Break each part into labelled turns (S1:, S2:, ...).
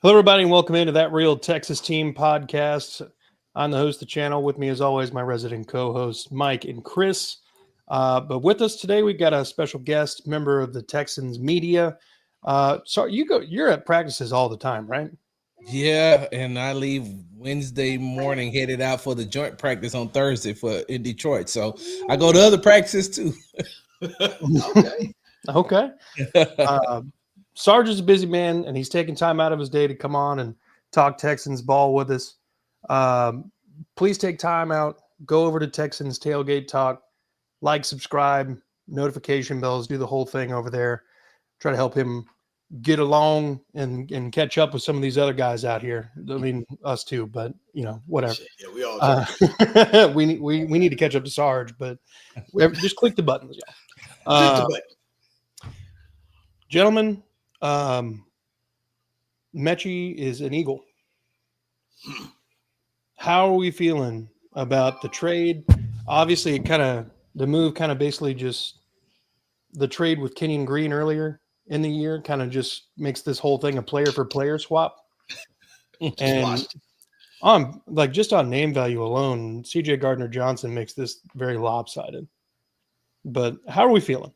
S1: Hello, everybody, and welcome into That Real Texas Team podcast. I'm the host of the channel. With me, as always, my resident co-hosts, Mike and Chris. But with us today, we've got a special guest, member of the Texans media. So you're at practices all the time, right?
S2: Yeah, and I leave Wednesday morning, headed out for the joint practice on Thursday in Detroit. So I go to other practices too.
S1: Okay. Sarge is a busy man, and he's taking time out of his day to come on and talk Texans ball with us. Please take time out, go over to Texans Tailgate Talk, like, subscribe, notification bells, do the whole thing over there. Try to help him get along and catch up with some of these other guys out here. I mean, us too, but whatever.
S3: Yeah, we all
S1: we need to catch up to Sarge, but just click the buttons, y'all.
S3: click the button.
S1: Gentlemen, Mechie is an Eagle. How are we feeling about the trade? Obviously, the move basically just the trade with Kenyon Green earlier in the year kind of just makes this whole thing a player for player swap. And just on name value alone, CJ Gardner-Johnson makes this very lopsided. But how are we feeling?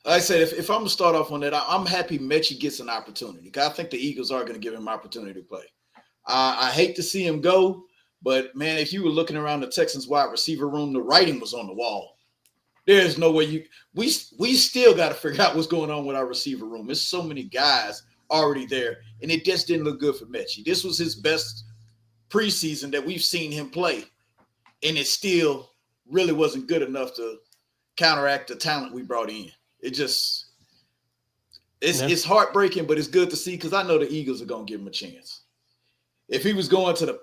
S3: Like I said, if I'm going to start off on that, I'm happy Mechie gets an opportunity. I think the Eagles are going to give him an opportunity to play. I hate to see him go, but, man, if you were looking around the Texans wide receiver room, the writing was on the wall. There's no way we still got to figure out what's going on with our receiver room. There's so many guys already there, and it just didn't look good for Mechie. This was his best preseason that we've seen him play, and it still really wasn't good enough to counteract the talent we brought in. It's heartbreaking, but it's good to see because I know the Eagles are going to give him a chance. If he was going to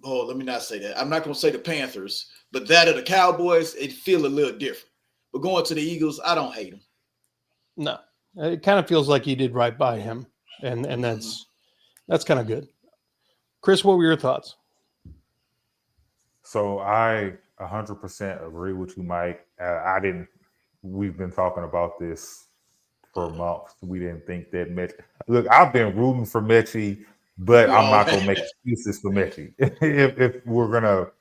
S3: let me not say that. I'm not going to say the Panthers, but that of the Cowboys, it'd feel a little different. But going to the Eagles, I don't hate him.
S1: No, it kind of feels like you did right by him, and that's kind of good. Chris, what were your thoughts?
S4: So I 100% agree with you, Mike. We've been talking about this for months. We didn't think that Mechie. Look, I've been rooting for Mechie, but I'm not going to make excuses for Mechie. if we're going to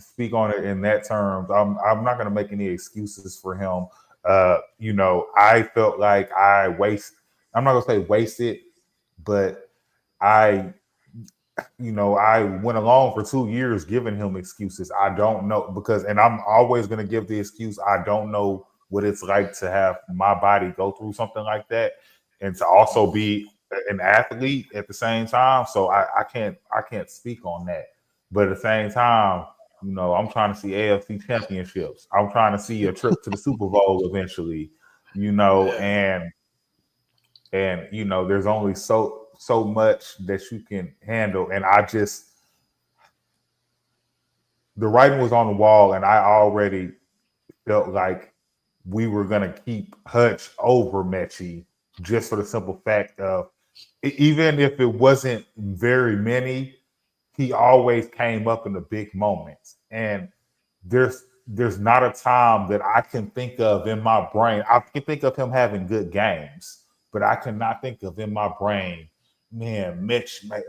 S4: speak on it in that terms, I'm not going to make any excuses for him. I felt like I'm not going to say wasted, but I went along for 2 years giving him excuses. I don't know and I'm always going to give the excuse. I don't know what it's like to have my body go through something like that and to also be an athlete at the same time. So I can't speak on that. But at the same time, I'm trying to see AFC championships. I'm trying to see a trip to the Super Bowl eventually, and there's only so much that you can handle. And the writing was on the wall, and I already felt like we were going to keep Hutch over Mechie just for the simple fact of even if it wasn't very many, he always came up in the big moments. And there's not a time that I can think of in my brain. I can think of him having good games, but I cannot think of in my brain, man, Mitch made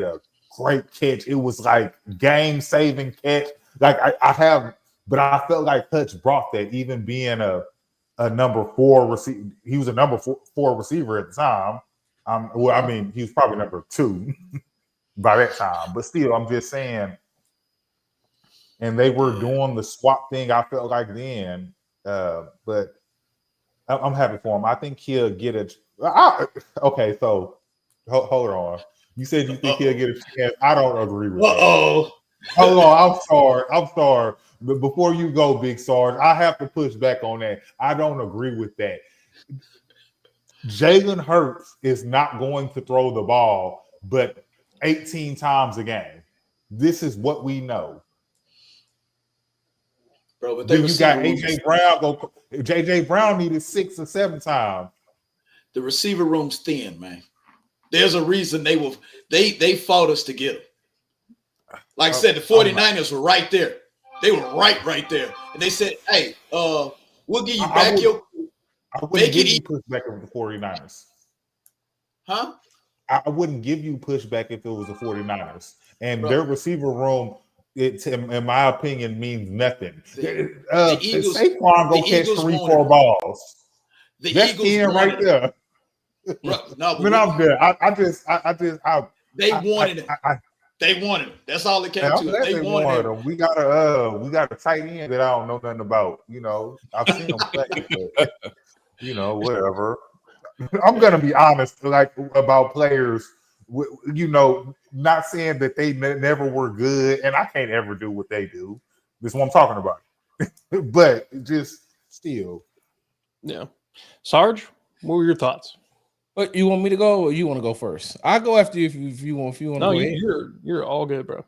S4: a great catch. It was like game-saving catch. Like but I felt like Hutch brought that, even being a number 4 receiver. He was a number 4 receiver at the time. He was probably number 2 by that time. But still, I'm just saying. And they were doing the swap thing, I felt like then. But I'm happy for him. I think he'll get it. Okay, so hold on. You said you think he'll get a chance. I don't agree with that. Hold on, I'm sorry. But before you go, Big Sarge, I have to push back on that. I don't agree with that. Jalen Hurts is not going to throw the ball but 18 times a game. This is what we know.
S3: Bro, but
S4: then you got AJ Brown. JJ Brown needed 6 or 7 times.
S3: The receiver room's thin, man. There's a reason they fought us to get him. Like I said, the 49ers were right there. They were right there. And they said, hey, we'll give you back
S4: I wouldn't give you pushback if the 49ers.
S3: Huh?
S4: I wouldn't give you pushback if it was the 49ers. And
S3: Bro.
S4: Their receiver room, in my opinion, means nothing.
S3: The Eagles,
S4: Saquon go catch 3-4 balls. That's
S3: Eagles
S4: 10 right there.
S3: Bro, no,
S4: but I'm there.
S3: They wanted him. They wanted him. That's all it came to. They wanted him.
S4: We got a tight end that I don't know nothing about. I've seen him play, but whatever. I'm gonna be honest, like about players. Not saying that they never were good, and I can't ever do what they do. This is what I'm talking about. But just still,
S1: yeah. Sarge, what were your thoughts?
S2: But you want me to go, or you want to go first? I'll go after you if you want. If you want to
S1: no,
S2: go ahead.
S1: You're all good, bro.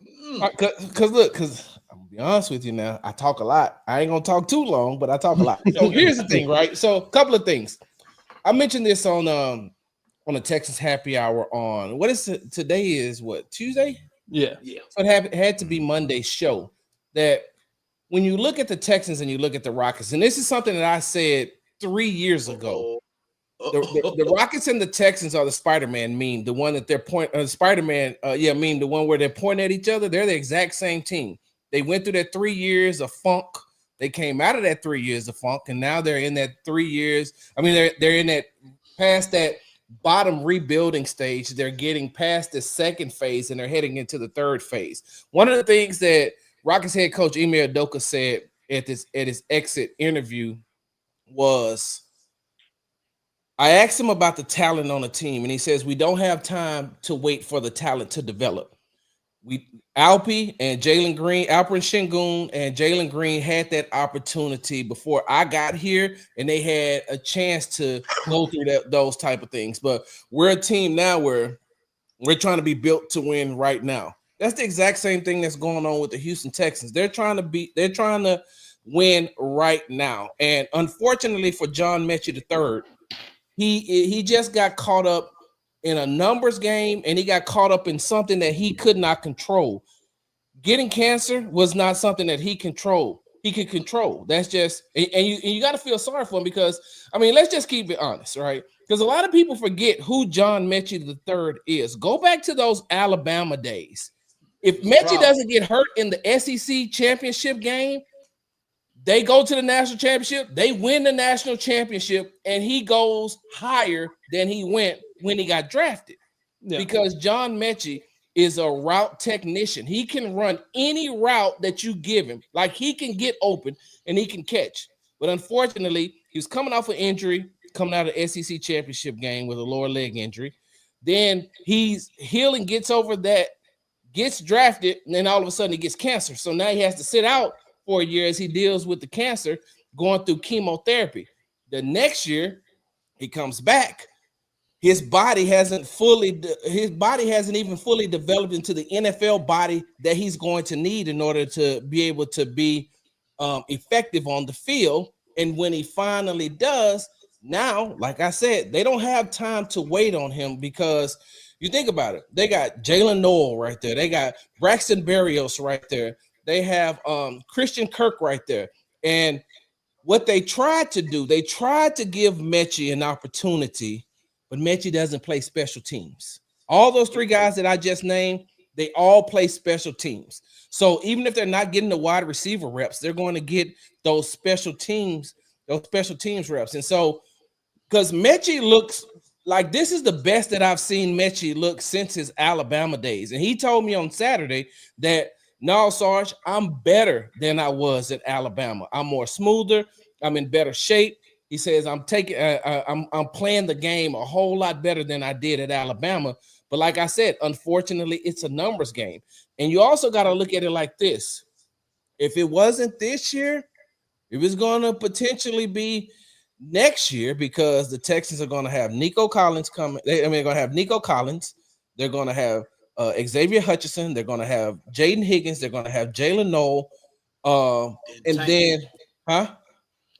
S2: Because I'm gonna be honest with you now. I talk a lot. I ain't gonna talk too long, but I talk a lot. So here's the thing, right? So a couple of things. I mentioned this on the Texas Happy Hour on what is it? Today is what, Tuesday?
S1: Yeah.
S2: So it had to be Monday's show. That when you look at the Texans and you look at the Rockets, and this is something that I said 3 years ago. The Rockets and the Texans are the Spider-Man meme, the one that they're Spider-Man, meme, the one where they're pointing at each other. They're the exact same team. They went through that 3 years of funk. They came out of that 3 years of funk, and now they're in that 3 years. I mean, they're in that past that bottom rebuilding stage. They're getting past the second phase, and they're heading into the third phase. One of the things that Rockets head coach Ime Udoka said at his exit interview was, I asked him about the talent on the team, and he says, we don't have time to wait for the talent to develop. Alperen Şengün and Jalen Green had that opportunity before I got here, and they had a chance to go through those type of things. But we're a team now where we're trying to be built to win right now. That's the exact same thing that's going on with the Houston Texans. They're trying to win right now. And unfortunately for John Mechie III, he just got caught up in a numbers game, and he got caught up in something that he could not control. Getting cancer was not something that he could control. That's just, and you got to feel sorry for him, because, I mean, let's just keep it honest, right? Because a lot of people forget who John Mechie III is. Go back to those Alabama days. If Mechie doesn't get hurt in the SEC championship game, they go to the national championship, they win the national championship, and he goes higher than he went when he got drafted. Yeah. Because John Mechie is a route technician. He can run any route that you give him. Like, he can get open and he can catch. But unfortunately, he was coming off an injury, coming out of the SEC championship game with a lower leg injury. Then he's healing, gets over that, gets drafted, and then all of a sudden he gets cancer. So now he has to sit out for a year as he deals with the cancer, going through chemotherapy. The next year, he comes back. His body hasn't even fully developed into the NFL body that he's going to need in order to be able to be effective on the field. And when he finally does, now, like I said, they don't have time to wait on him, because you think about it. They got Jalen Noel right there. They got Braxton Berrios right there. They have Christian Kirk right there. And what they tried to do, they tried to give Mechie an opportunity, but Mechie doesn't play special teams. All those three guys that I just named, they all play special teams. So even if they're not getting the wide receiver reps, they're going to get those special teams reps. And so, because Mechie looks like, this is the best that I've seen Mechie look since his Alabama days. And he told me on Saturday that, no, Sarge, I'm better than I was at Alabama. I'm more smoother. I'm in better shape. He says, I'm playing the game a whole lot better than I did at Alabama. But like I said, unfortunately, it's a numbers game. And you also got to look at it like this. If it wasn't this year, it was going to potentially be next year, because the Texans are going to have Nico Collins coming. They're going to have Nico Collins. They're going to have Xavier Hutchinson. They're going to have Jaden Higgins. They're going to have Jalen Noel.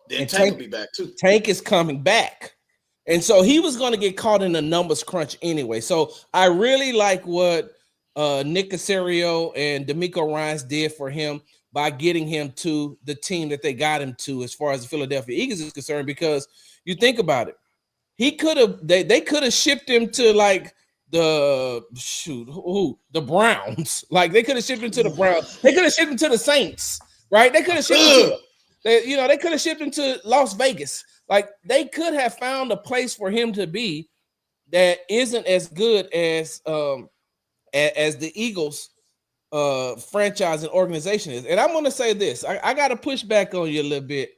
S3: Then Tank will be back too.
S2: Tank is coming back. And so he was going to get caught in a numbers crunch anyway. So I really like what Nick Caserio and D'Amico Ryans did for him. by getting him to the team that they got him to as far as the Philadelphia Eagles is concerned, because you think about it, he could have they could have shipped him to like the Browns. Like they could have shipped him to the Browns. They could have shipped him to the Saints, right? They could have shipped him to they could have shipped him to Las Vegas. Like they could have found a place for him to be that isn't as good as the Eagles franchise and organization is. And I'm going to say this. I got to push back on you a little bit.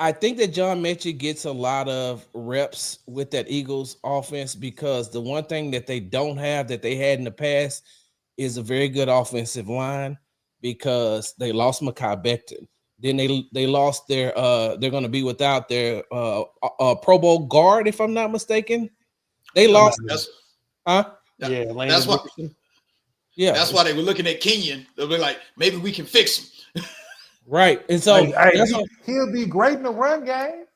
S2: I think that John Mechie gets a lot of reps with that Eagles offense because the one thing that they don't have that they had in the past is a very good offensive line because they lost Mekhi Becton. Then they lost their they're going to be without their Pro Bowl guard, if I'm not mistaken. They lost.
S1: Yeah,
S3: that's why.
S2: Yeah,
S3: that's why they were looking at Kenyon. They'll be like, maybe we can fix him.
S2: Right, and so
S4: he'll be great in the run game.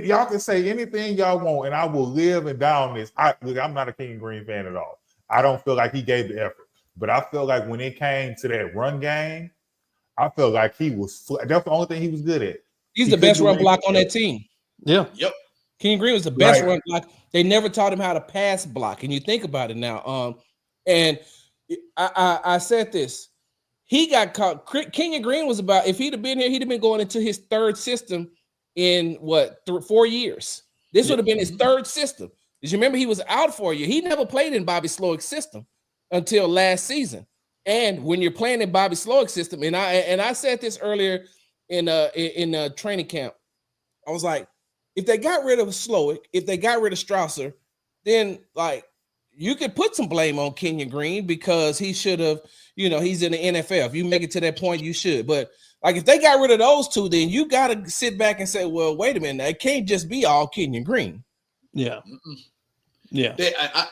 S4: Y'all can say anything y'all want, and I will live and die on this. I'm not a Kenyon Green fan at all. I don't feel like he gave the effort, but I feel like when it came to that run game, I felt like he was. That's the only thing he was good at.
S2: He's the best run block on that team.
S1: Yeah.
S3: Yep.
S2: Kenyon Green was the best run block. They never taught him how to pass block, and you think about it now. And I said this. He got caught. Kenyon Green was about, if he'd have been here, he'd have been going into his third system in 4 years. This would have been his third system. Did you remember he was out for you? He never played in Bobby Slowick's system until last season. And when you're playing in Bobby Slowick's system, and I said this earlier in training camp, I was like, if they got rid of Slowick, if they got rid of Strausser, then like you could put some blame on Kenyon Green because he should have, he's in the NFL. If you make it to that point, you should. But like if they got rid of those two, then you got to sit back and say, well, wait a minute, it can't just be all Kenyon Green.
S1: Yeah. Yeah.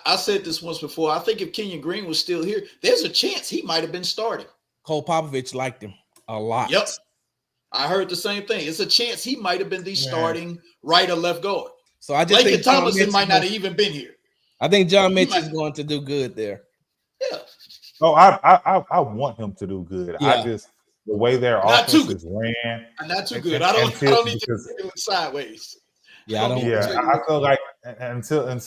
S3: I said this once before. I think if Kenyon Green was still here, there's a chance he might have been starting.
S2: Cole Popovich liked him a lot.
S3: Yep. I heard the same thing. It's a chance he might have been the starting right or left guard.
S2: So I just think
S3: Tomlinson might not have even been here.
S2: I think John Mitchell is going to do good there.
S3: Yeah.
S4: Oh, I want him to do good.
S2: Yeah.
S4: I just the way their offenses ran.
S3: Not too good. I don't need to do it sideways.
S2: Yeah,
S4: I feel like until I'm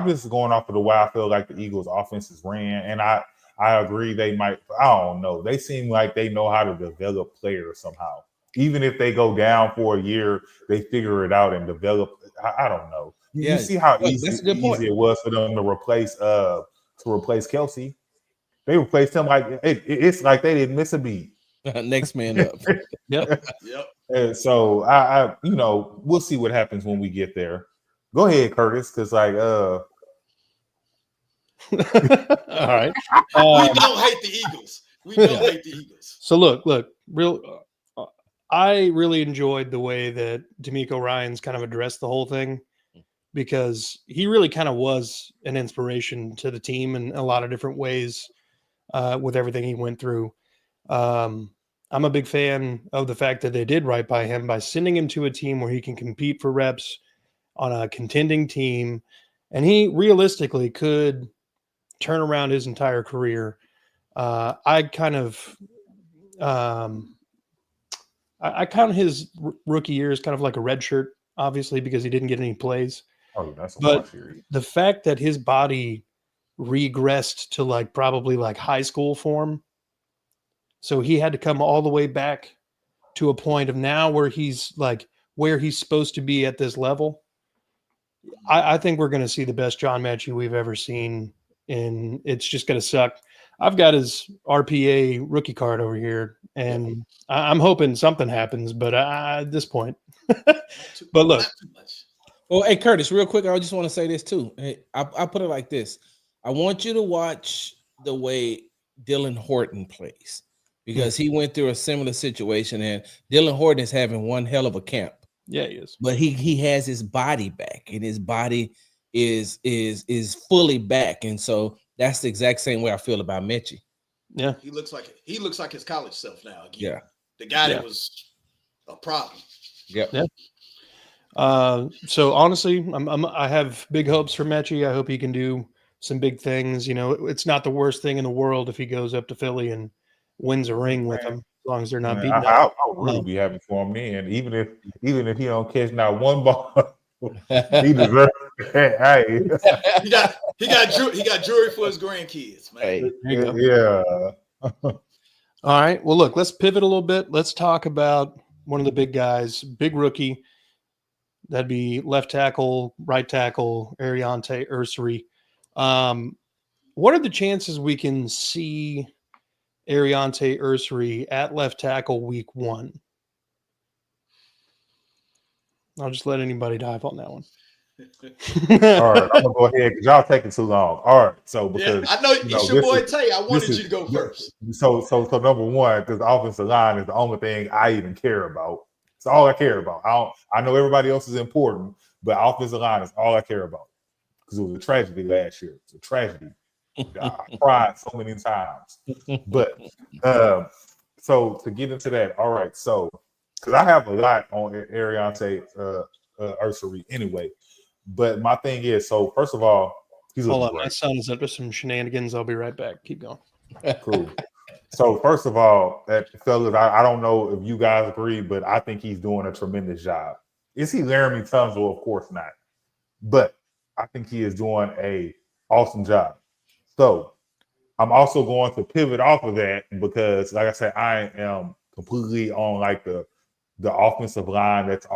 S4: just going off of the way I feel like the Eagles' offenses ran, and I agree they might. I don't know. They seem like they know how to develop players somehow. Even if they go down for a year, they figure it out and develop. I don't know. You see how easy it was for them to replace Kelsey. They replaced him like it's like they didn't miss a beat.
S2: Next man up.
S1: Yep.
S4: And so I we'll see what happens when we get there. Go ahead, Curtis, because
S1: all right.
S3: We don't hate the Eagles. We don't hate the Eagles.
S1: So look, I really enjoyed the way that D'Amico Ryans kind of addressed the whole thing because he really kind of was an inspiration to the team in a lot of different ways with everything he went through. I'm a big fan of the fact that they did right by him by sending him to a team where he can compete for reps on a contending team. And he realistically could turn around his entire career. I count his rookie year as kind of like a red shirt, obviously, because he didn't get any plays.
S4: Oh, that's
S1: but the fact that his body regressed to probably high school form. So he had to come all the way back to a point of now where he's where he's supposed to be at this level. I think we're going to see the best John Mechie we've ever seen, and it's just going to suck. I've got his RPA rookie card over here, and I'm hoping something happens, but at this point. But look.
S2: Well, hey, Curtis, real quick, I just want to say this too. Hey, I put it like this. I want you to watch the way Dylan Horton plays because he went through a similar situation, and Dylan Horton is having one hell of a camp.
S1: Yeah, he is.
S2: But he has his body back, and his body is fully back, and so that's the exact same way I feel about Mechie.
S1: Yeah,
S3: he looks like his college self now. Again.
S2: Yeah,
S3: the guy that was a problem.
S2: Yeah.
S1: So honestly, I have big hopes for Mechie. I hope he can do some big things. You know, it's not the worst thing in the world if he goes up to Philly and wins a ring with them, as long as they're not beating
S4: I
S1: up.
S4: would really be happy for him then. Even if he don't catch not one ball, he deserves it. Hey.
S3: he got jewelry for his grandkids, man.
S2: Hey,
S4: Yeah.
S1: All right. Well, look, let's pivot a little bit. Let's talk about one of the big guys, big rookie. That'd be left tackle, right tackle, Ariante Ursary. What are the chances we can see Ariante Ursary at left tackle week 1? I'll just let anybody dive on that one.
S4: All right, I'm gonna go ahead because y'all taking too long. All right, so because
S3: I know it's your boy Tay. I wanted you to go first.
S4: So number one, because the offensive line is the only thing I even care about. It's all I care about. I know everybody else is important, but offensive line is all I care about because it was a tragedy last year. It's a tragedy. I cried so many times. But so to get into that, all right. So because I have a lot on Ariante Ursary anyway. But my thing is, so first of all, he's
S1: hold on. My son's up to some shenanigans. I'll be right back. Keep going.
S4: Cool. So first of all, fellas, I don't know if you guys agree, but I think he's doing a tremendous job. Is he Laramie Tunzel? Of course not. But I think he is doing a awesome job. So I'm also going to pivot off of that because, like I said, I am completely on like the offensive line. That's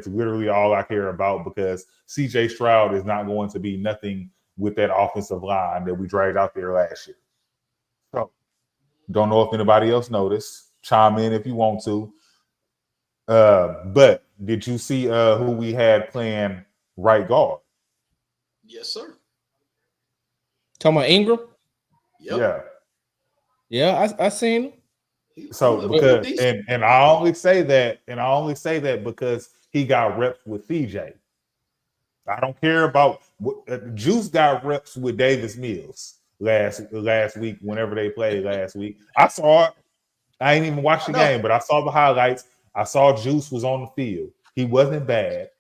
S4: literally all I care about because CJ Stroud is not going to be nothing with that offensive line that we dragged out there last year. So don't know if anybody else noticed. Chime in if you want to. But did you see who we had playing right guard?
S3: Yes, sir.
S2: Talking about Ingram?
S3: Yep.
S2: Yeah, I seen him.
S4: So because and I only say that because he got reps with CJ. I don't care about Juice got reps with Davis Mills last week whenever they played last week. I saw it. I ain't even watched the game, but I saw the highlights. I saw Juice was on the field. He wasn't bad.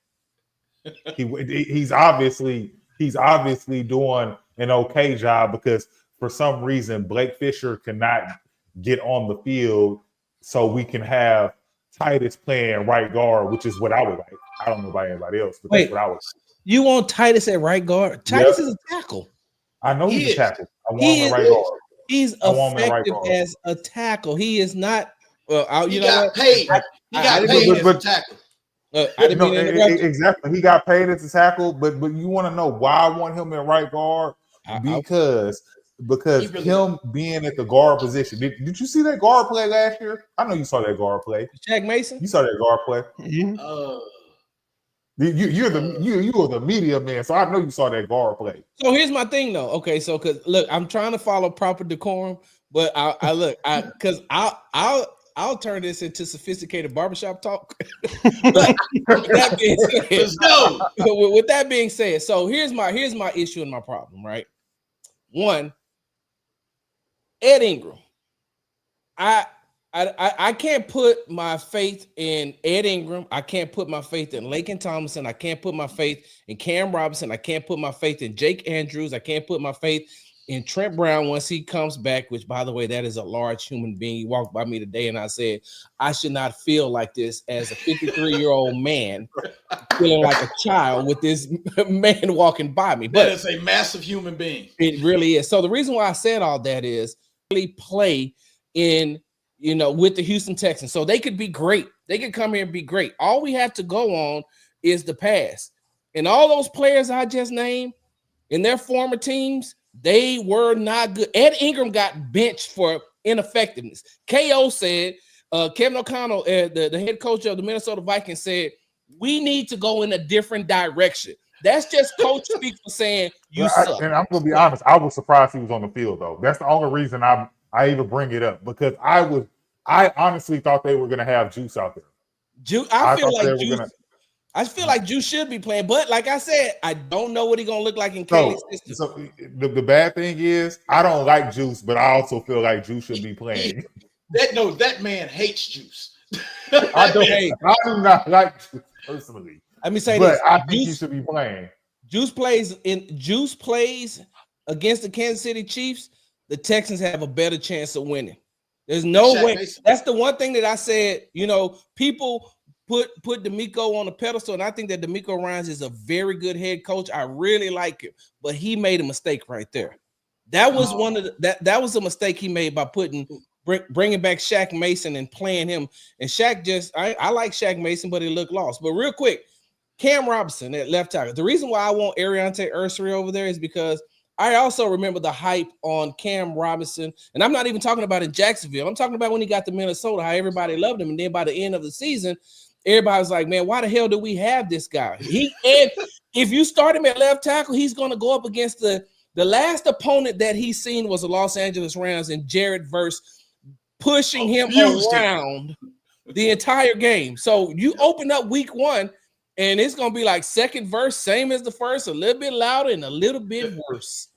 S4: He's obviously doing an okay job because for some reason Blake Fisher cannot get on the field so we can have Titus playing right guard, which is what I would like. I don't know about anybody else, but that's what I would like.
S2: You want Titus at right guard? Titus is a tackle.
S4: I know he's a tackle. I want him at right guard.
S2: He's effective as a tackle. He is not. Well,
S3: he got paid. He got paid as a tackle.
S4: Exactly. He got paid as a tackle, but you want to know why I want him at right guard? Because him being at the guard position. Did you see that guard play last year? I know you saw that guard play.
S2: Jack Mason?
S4: You saw that guard play. Mm-hmm. You're the media man, so I know you saw that guard play.
S2: So here's my thing, though. Okay, so because look, I'm trying to follow proper decorum, but I'll turn this into sophisticated barbershop talk. But with that being said, so here's my issue and my problem. Right, one, Ed Ingram. I can't put my faith in Ed Ingram. I can't put my faith in Laken Tomlinson. I can't put my faith in Cam Robinson. I can't put my faith in Jake Andrews. I can't put my faith in Trent Brown once he comes back, which, by the way, that is a large human being. He walked by me today and I said, I should not feel like this as a 53-year-old man feeling like a child with this man walking by me. But
S3: that is a massive human being.
S2: It really is. So the reason why I said all that is really play in with the Houston Texans. So they could be great. They could come here and be great. All we have to go on is the past. And all those players I just named in their former teams, they were not good. Ed Ingram got benched for ineffectiveness. KO said, Kevin O'Connell, the head coach of the Minnesota Vikings, said, we need to go in a different direction. That's just coach speak for saying you suck.
S4: And I'm going to be honest, I was surprised he was on the field, though. That's the only reason I even bring it up, because I honestly thought they were going to have Juice out there.
S2: I feel like Juice should be playing, but like I said, I don't know what he's going to look like in Kelly's system.
S4: So the bad thing is, I don't like Juice, but I also feel like Juice should be playing.
S3: That man hates Juice.
S4: I do not like Juice personally.
S2: Let me say
S4: but
S2: this.
S4: I think he should be playing.
S2: Juice plays against the Kansas City Chiefs, the Texans have a better chance of winning. There's no way. That's the one thing that I said, people put D'Amico on a pedestal, and I think that D'Amico Ryans is a very good head coach. I really like him, but he made a mistake right there. That was that was a mistake he made by bringing back Shaq Mason and playing him. And Shaq I like Shaq Mason, but he looked lost. But real quick, Cam Robinson at left tackle. The reason why I want Ariante Ursary over there is because I also remember the hype on Cam Robinson, and I'm not even talking about in Jacksonville. I'm talking about when he got to Minnesota, how everybody loved him, and then by the end of the season, everybody was like, "Man, why the hell do we have this guy?" And if you start him at left tackle, he's going to go up against the last opponent that he's seen was the Los Angeles Rams, and Jared Verse pushing him around the entire game. So you open up week 1. And it's going to be like second verse, same as the first, a little bit louder and a little bit worse.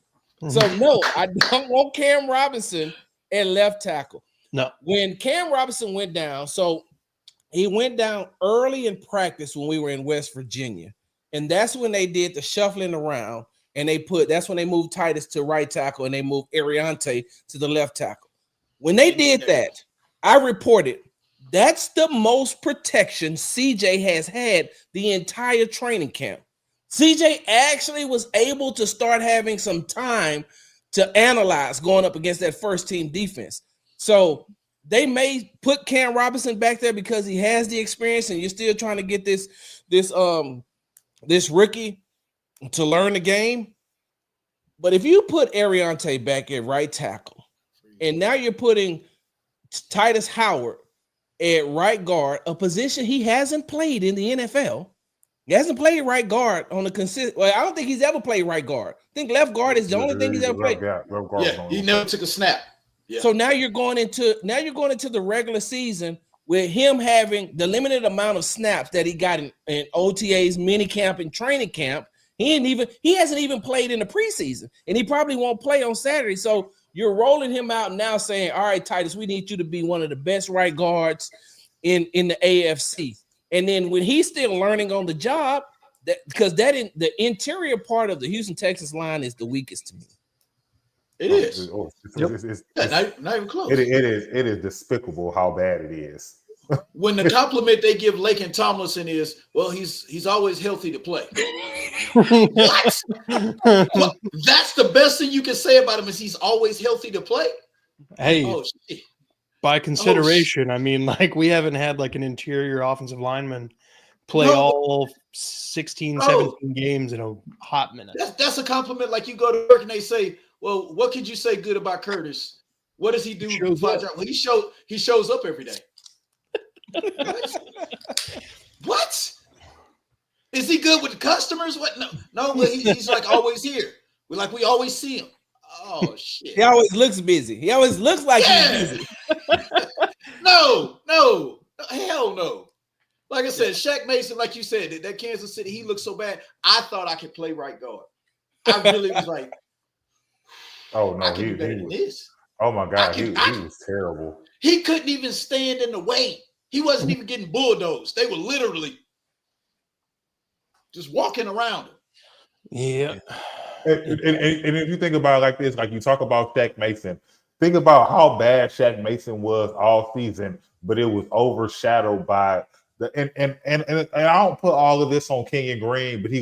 S2: So, no, I don't want Cam Robinson at left tackle.
S1: No.
S2: When Cam Robinson went down, so he went down early in practice when we were in West Virginia. And that's when they did the shuffling around. And that's when they moved Titus to right tackle and they moved Ariante to the left tackle. When they did that, I reported, that's the most protection CJ has had the entire training camp. CJ actually was able to start having some time to analyze going up against that first team defense. So they may put Cam Robinson back there because he has the experience, and you're still trying to get this rookie to learn the game. But if you put Ariante back at right tackle, and now you're putting Titus Howard at right guard, a position he hasn't played in the NFL. He hasn't played right guard on a consistent. Well, I don't think he's ever played right guard. I think left guard is the only thing he's ever played.
S3: Yeah, he never took a snap. Yeah.
S2: So now you're going into the regular season with him having the limited amount of snaps that he got in OTAs, mini camp, and training camp. He hasn't even played in the preseason, and he probably won't play on Saturday. So you're rolling him out now saying, all right, Titus, we need you to be one of the best right guards in the AFC. And then when he's still learning on the job, because the interior part of the Houston Texans line is the weakest to me.
S3: It is.
S4: Not even close. It is despicable how bad it is.
S3: When the compliment they give Laken Tomlinson is, well, he's always healthy to play. What? That's the best thing you can say about him is he's always healthy to play.
S1: Hey, by consideration, I mean, like, we haven't had like an interior offensive lineman play all 16, 17 games in a hot minute.
S3: That's a compliment. Like, you go to work and they say, well, what could you say good about Curtis? What does he do? Well, he shows up every day. What? Is he good with the customers? What? No, he's like always here. We always see him. Oh shit!
S2: He always looks busy. He always looks like he's busy.
S3: No, hell no. Like I said, Shaq Mason, like you said, that Kansas City, he looked so bad. I thought I could play right guard. I really was like,
S4: oh no,
S3: he was.
S4: Oh my God, he was terrible.
S3: He couldn't even stand in the way. He wasn't even getting bulldozed. They were literally just walking around him.
S1: Yeah.
S4: And if you think about it like this, like you talk about Shaq Mason, think about how bad Shaq Mason was all season, but it was overshadowed by and I don't put all of this on Kenyon Green, but he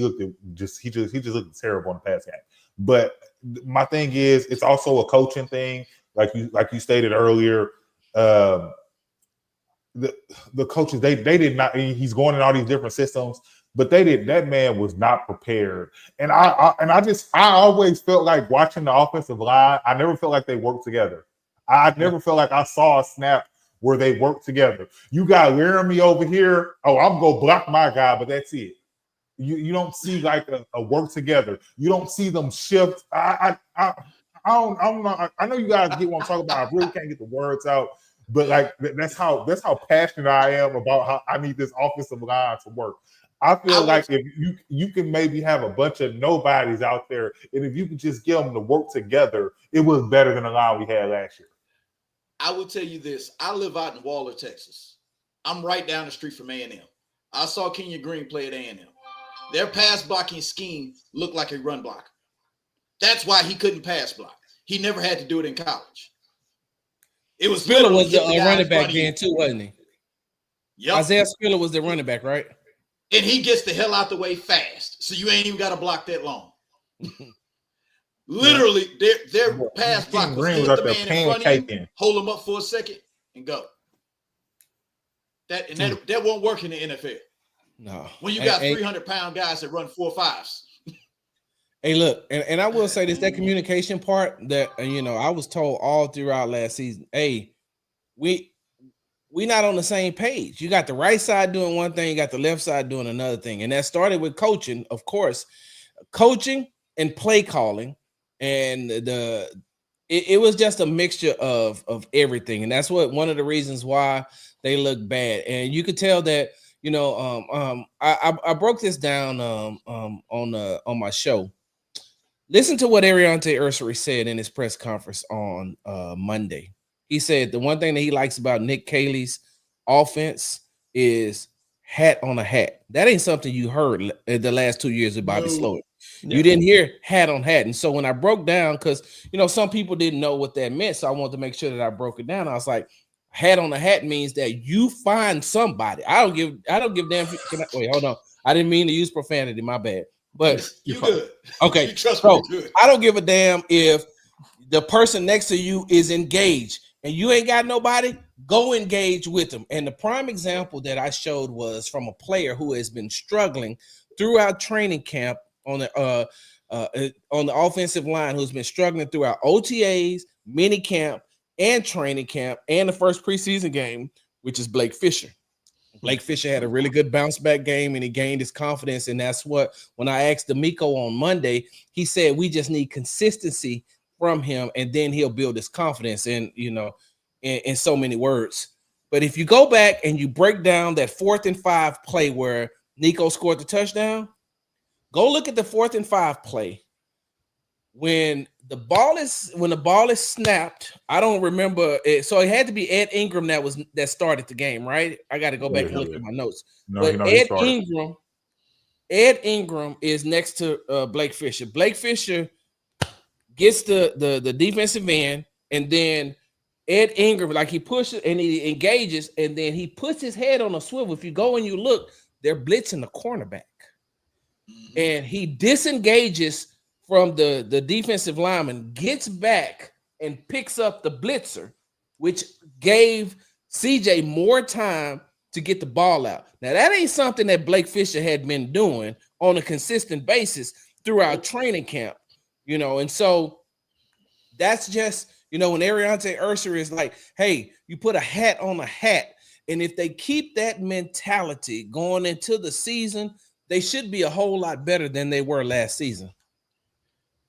S4: just looked terrible in the pass game. But my thing is, it's also a coaching thing, like you stated earlier. The coaches they did not. He's going in all these different systems, but that man was not prepared. And I always felt like watching the offensive line. I never felt like they worked together. I never felt like I saw a snap where they worked together. You got Laramie over here. Oh, I'm gonna block my guy, but that's it. You don't see like a work together. You don't see them shift. I know you guys get what I'm talking about. I really can't get the words out. But like that's how passionate I am about how I need this offensive line to work. I feel like if you can maybe have a bunch of nobodies out there, and if you can just get them to work together, it was better than the line we had last year.
S3: I will tell you this. I live out in Waller, Texas. I'm right down the street from A&M. I saw Kenyon Green play at A&M. Their pass blocking scheme looked like a run blocker. That's why he couldn't pass block. He never had to do it in college. It was
S2: Spiller
S3: literally
S2: was the
S3: hit the guy in
S2: running back
S3: front of you.
S2: then too, wasn't he?
S3: Yep.
S2: Isaiah Spiller was the running back, right?
S3: And he gets the hell out the way fast. So you ain't even got to block that long. Literally, their pass block was
S4: Green
S3: hit
S4: was
S3: the
S4: up there
S3: man in front of you,
S4: pancaking.
S3: hold him up for a second, and go. That won't work in the NFL.
S2: No.
S3: When you got 300-pound guys that run 4.5s.
S2: Hey, look, and I will say this, that communication part that, I was told all throughout last season, hey, we not on the same page. You got the right side doing one thing, you got the left side doing another thing. And that started with coaching, of course, coaching and play calling. And it was just a mixture of everything. And that's one of the reasons why they look bad. And you could tell that, I broke this down on my show. Listen to what Ariante Ursary said in his press conference on Monday. He said the one thing that he likes about Nick Caley's offense is hat on a hat. That ain't something you heard in the last 2 years with Bobby Slowick. You didn't hear hat on hat. And so when I broke down, because some people didn't know what that meant, so I wanted to make sure that I broke it down. I was like, hat on a hat means that you find somebody. I don't give damn. Wait, hold on. I didn't mean to use profanity. My bad. But
S3: you good.
S2: Okay.
S3: You trust me, good.
S2: I don't give a damn if the person next to you is engaged and you ain't got nobody. Go engage with them. And the prime example that I showed was from a player who has been struggling throughout training camp on the offensive line, who's been struggling throughout OTAs, mini camp, and training camp, and the first preseason game, which is Blake Fisher. Blake Fisher had a really good bounce back game and he gained his confidence. And that's what, when I asked D'Amico on Monday, he said, we just need consistency from him and then he'll build his confidence in so many words. But if you go back and you break down that 4th and 5 play where Nico scored the touchdown, go look at the 4th and 5 play. When the ball is snapped, I don't remember it. So it had to be Ed Ingram that started the game, right? I got to go back and look at my notes. But Ed Ingram is next to Blake Fisher. Blake Fisher gets the defensive end, and then Ed Ingram, like he pushes and he engages, and then he puts his head on a swivel. If you go and you look, they're blitzing the cornerback, and he disengages from the defensive lineman, gets back and picks up the blitzer, which gave CJ more time to get the ball out. Now, that ain't something that Blake Fisher had been doing on a consistent basis throughout training camp, and so that's just, when Ariante Ursary is like, hey, you put a hat on a hat, and if they keep that mentality going into the season, they should be a whole lot better than they were last season.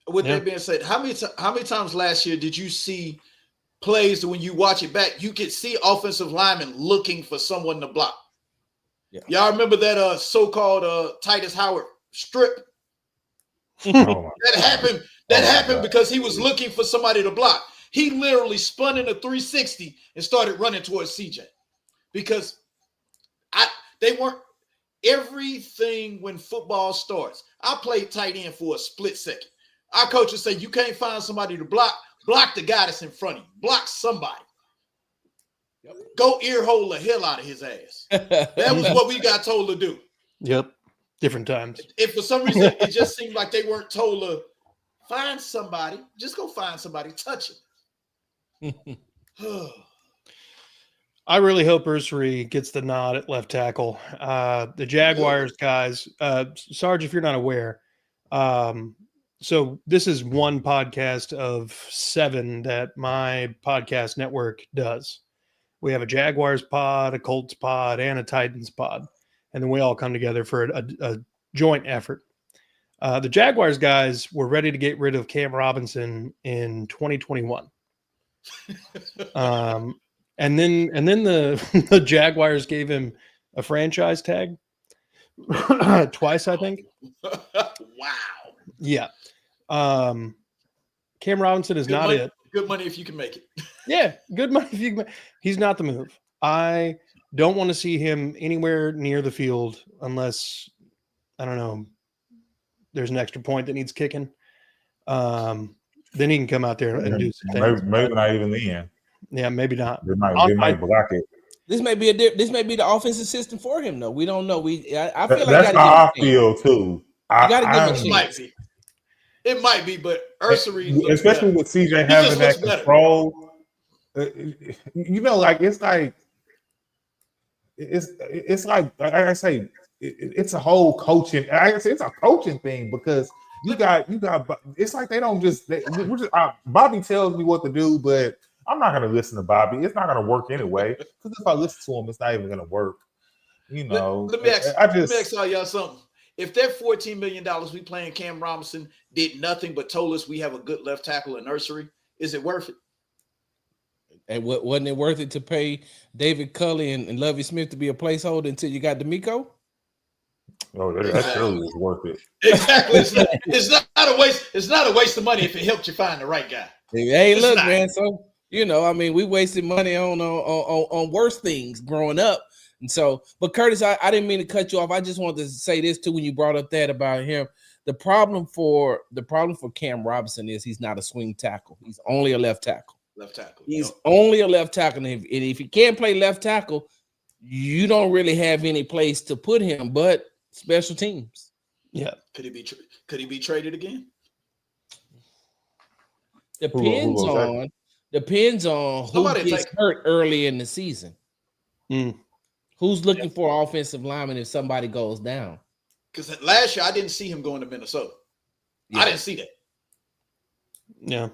S3: With that being said, how many times last year did you see plays that when you watch it back, you could see offensive linemen looking for someone to block? Yeah. Y'all remember that so-called Titus Howard strip? That happened because he was looking for somebody to block. He literally spun in a 360 and started running towards CJ because they weren't everything when football starts. I played tight end for a split second. Our coaches say you can't find somebody to block the guy that's in front of you. Block somebody. Yep. Go ear hole the hell out of his ass. That was what we got told to do.
S1: Yep. Different times.
S3: If for some reason it just seemed like they weren't told to find somebody, just go find somebody, touch him.
S1: I really hope Ursary gets the nod at left tackle. The Jaguars guys, Sarge, if you're not aware, so this is one podcast of 7 that my podcast network does. We have a Jaguars pod, a Colts pod, and a Titans pod. And then we all come together for a joint effort. The Jaguars guys were ready to get rid of Cam Robinson in 2021. And then the Jaguars gave him a franchise tag twice, I think.
S3: Wow.
S1: Yeah. Cam Robinson is not it.
S3: Good money if you can make it.
S1: Yeah, good money if you can. He's not the move. I don't want to see him anywhere near the field unless, I don't know, there's an extra point that needs kicking. then he can come out there and do some things.
S4: Maybe not even then.
S1: Yeah, maybe not.
S4: They might block it.
S2: This may be the offensive system for him, though. We don't know. I feel like
S4: that's how I feel too.
S2: You got to give him a chance.
S3: It might be, but Ursary,
S4: especially with CJ having that control. Like it's like I say, it's a whole coaching. I say it's a coaching thing because you got. It's like they don't just. Bobby tells me what to do, but I'm not going to listen to Bobby. It's not going to work anyway. Because if I listen to him, it's not even going to work.
S3: Let me ask all y'all something. If that $14 million we playing Cam Robinson did nothing but told us we have a good left tackle in Nursery, is it worth it?
S2: And wasn't it worth it to pay David Culley and Lovie Smith to be a placeholder until you got D'Amico?
S4: Oh, that surely was worth it.
S3: Exactly. It's not a waste. It's not a waste of money if it helped you find the right guy.
S2: Hey, look, man. So we wasted money on worse things growing up. And so, but Curtis, I didn't mean to cut you off. I just wanted to say this too when you brought up that about him. The problem for Cam Robinson is he's not a swing tackle. He's only a left tackle. He's only a left tackle. And if he can't play left tackle, you don't really have any place to put him but special teams.
S1: Yeah.
S3: Could he be traded again?
S2: Depends on who gets hurt early in the season. Who's looking for an offensive lineman if somebody goes down?
S3: Because last year I didn't see him going to Minnesota. Yeah. I didn't see that.
S1: Yeah.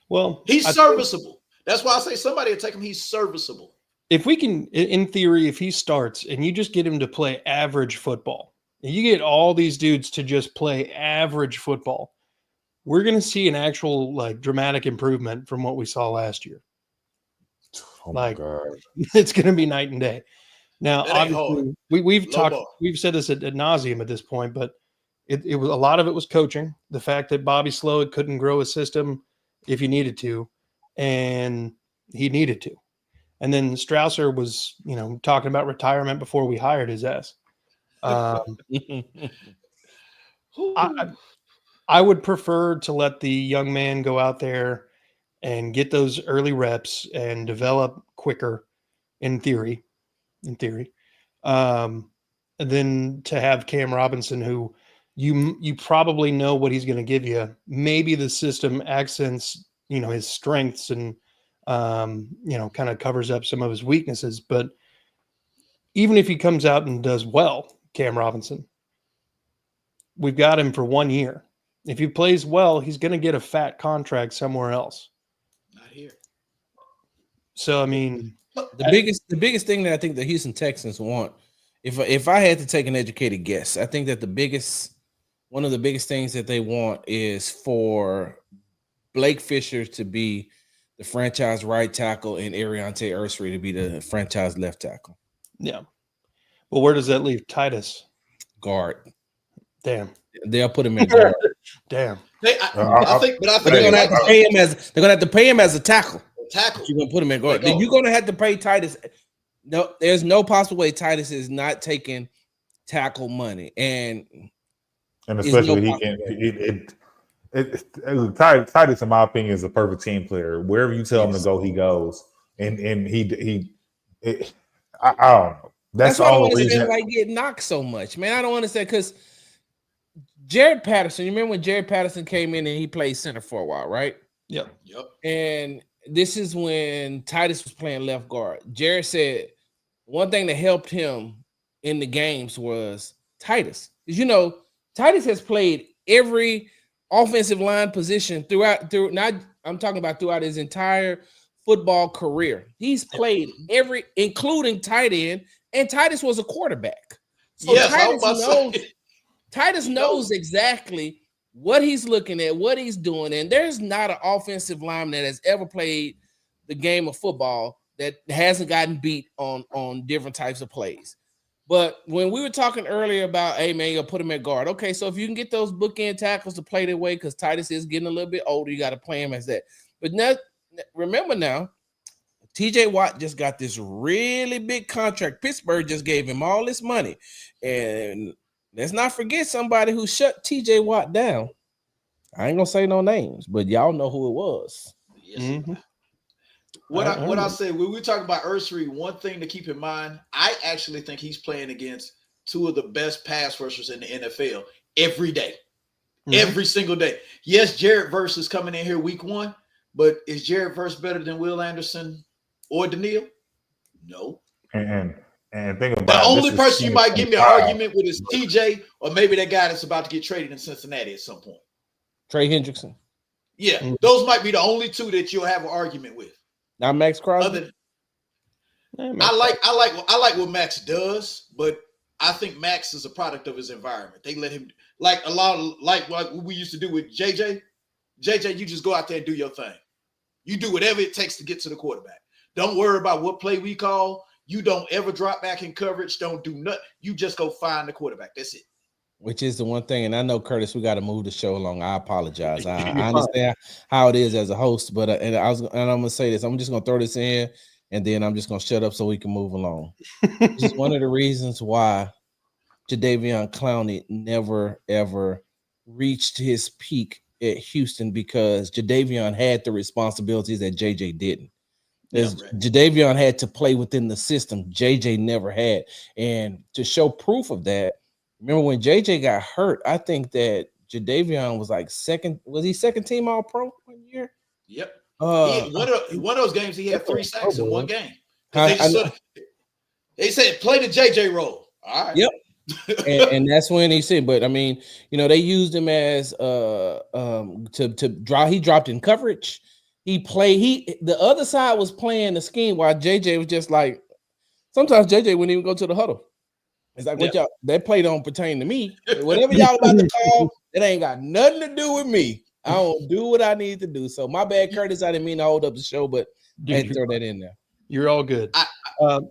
S1: Well,
S3: he's serviceable. That's why I say somebody will take him. He's serviceable.
S1: If we can, in theory, if he starts and you just get him to play average football, and you get all these dudes to just play average football, we're going to see an actual dramatic improvement from what we saw last year.
S4: Oh my God.
S1: It's going to be night and day. Now, obviously, we've said this ad nauseum at this point, but it was a lot of it was coaching. The fact that Bobby Slowick couldn't grow a system if he needed to, and he needed to. And then Strausser was, talking about retirement before we hired his ass. I would prefer to let the young man go out there and get those early reps and develop quicker in theory. And then to have Cam Robinson, who you probably know what he's going to give you. Maybe the system accents, his strengths and, kind of covers up some of his weaknesses. But even if he comes out and does well, Cam Robinson, we've got him for 1 year. If he plays well, he's going to get a fat contract somewhere else.
S3: Not here.
S1: So, I mean,
S2: the biggest thing that I think the Houston Texans want, if I had to take an educated guess, I think that one of the biggest things that they want is for Blake Fisher to be the franchise right tackle and Ariante Ursary to be the franchise left tackle.
S1: Yeah. Well, where does that leave Titus?
S2: Guard.
S1: Damn.
S2: They'll put him in guard.
S1: Damn.
S3: I think
S2: they're gonna have to pay him as a tackle. You're gonna put him in guard. Then you're gonna have to pay Titus. No, there's no possible way Titus is not taking tackle money, and
S4: especially Titus, in my opinion, is a perfect team player. Wherever you tell him to go, he goes, and I don't know. That's
S2: why I
S4: all
S2: don't
S4: the reason.
S2: Everybody get knocked so much, man. I don't understand because Jared Patterson. You remember when Jared Patterson came in and he played center for a while, right?
S1: Yep.
S2: And this is when Titus was playing left guard. Jared said one thing that helped him in the games was Titus. Because Titus has played every offensive line position throughout his entire football career. He's played every, including tight end, and Titus was a quarterback. So Titus knows exactly what he's looking at, what he's doing, and there's not an offensive lineman that has ever played the game of football that hasn't gotten beat on different types of plays. But when we were talking earlier about, hey, man, you'll put him at guard. Okay, so if you can get those bookend tackles to play their way, because Titus is getting a little bit older, you got to play him as that. But now, remember now, TJ Watt just got this really big contract. Pittsburgh just gave him all this money. And let's not forget somebody who shut TJ Watt down. I ain't gonna say no names, but y'all know who it was.
S3: Yes.
S1: Mm-hmm.
S3: What I say when we talk about Ursary, one thing to keep in mind, I actually think he's playing against two of the best pass rushers in the NFL every day. Every single day. Yes, Jared Verse is coming in here week 1, but is Jared Verse better than Will Anderson or Daniil? No.
S4: And think about
S3: the
S4: it,
S3: only person you might give me an
S4: 2025.
S3: argument with is TJ, or maybe that guy that's about to get traded in Cincinnati at some point.
S2: Trey Hendrickson.
S3: Yeah, those might be the only two that you'll have an argument with.
S2: Not Max Crosby.
S3: I like what Max does, but I think Max is a product of his environment. They let him like what we used to do with JJ. JJ, you just go out there and do your thing. You do whatever it takes to get to the quarterback. Don't worry about what play we call. You don't ever drop back in coverage. Don't do nothing. You just go find the quarterback. That's it.
S2: Which is the one thing, and I know, Curtis, we got to move the show along. I apologize. I understand how it is as a host, but I'm gonna say this. I'm just gonna throw this in, and then I'm just gonna shut up so we can move along. This is one of the reasons why Jadeveon Clowney never ever reached his peak at Houston, because Jadeveon had the responsibilities that JJ didn't. Jadeveon had to play within the system. JJ never had, and to show proof of that. Remember when JJ got hurt, I think that Jadeveon was like second team all pro 1 year?
S3: Yep. One of those games he had 3 sacks in one game. They said play the JJ role. All right.
S2: Yep. and that's when he said, but I mean, they used him as to draw. He dropped in coverage. The other side was playing the scheme while JJ was just like, sometimes JJ wouldn't even go to the huddle. It's like, what y'all, that play don't pertain to me. Whatever y'all about to call, it ain't got nothing to do with me. I don't do what I need to do. So my bad, Curtis. I didn't mean to hold up the show, but I had to throw that in there.
S1: You're all good.
S3: Like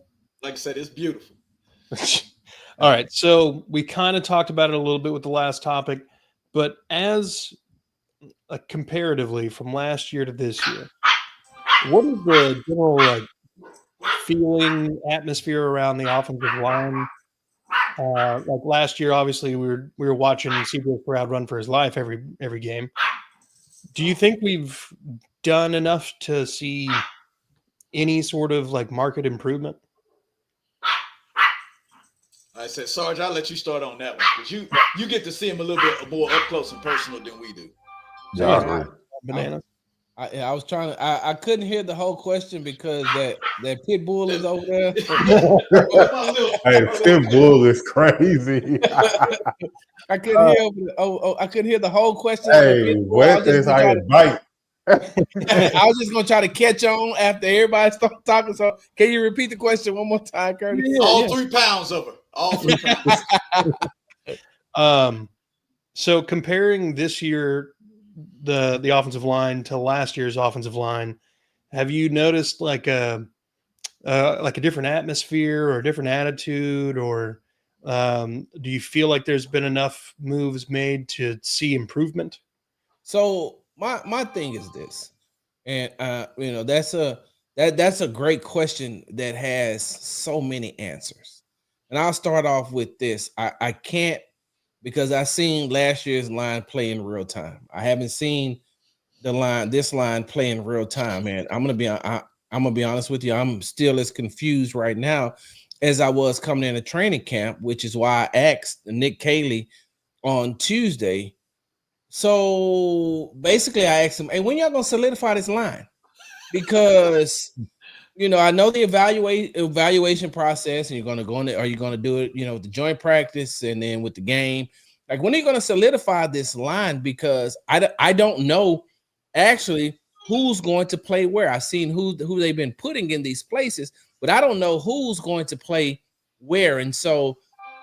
S3: I said, it's beautiful.
S1: All right. So we kind of talked about it a little bit with the last topic, but as comparatively from last year to this year, what is the general feeling, atmosphere around the offensive line? Like last year, obviously we were watching CJ Stroud run for his life every game. Do you think we've done enough to see any sort of market improvement?
S3: I said, Sarge, I'll let you start on that one, because you get to see him a little bit more up close and personal than we do.
S1: Bananas.
S2: I was trying to. I couldn't hear the whole question because that pit bull is over there.
S4: Hey, pit bull is crazy.
S2: I couldn't hear. I couldn't hear the whole question.
S4: Hey, what is how you bite?
S2: I was just gonna try to catch on after everybody started talking. So, can you repeat the question one more time, Curtis?
S3: All 3 pounds of her. All 3 pounds.
S1: So comparing this year, the offensive line to last year's offensive line, have you noticed a different atmosphere or a different attitude, or do you feel like there's been enough moves made to see improvement?
S2: So my thing is this, and that's a great question that has so many answers, and I'll start off with this. I can't, because I seen last year's line play in real time. I haven't seen this line play in real time, and I'm gonna be honest with you. I'm still as confused right now as I was coming into training camp, which is why I asked Nick Caley on Tuesday. So basically, I asked him, "Hey, when y'all gonna solidify this line?" Because I know the evaluation process, and you're gonna go in there. Are you gonna do it? With the joint practice and then with the game. Like, when are you gonna solidify this line? Because I don't know actually who's going to play where. I've seen who they've been putting in these places, but I don't know who's going to play where. And so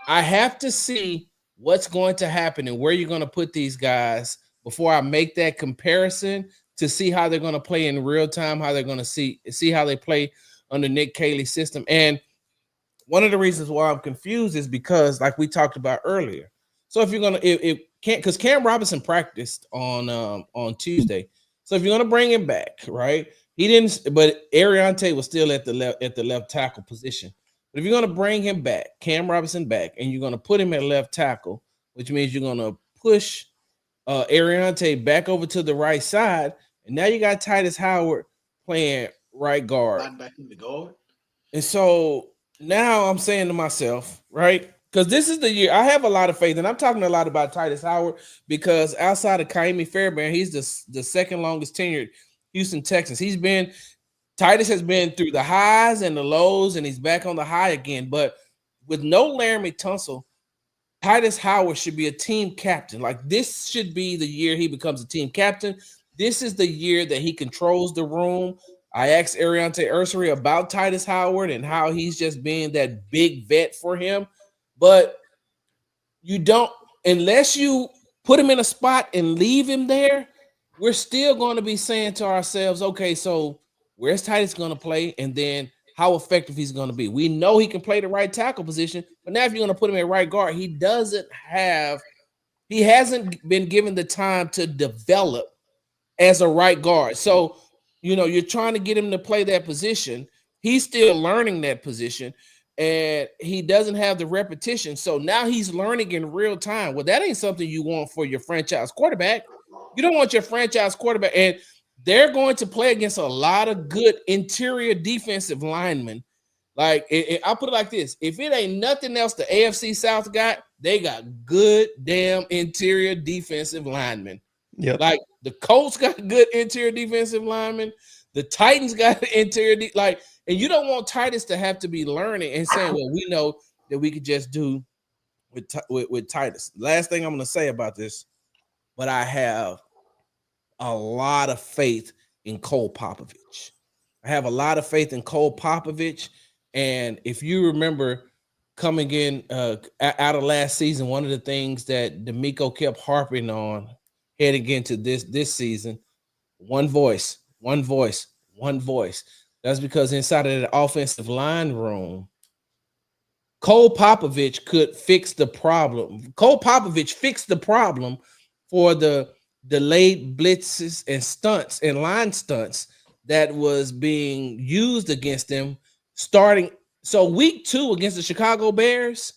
S2: I have to see what's going to happen and where you're going to put these guys before I make that comparison to see how they're going to play in real time, how they're going to see how they play under Nick Caley's system. And one of the reasons why I'm confused is because, like we talked about earlier. So if you're going to, because Cam Robinson practiced on Tuesday. So if you're going to bring him back, right? He didn't, but Ariante was still at the left tackle position. But if you're going to bring him back, Cam Robinson back, and you're going to put him at left tackle, which means you're going to push Ariante back over to the right side, and now you got Titus Howard playing right guard.
S3: Sliding back in the guard.
S2: And so now I'm saying to myself, right? Because this is the year I have a lot of faith, and I'm talking a lot about Titus Howard because outside of Kaimi Fairbairn, he's the second longest tenured Houston Texans. Titus has been through the highs and the lows, and he's back on the high again. But with no Laramie Tunsil, Titus Howard should be a team captain. Like, this should be the year he becomes a team captain. This is the year that he controls the room. I asked Ariante Ursary about Titus Howard and how he's just being that big vet for him. But you don't, unless you put him in a spot and leave him there, we're still going to be saying to ourselves, okay, so where's Titus going to play? And then how effective he's going to be. We know he can play the right tackle position, but now if you're going to put him at right guard, he hasn't been given the time to develop as a right guard. So, you're trying to get him to play that position. He's still learning that position, and he doesn't have the repetition. So now he's learning in real time. Well, that ain't something you want for your franchise quarterback. You don't want your franchise quarterback, and they're going to play against a lot of good interior defensive linemen. Like, I'll put it like this. If it ain't nothing else the AFC South got, they got good damn interior defensive linemen.
S1: Yep.
S2: Like, the Colts got good interior defensive linemen. The Titans got interior and you don't want Titus to have to be learning and saying, well, we know that we could just do with Titus. Last thing I'm going to say about this, but I have a lot of faith in Cole Popovich. I have a lot of faith in Cole Popovich. And if you remember coming in out of last season, one of the things that D'Amico kept harping on heading into this season, one voice. That's because inside of the offensive line room, Cole Popovich could fix the problem. Cole Popovich fixed the problem for the delayed blitzes and stunts and line stunts that was being used against them starting. So week 2 against the Chicago Bears,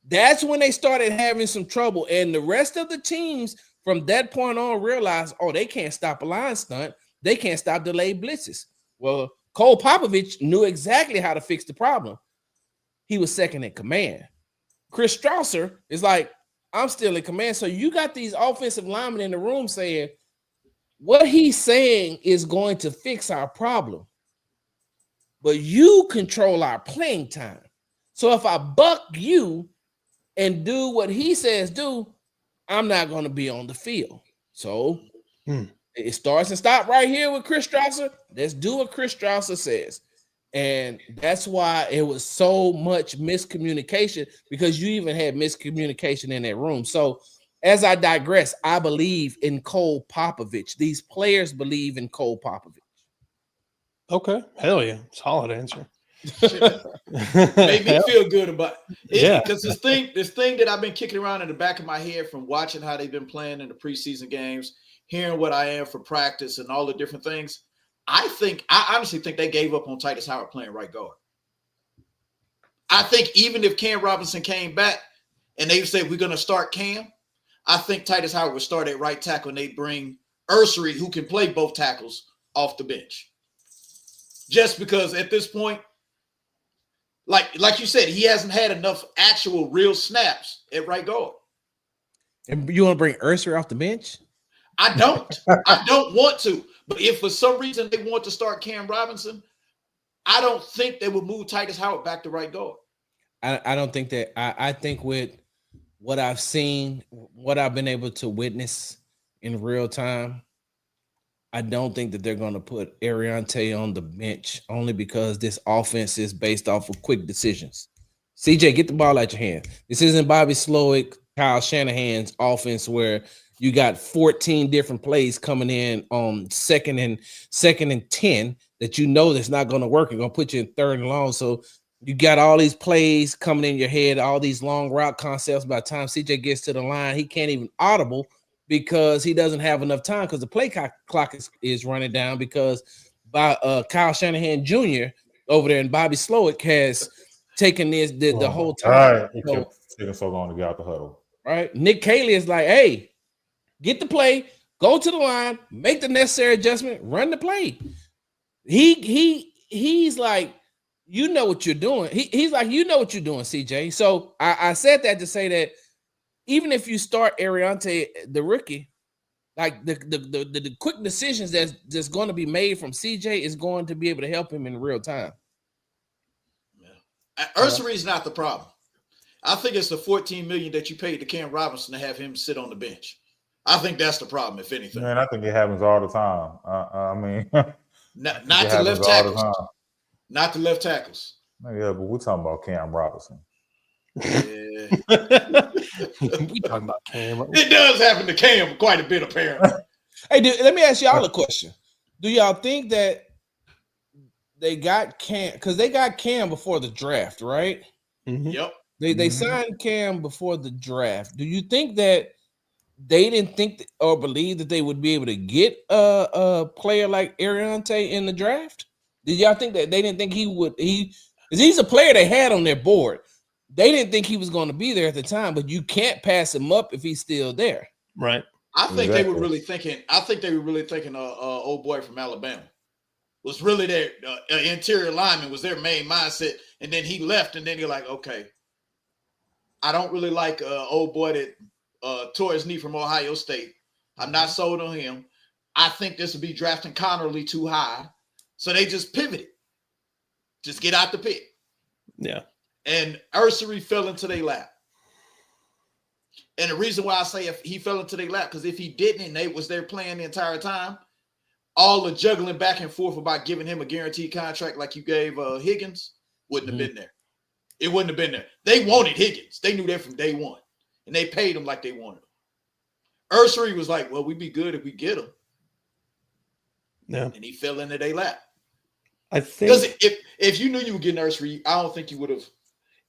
S2: that's when they started having some trouble. And the rest of the teams from that point on realized, they can't stop a line stunt. They can't stop delayed blitzes. Well, Cole Popovich knew exactly how to fix the problem. He was second in command. Chris Strausser is like, I'm still in command. So you got these offensive linemen in the room saying, what he's saying is going to fix our problem. But you control our playing time. So if I buck you and do what he says do, I'm not going to be on the field. So it starts and stops right here with Chris Strausser. Let's do what Chris Strausser says. And that's why it was so much miscommunication, because you even had miscommunication in that room. So as I digress, I believe in Cole Popovich. These players believe in Cole Popovich.
S1: Okay. Hell yeah. Solid answer.
S3: Made me feel good about it.
S1: Yeah.
S3: Because this thing that I've been kicking around in the back of my head from watching how they've been playing in the preseason games, hearing what I am for practice and all the different things. I honestly think they gave up on Titus Howard playing right guard. I think even if Cam Robinson came back and they said we're going to start Cam, I think Titus Howard would start at right tackle and they bring Ursary, who can play both tackles, off the bench. Just because at this point, like you said, he hasn't had enough actual real snaps at right guard.
S2: And you want to bring Ursary off the bench?
S3: I don't want to. But if for some reason they want to start Cam Robinson, I don't think they would move Titus Howard back to right guard.
S2: I don't think that. I think with what I've seen, what I've been able to witness in real time, I don't think that they're going to put Ariante on the bench only because this offense is based off of quick decisions. CJ, get the ball out your hand. This isn't Bobby Slowick, Kyle Shanahan's offense where you got 14 different plays coming in on second and 10 that you know that's not going to work. It's going to put you in third and long. So you got all these plays coming in your head, all these long route concepts. By the time CJ gets to the line, he can't even audible because he doesn't have enough time because the play clock is running down because Kyle Shanahan Jr. over there and Bobby Slowick has taken the whole time.
S4: It kept taking so long to get out the huddle.
S2: Right. Nick Caley is like, hey, get the play, go to the line, make the necessary adjustment, run the play. He's like, you know what you're doing. He's like, you know what you're doing, CJ. So I said that to say that even if you start Ariante, the rookie, like the quick decisions that's going to be made from CJ is going to be able to help him in real time.
S3: Yeah. Ursary's not the problem. I think it's the $14 million that you paid to Cam Robinson to have him sit on the bench. I think that's the problem, if anything.
S4: Man, I think it happens all the time. I mean,
S3: not to left tackles. Not to left tackles.
S4: Yeah, but we're talking about Cam Robinson.
S3: Yeah.
S1: We talking about Cam.
S3: It does happen to Cam quite a bit, apparently.
S2: Hey, let me ask y'all a question. Do y'all think that they got Cam because they got Cam before the draft, right?
S1: Mm-hmm.
S3: Yep.
S2: They signed Cam before the draft. Do you think that they didn't think or believe that they would be able to get a player like Ariante in the draft? Did y'all think that they didn't think he would? He's a player they had on their board. They didn't think he was going to be there at the time, but you can't pass him up if he's still there.
S1: Right.
S3: I think they were really thinking. Old boy from Alabama was really their interior lineman was their main mindset, and then he left, and then you're like, okay, I don't really like old boy that tore his knee from Ohio State. I'm not sold on him. I think this would be drafting Connerly too high, so they just pivoted, just get out the pit.
S1: Yeah.
S3: And Ursary fell into their lap. And the reason why I say if he fell into their lap, because if he didn't and they was there playing the entire time, all the juggling back and forth about giving him a guaranteed contract like you gave Higgins wouldn't have been there. It wouldn't have been there. They wanted Higgins. They knew that from day one. And they paid him like they wanted him. Ursary was like, well, we'd be good if we get him.
S1: Yeah.
S3: And he fell into their lap.
S1: I think
S3: because if you knew you were getting Ursary, I don't think you would have.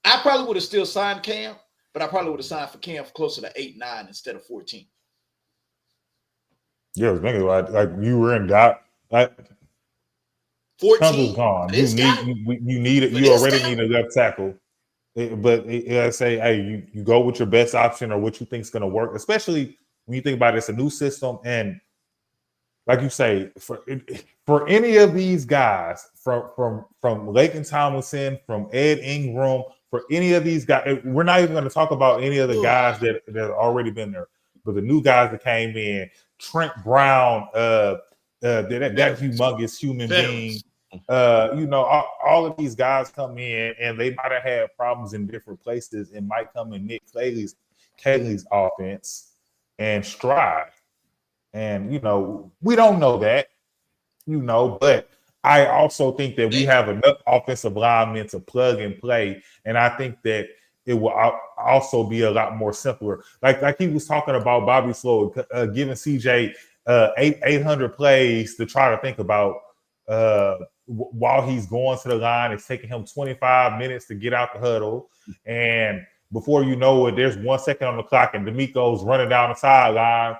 S3: I probably would have still signed Cam, but I probably would have signed for Cam for closer to 8-9 instead of 14.
S4: Yeah, like you were in got like
S3: 14
S4: gone. You need it. You already need a left tackle. But I say, hey, you go with your best option or what you think is going to work, especially when you think about it, it's a new system. And like you say, for any of these guys, from Laken Tomlinson, from Ed Ingram, for any of these guys, we're not even going to talk about any of the guys that have already been there, but the new guys that came in, Trent Brown, that humongous human being. All of these guys come in and they might have had problems in different places and might come in Nick Caley's offense and stride. And, we don't know that, but I also think that we have enough offensive linemen to plug and play. And I think that it will also be a lot more simpler. Like he was talking about Bobby Slow, giving CJ 800 plays to try to think about while he's going to the line. It's taking him 25 minutes to get out the huddle. And before you know it, there's 1 second on the clock and D'Amico's running down the sideline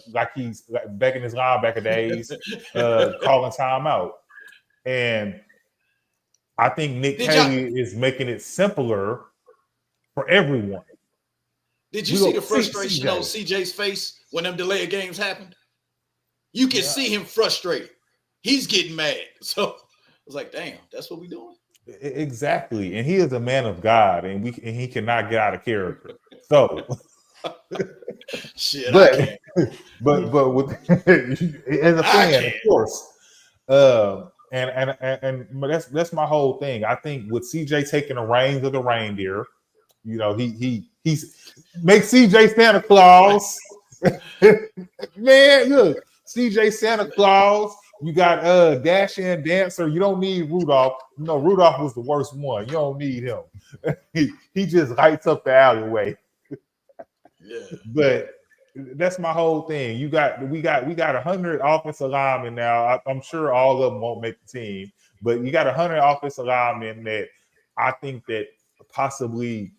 S4: like he's back in his linebacker days, calling timeout. And I think Nick Caley is making it simpler for everyone.
S3: Did you see the frustration on CJ's face when them delayed games happened? You can see him frustrated. He's getting mad. So I was like, damn, that's what we're doing.
S4: Exactly. And he is a man of God, and he cannot get out of character. So
S3: shit,
S4: but with as a fan, of course. And that's my whole thing. I think with CJ taking the reins of the reindeer, he's make CJ Santa Claus. Man, look, CJ Santa Claus. You got Dash and Dancer. You don't need Rudolph. Rudolph was the worst one. You don't need him. he just lights up the alleyway.
S3: Yeah. But
S4: that's my whole thing. We got 100 offensive linemen now. I'm sure all of them won't make the team, but you got 100 offensive linemen that I think that possibly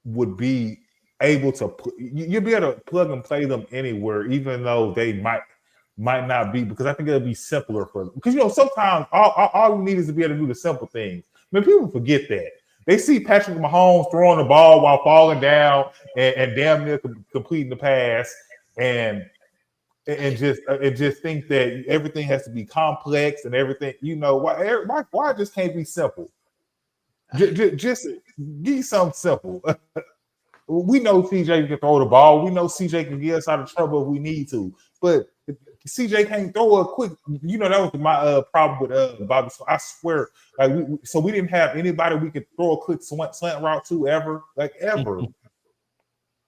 S4: would be able to. You'll be able to plug and play them anywhere, even though they might not be, because I think it'll be simpler for them. Because sometimes all you need is to be able to do the simple things. I mean, people forget that. They see Patrick Mahomes throwing the ball while falling down and damn near completing the pass, and just think that everything has to be complex and everything. Why it just can't be simple? Just be something simple. We know CJ can throw the ball. We know CJ can get us out of trouble if we need to. But CJ can't throw a quick. That was my problem with Bobby. So I swear, we didn't have anybody we could throw a quick slant route to ever, ever.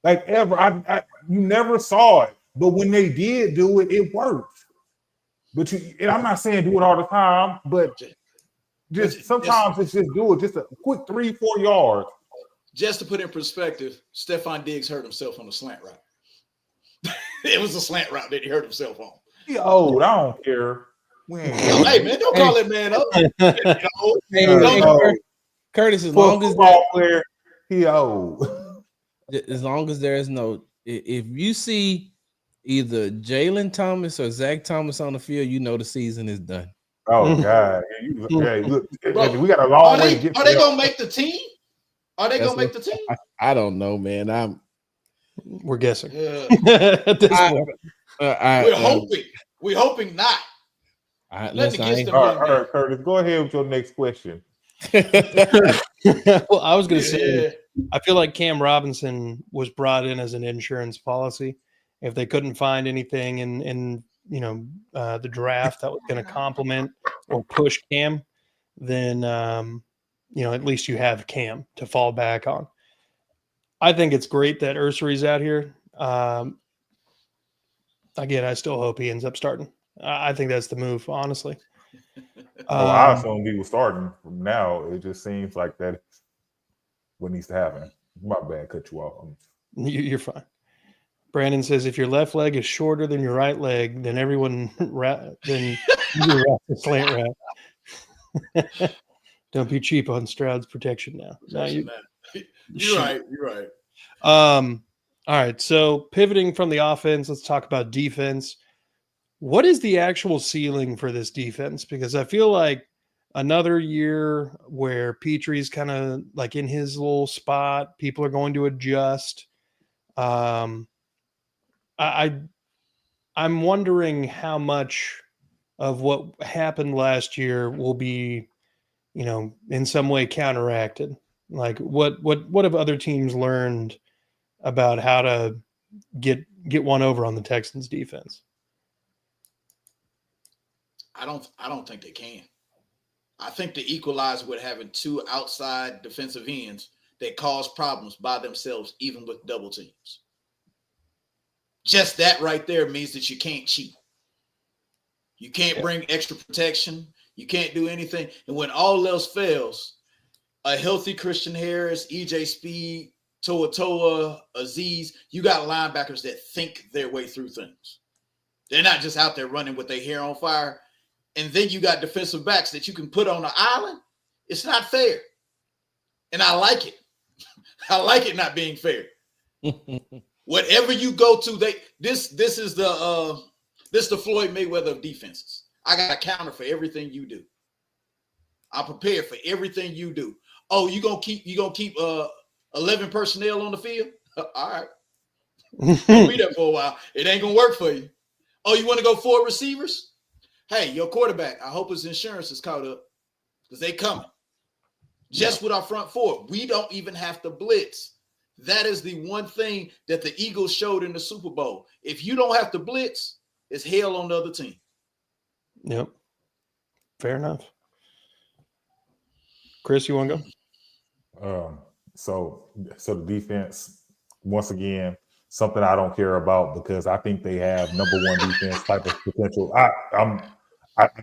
S4: You never saw it. But when they did do it, it worked. But and I'm not saying do it all the time, but just sometimes it's just do it. Just a quick 3-4 yards.
S3: Just to put in perspective, Stephon Diggs hurt himself on a slant route. It was a slant route that he hurt himself on.
S4: He old. I don't care.
S3: Hey, man, don't call that man up.
S2: Curtis, as long as
S4: player, he old.
S2: As long as there is no, if you see either Jalen Thomas or Zach Thomas on the field, the season is done.
S4: Oh God! Look, bro, we got a long way to get.
S3: Are they gonna make the team? Are they gonna make the team?
S2: I don't know, man.
S1: We're guessing.
S2: At this point.
S3: We're hoping not.
S4: All right, Curtis, go ahead with your next question.
S1: Well, I was going to say, I feel like Cam Robinson was brought in as an insurance policy. If they couldn't find anything in the draft that was going to complement or push Cam, then at least you have Cam to fall back on. I think it's great that Ursay's out here. Again, I still hope he ends up starting. I think that's the move, honestly.
S4: I assume he was starting from now. It just seems like that's what needs to happen. My bad, cut you off.
S1: You're fine. Brandon says if your left leg is shorter than your right leg, then everyone then you a slant route. Don't be cheap on Stroud's protection now.
S3: You're right.
S1: All right. So pivoting from the offense, let's talk about defense. What is the actual ceiling for this defense? Because I feel like another year where Petry's kind of like in his little spot, people are going to adjust. I'm wondering how much of what happened last year will be, in some way counteracted. Like what have other teams learned about how to get one over on the Texans defense?
S3: I don't think they can. I think they equalize with having two outside defensive ends that cause problems by themselves, even with double teams. Just that right there means that you can't cheat. You can't bring extra protection. You can't do anything. And when all else fails, a healthy Christian Harris, EJ Speed, Toa, Aziz, you got linebackers that think their way through things. They're not just out there running with their hair on fire. And then you got defensive backs that you can put on the island. It's not fair. And I like it. I like it not being fair. Whatever you go to, this is the Floyd Mayweather of defenses. I got a counter for everything you do. I'm prepared for everything you do. Oh, you gonna keep 11 personnel on the field? All right. I'll be there for a while. It ain't gonna work for you. Oh, you want to go 4 receivers? Hey, your quarterback, I hope his insurance is caught up because they coming. Just with our front 4, we don't even have to blitz. That is the one thing that the Eagles showed in the Super Bowl. If you don't have to blitz, it's hell on the other team.
S1: Yep. Fair enough. Chris, you want to
S4: go? So the defense, once again, something I don't care about because I think they have number 1 defense type of potential. I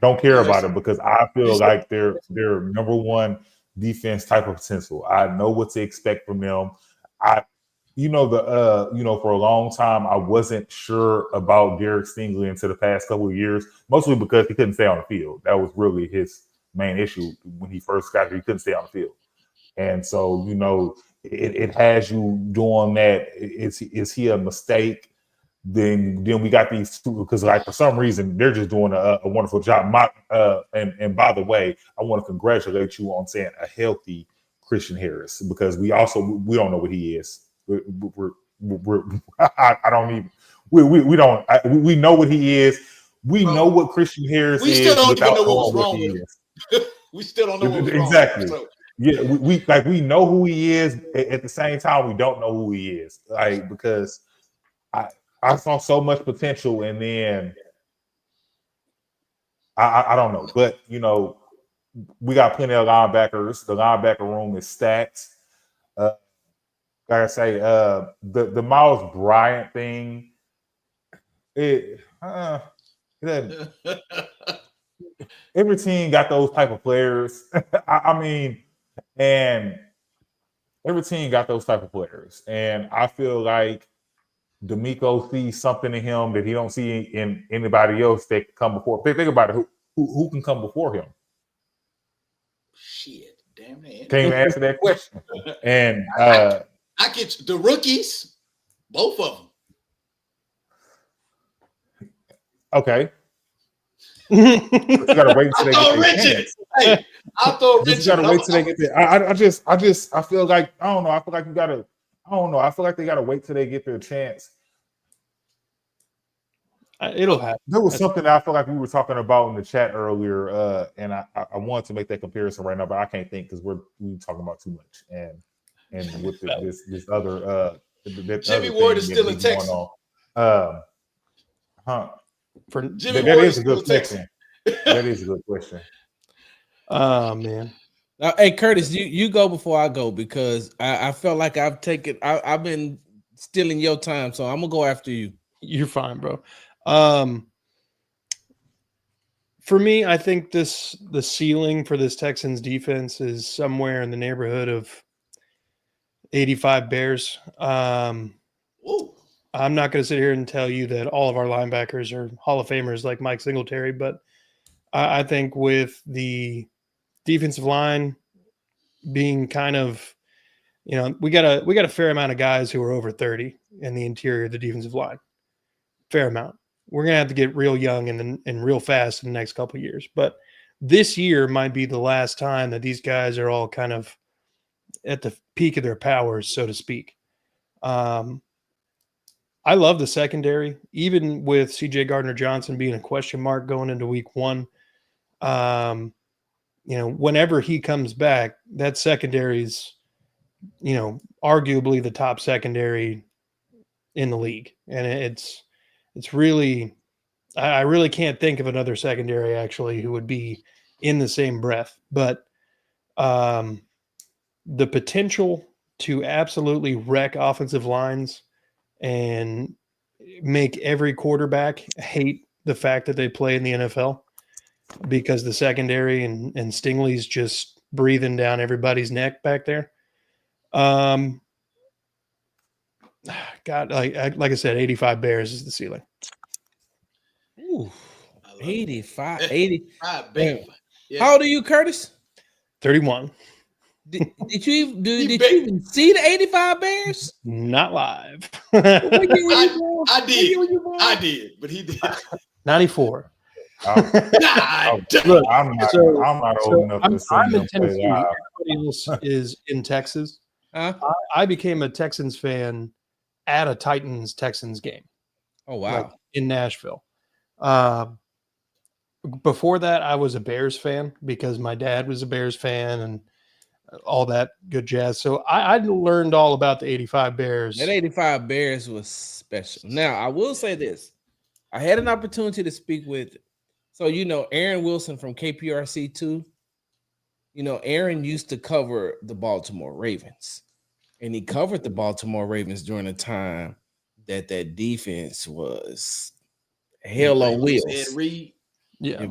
S4: don't care about it because I feel like they're number 1 defense type of potential. I know what to expect from them. For a long time I wasn't sure about Derek Stingley until the past couple of years, mostly because he couldn't stay on the field. That was really his main issue when he first got here. He couldn't stay on the field. And so, it has you doing that. Is he a mistake? Then we got these two because, for some reason, they're just doing a wonderful job. And by the way, I want to congratulate you on saying a healthy Christian Harris because we don't know what he is. I don't even we know what he is. We know what Christian Harris is.
S3: We still don't even know what was
S4: knowing
S3: wrong with him. We still don't know what was
S4: exactly.
S3: wrong with him. So.
S4: Yeah, we know who he is. At the same time, we don't know who he is. Like because I saw so much potential, and then I don't know. But you know, we got plenty of linebackers. The linebacker room is stacked. Like I say, the Miles Bryant thing. Every team got those type of players. I mean, and every team got those type of players. And I feel like D'Amico sees something in him that he don't see in anybody else that can come before. Think about it. Who can come before him?
S3: Shit, damn man.
S4: Can't even answer that question. And
S3: I get the rookies, both of them.
S4: Okay. You gotta wait until they get their chance.
S3: Hey, I'll throw
S4: You gotta wait till they get there. I feel like I don't know. I feel like you gotta. I don't know. I feel like they gotta wait till they get their chance.
S1: It'll happen.
S4: There was something that I feel like we were talking about in the chat earlier, and I wanted to make that comparison right now, but I can't think because we're talking about too much. And with this other
S3: Jimmy Ward is still in Texas.
S1: For
S3: Jimmy
S4: that
S3: Ward
S4: is a good question. That is a good question.
S1: Oh man.
S2: Hey Curtis, you go before I go because I felt like I've been stealing your time, so I'm gonna go after you.
S1: You're fine, bro. For me, I think the ceiling for this Texans defense is somewhere in the neighborhood of 85 Bears. I'm not going to sit here and tell you that all of our linebackers are Hall of Famers like Mike Singletary, but I think with the defensive line being kind of, you know, we got a fair amount of guys who are over 30 in the interior of the defensive line. Fair amount. We're going to have to get real young and real fast in the next couple of years. But this year might be the last time that these guys are all kind of at the peak of their powers, so to speak. I love the secondary, even with C.J. Gardner-Johnson being a question mark going into week 1. You know, whenever he comes back, that secondary is, you know, arguably the top secondary in the league. And it's really, I really can't think of another secondary actually who would be in the same breath. But the potential to absolutely wreck offensive lines and make every quarterback hate the fact that they play in the NFL because the secondary and Stingley's just breathing down everybody's neck back there. God, like I said, 85 Bears is the ceiling.
S2: Ooh, 85, 80.
S3: Yeah.
S2: How old are you, Curtis?
S1: 31.
S2: Did you even see the 85 Bears?
S1: Not live.
S3: I did, but he did.
S1: 94.
S4: I'm not old enough to see
S1: I'm
S4: them
S1: in
S4: play
S1: Tennessee.
S4: live.
S1: Everybody else is in Texas.
S2: Huh?
S1: I became a Texans fan at a Titans-Texans game.
S2: Oh, wow.
S1: Like in Nashville. Before that, I was a Bears fan because my dad was a Bears fan and all that good jazz. So I learned all about the 85 Bears.
S2: That 85 Bears was special. Now, I will say this. I had an opportunity to speak with, so, you know, Aaron Wilson from KPRC2. You know, Aaron used to cover the Baltimore Ravens. And he covered the Baltimore Ravens during a time that defense was hell on wheels.
S3: Ed Reed.
S1: Yeah.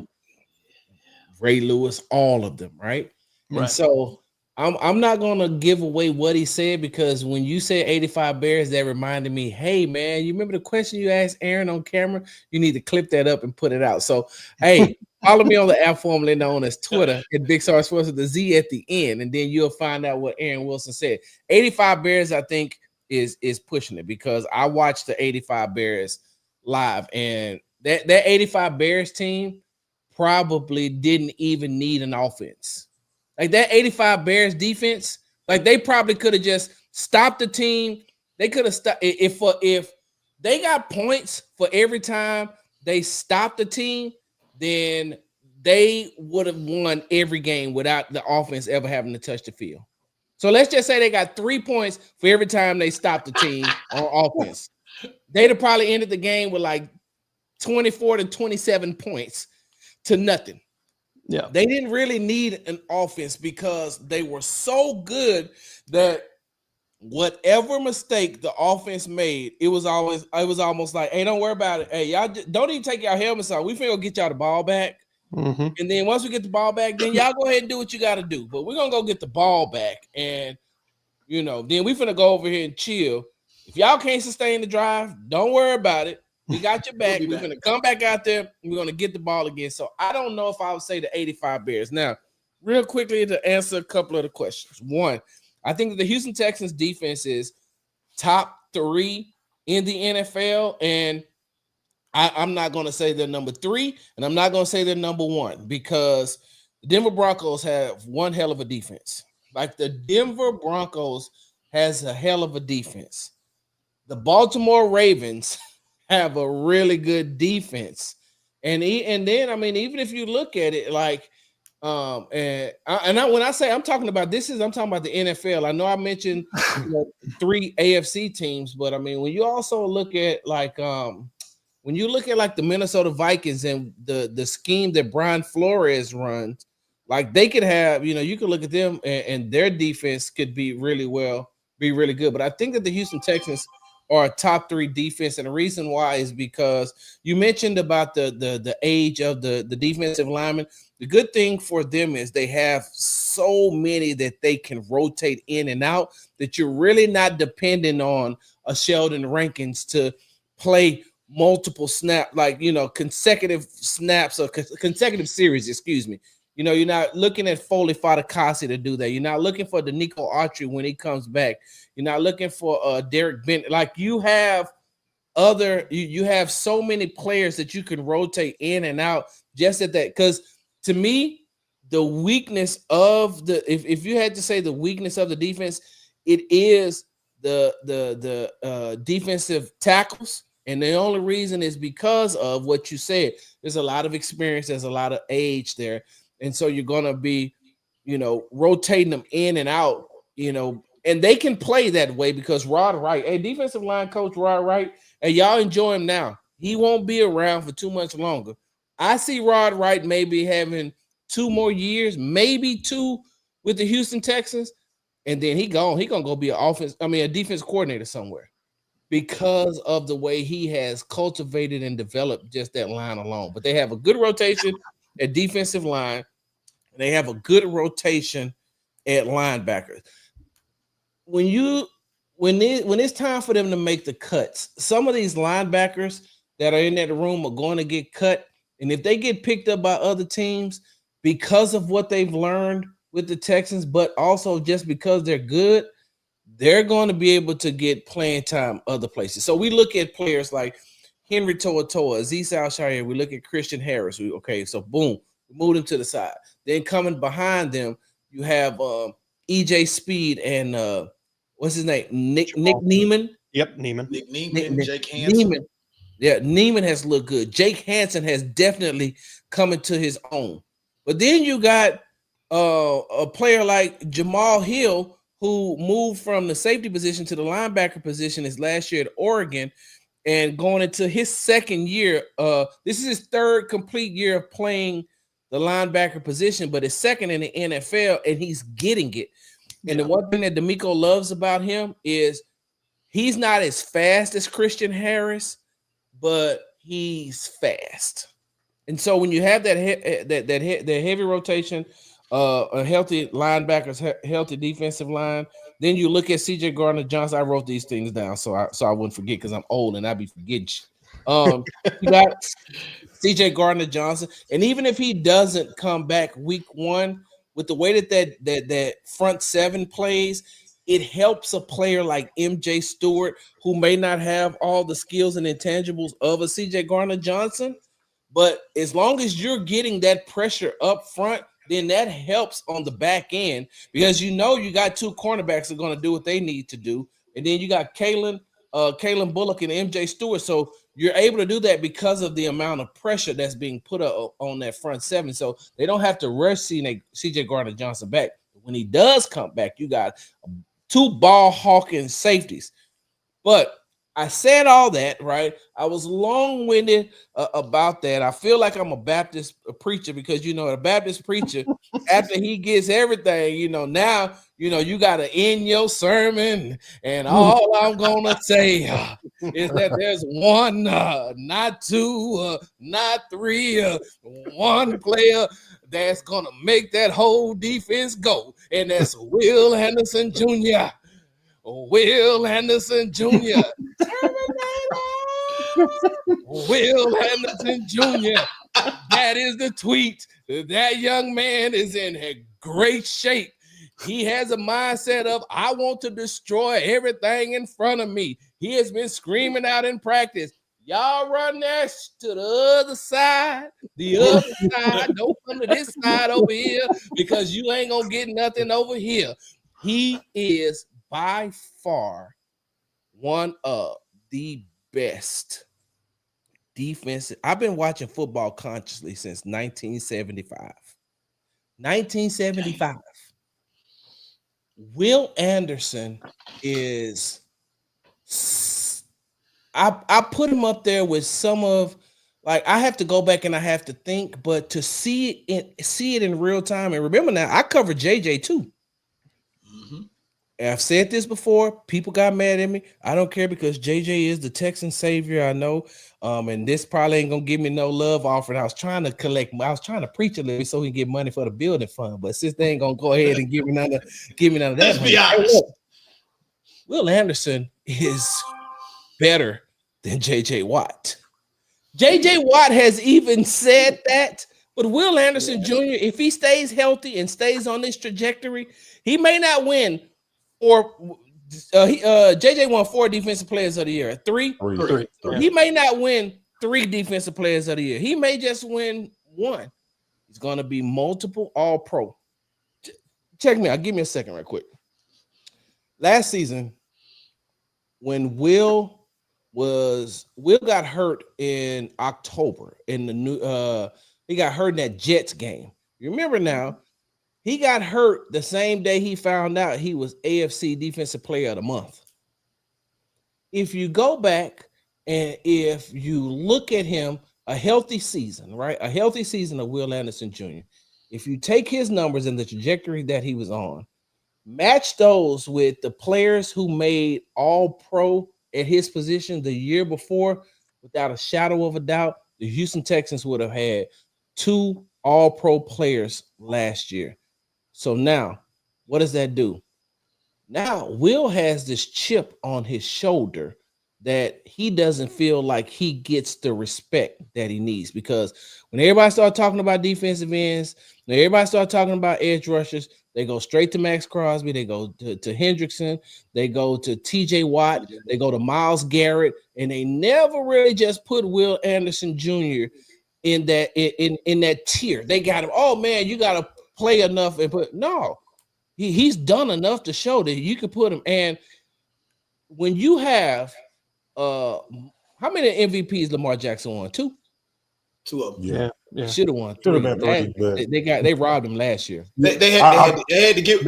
S2: Ray Lewis, all of them, right? And so I'm not gonna give away what he said because when you said 85 Bears, that reminded me, hey man, you remember the question you asked Aaron on camera? You need to clip that up and put it out. So hey, follow me on the app formerly known as Twitter at Big Sarge Sports with the Z at the end, and then you'll find out what Aaron Wilson said. 85 Bears, I think, is pushing it because I watched the 85 Bears live, and that 85 Bears team probably didn't even need an offense. Like that 85 Bears defense Like they probably could have just stopped the team. They could have stopped if they got points for every time they stopped the team, then they would have won every game without the offense ever having to touch the field. So let's just say they got 3 points for every time they stopped the team on offense. They'd have probably ended the game with like 24 to 27 points to nothing.
S1: Yeah.
S2: They didn't really need an offense because they were so good that whatever mistake the offense made, it was almost like, hey, don't worry about it. Hey, y'all don't even take y'all helmets off. We finna get y'all the ball back.
S1: Mm-hmm.
S2: And then once we get the ball back, then y'all go ahead and do what you got to do. But we're going to go get the ball back. And, then we finna go over here and chill. If y'all can't sustain the drive, don't worry about it. We got your back. We're going to come back out there. We're going to get the ball again. So I don't know if I would say the 85 Bears. Now, real quickly to answer a couple of the questions. One, I think that the Houston Texans defense is top 3 in the NFL. And I'm not going to say they're number 3, and I'm not going to say they're number 1 because the Denver Broncos have one hell of a defense. Like the Denver Broncos has a hell of a defense. The Baltimore Ravens have a really good defense. And then, I mean, even if you look at it like, when I say I'm talking about the NFL. I know I mentioned 3 AFC teams, but I mean, when you also look at like, when you look at like the Minnesota Vikings and the scheme that Brian Flores runs, like they could have, you could look at them and their defense could be really good. But I think that the Houston Texans are a top 3 defense. And the reason why is because you mentioned about the age of the defensive linemen. The good thing for them is they have so many that they can rotate in and out that you're really not dependent on a Sheldon Rankins to play multiple snaps, like, consecutive snaps or consecutive series, excuse me. You're not looking at Foley Fatukasi to do that. You're not looking for Danico Autry when he comes back. You're not looking for Derek Bennett. Like you have you have so many players that you can rotate in and out just at that. Because to me, the weakness of if you had to say the weakness of the defense, it is the defensive tackles. And the only reason is because of what you said. There's a lot of experience. There's a lot of age there. And so you're going to be, rotating them in and out, and they can play that way because Rod Wright, defensive line coach Rod Wright, and y'all enjoy him now. He won't be around for too much longer. I see Rod Wright maybe having 2 more years, maybe 2 with the Houston Texans. And then he going to go be a defense coordinator somewhere, because of the way he has cultivated and developed just that line alone. But they have a good rotation at defensive line, and they have a good rotation at linebackers. When it's time for them to make the cuts, some of these linebackers that are in that room are going to get cut. And if they get picked up by other teams because of what they've learned with the Texans, but also just because they're good, they're going to be able to get playing time other places. So we look at players like Henry To'oTo'o, Azeez Al-Shaair. We look at Christian Harris. So boom, we move them to the side. Then coming behind them, you have EJ Speed and what's his name? Nick Neiman.
S1: Yep, Neiman.
S3: Nick Neiman, Jake Hansen.
S2: Neiman. Yeah, Neiman has looked good. Jake Hansen has definitely come into his own. But then you got a player like Jamal Hill, who moved from the safety position to the linebacker position his last year at Oregon, and going into his second year. This is his 3rd complete year of playing the linebacker position, but his 2nd in the NFL, and he's getting it. And the one thing that D'Amico loves about him is he's not as fast as Christian Harris, but he's fast. And so when you have that heavy rotation, a healthy linebackers, healthy defensive line, then you look at C.J. Gardner-Johnson. I wrote these things down so I wouldn't forget, because I'm old and I'd be forgetting. You got C.J. Gardner-Johnson, and even if he doesn't come back week 1, with the way that front 7 plays, it helps a player like MJ Stewart, who may not have all the skills and intangibles of a C.J. Gardner-Johnson. But as long as you're getting that pressure up front, then that helps on the back end because you got two cornerbacks that are going to do what they need to do. And then you got Kalen Bullock and MJ Stewart. So you're able to do that because of the amount of pressure that's being put on that front seven. So they don't have to rush CJ Gardner-Johnson back. When he does come back, you got two ball hawking safeties. But I said all that, right? I was long-winded about that. I feel like I'm a Baptist preacher because, a Baptist preacher, after he gets everything, now, you got to end your sermon. And all I'm going to say is that there's one, not two, not three, one player that's going to make that whole defense go. And that's Will Anderson Jr. Will Anderson Jr. Will Anderson Jr. That is the tweet. That young man is in great shape. He has a mindset of, I want to destroy everything in front of me. He has been screaming out in practice, y'all run that to the other side. The other side. Don't come to this side over here because you ain't going to get nothing over here. He is by far one of the best defensive. I've been watching football consciously since 1975. 1975. Will Anderson is, I put him up there with some of, like, I have to go back and I have to think, but to see it in real time. And remember now, I covered JJ too. And I've said this before. People got mad at me. I don't care because JJ is the Texan savior. I know. And this probably ain't gonna give me no love offering. I was trying to preach a little bit so he can get money for the building fund. But since they ain't gonna go ahead and give me none of that.
S3: Let's be honest.
S2: Hey, Will Anderson is better than JJ Watt. JJ Watt has even said that. But Will Anderson Jr., if he stays healthy and stays on this trajectory, he may not win. Or JJ won 4 defensive players of the year. Three. He may not win 3 defensive players of the year. He may just win 1. He's going to be multiple All-Pro. Check me out. Give me a second right quick. Last season, when Will got hurt in October in the he got hurt in that Jets game. You remember now? He got hurt the same day he found out he was AFC Defensive Player of the Month. If you go back and if you look at him, a healthy season, right? A healthy season of Will Anderson Jr. If you take his numbers and the trajectory that he was on, match those with the players who made All-Pro at his position the year before, without a shadow of a doubt, the Houston Texans would have had 2 All-Pro players last year. So now, what does that do? Now, Will has this chip on his shoulder that he doesn't feel like he gets the respect that he needs, because when everybody started talking about defensive ends, when everybody started talking about edge rushers, they go straight to Max Crosby, they go to Hendrickson, they go to TJ Watt, they go to Myles Garrett, and they never really just put Will Anderson Jr. in that tier. They got him, oh man, you got to play enough and put he's done enough to show that you can put him. And when you have how many MVPs Lamar Jackson won? 2
S3: of them.
S1: Yeah.
S2: Should have won 3. They robbed him last year.
S3: They had to give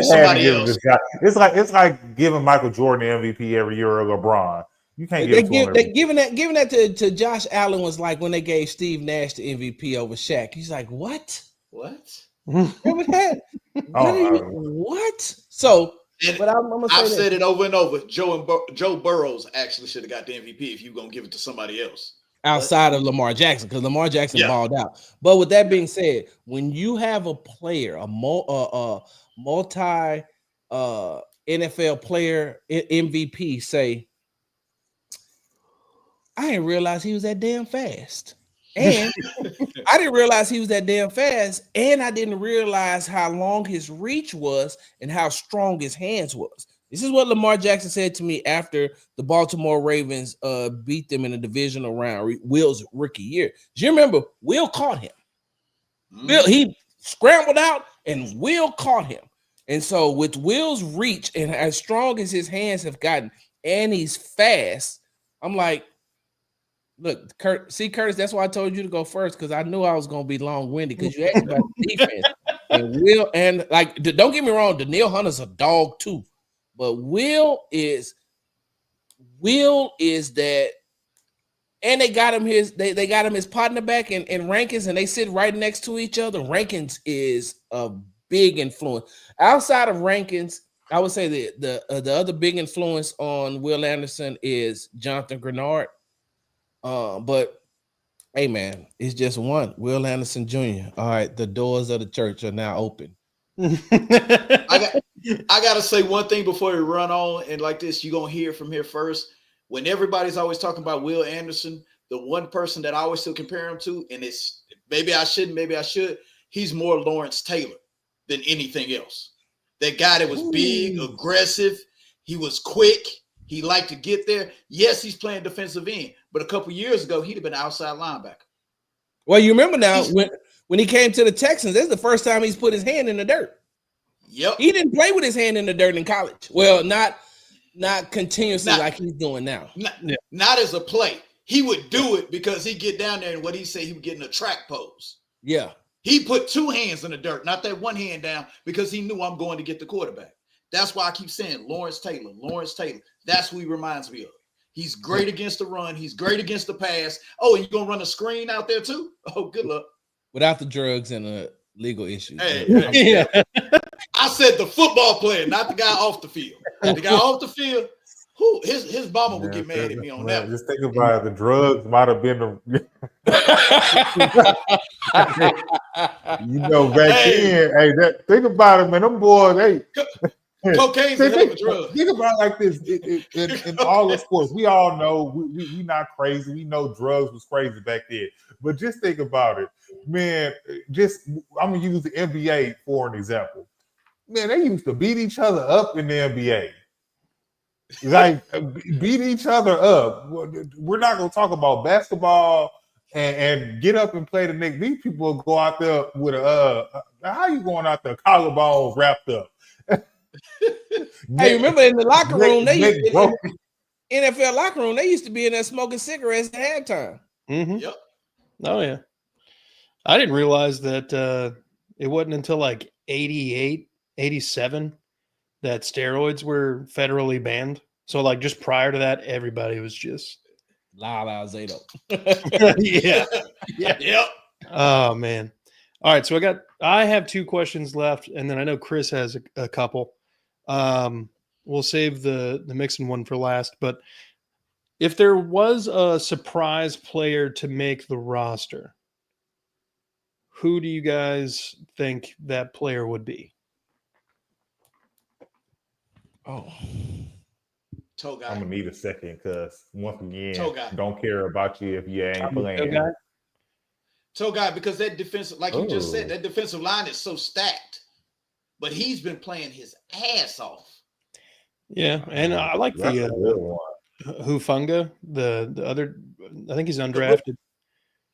S3: somebody else.
S4: It's like giving Michael Jordan the MVP every year or LeBron. You can't
S2: giving that to Josh Allen was like when they gave Steve Nash the MVP over Shaq. He's like, what? Remember that? What? So, but
S3: I've said it over and over. Joe Burrows actually should have got the MVP if you're gonna give it to somebody else
S2: outside of Lamar Jackson, because Lamar Jackson balled out. But with that being said, when you have a player, a multi NFL player MVP, say, I didn't realize he was that damn fast. And I didn't realize he was that damn fast, and I didn't realize how long his reach was and how strong his hands was. This is what Lamar Jackson said to me after the Baltimore Ravens beat them in a divisional round, Will's rookie year. Do you remember Will caught him? Will, he scrambled out, and Will caught him. And so with Will's reach and as strong as his hands have gotten, and he's fast, I'm like, look, Curtis, that's why I told you to go first, because I knew I was going to be long-winded, because you asked about the defense. And Will, and like, don't get me wrong, Danielle Hunter's a dog too. But Will is that, and they got him they got him his partner back in Rankins, and they sit right next to each other. Rankins is a big influence. Outside of Rankins, I would say the other big influence on Will Anderson is Jonathan Grenard. But hey, man, it's just one. Will Anderson Jr. All right, the doors of the church are now open.
S3: I gotta say one thing before we run on, and like this, you're gonna hear from here first. When everybody's always talking about Will Anderson, the one person that I always still compare him to, and it's maybe I shouldn't, maybe I should, he's more Lawrence Taylor than anything else. That guy that was big, aggressive, he was quick, he liked to get there. Yes, he's playing defensive end, but a couple years ago, he'd have been an outside linebacker.
S2: Well, you remember now when he came to the Texans, that's the first time he's put his hand in the dirt.
S3: Yep.
S2: He didn't play with his hand in the dirt in college. Well, not continuously like he's doing now.
S3: Not as a play. He would do it because he'd get down there and what he said, he would get in a track pose.
S2: Yeah.
S3: He put two hands in the dirt, not that one hand down, because he knew I'm going to get the quarterback. That's why I keep saying Lawrence Taylor. That's who he reminds me of. He's great against the run. He's great against the pass. Oh, and you're going to run a screen out there too? Oh, good luck.
S2: Without the drugs and the legal issues.
S3: Hey, I said the football player, not the guy off the field. The guy off the field, his mama would get mad at me on that.
S4: Just think about it. The drugs might have been back then. Think about it, man. Them boys,
S3: cocaine's a hell of a drug.
S4: Think about it like this. In all the sports, we all know we not crazy. We know drugs was crazy back then. But just think about it, man. I'm gonna use the NBA for an example. Man, they used to beat each other up in the NBA. Like beat each other up. We're not gonna talk about basketball and get up and play the next. These people go out there with how you going out there collarbone wrapped up?
S2: Hey, remember in the locker room, NFL locker room, they used to be in there smoking cigarettes at halftime.
S1: Mm-hmm.
S3: Yep.
S1: Oh yeah. I didn't realize that it wasn't until like 88, 87 that steroids were federally banned. So like just prior to that, everybody was just
S2: La Zato.
S1: Yeah.
S3: Yep.
S1: Oh man. All right. So I have two questions left, and then I know Chris has a couple. We'll save the Mixon one for last, but if there was a surprise player to make the roster, who do you guys think that player would be?
S2: Oh,
S3: Toe guy.
S4: I'm gonna need a second because once again,
S3: Toe guy.
S4: don't care about you if you ain't playing.
S3: Toe guy, because that defensive, like you just said, that defensive line is so stacked. But he's been playing his ass off.
S1: Yeah, and I like the Hufanga, the other. I think he's undrafted.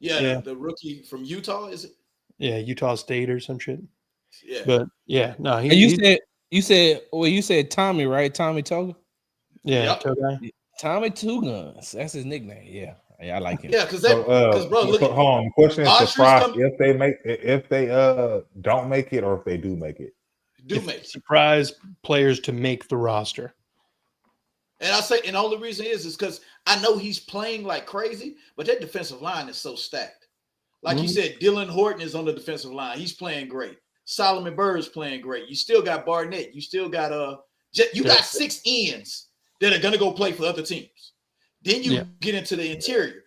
S3: The rookie from Utah, is it?
S1: Yeah, Utah State or some shit.
S3: Yeah,
S1: but yeah, no.
S2: You said Tommy, right? Tommy Toga.
S1: Yeah,
S3: yep.
S1: Toga.
S2: Tommy Two Guns. That's his nickname. Yeah, I like him.
S3: Yeah, because bro, look.
S4: Hold on. Question is surprise if they don't make it or if they do make it.
S1: Surprise players to make the roster.
S3: And I say, and the only reason is because I know he's playing like crazy, but that defensive line is so stacked. Like you said, Dylan Horton is on the defensive line. He's playing great. Solomon Bird's playing great. You still got Barnett. You still got got 6 ends that are gonna go play for other teams. Then you get into the interior.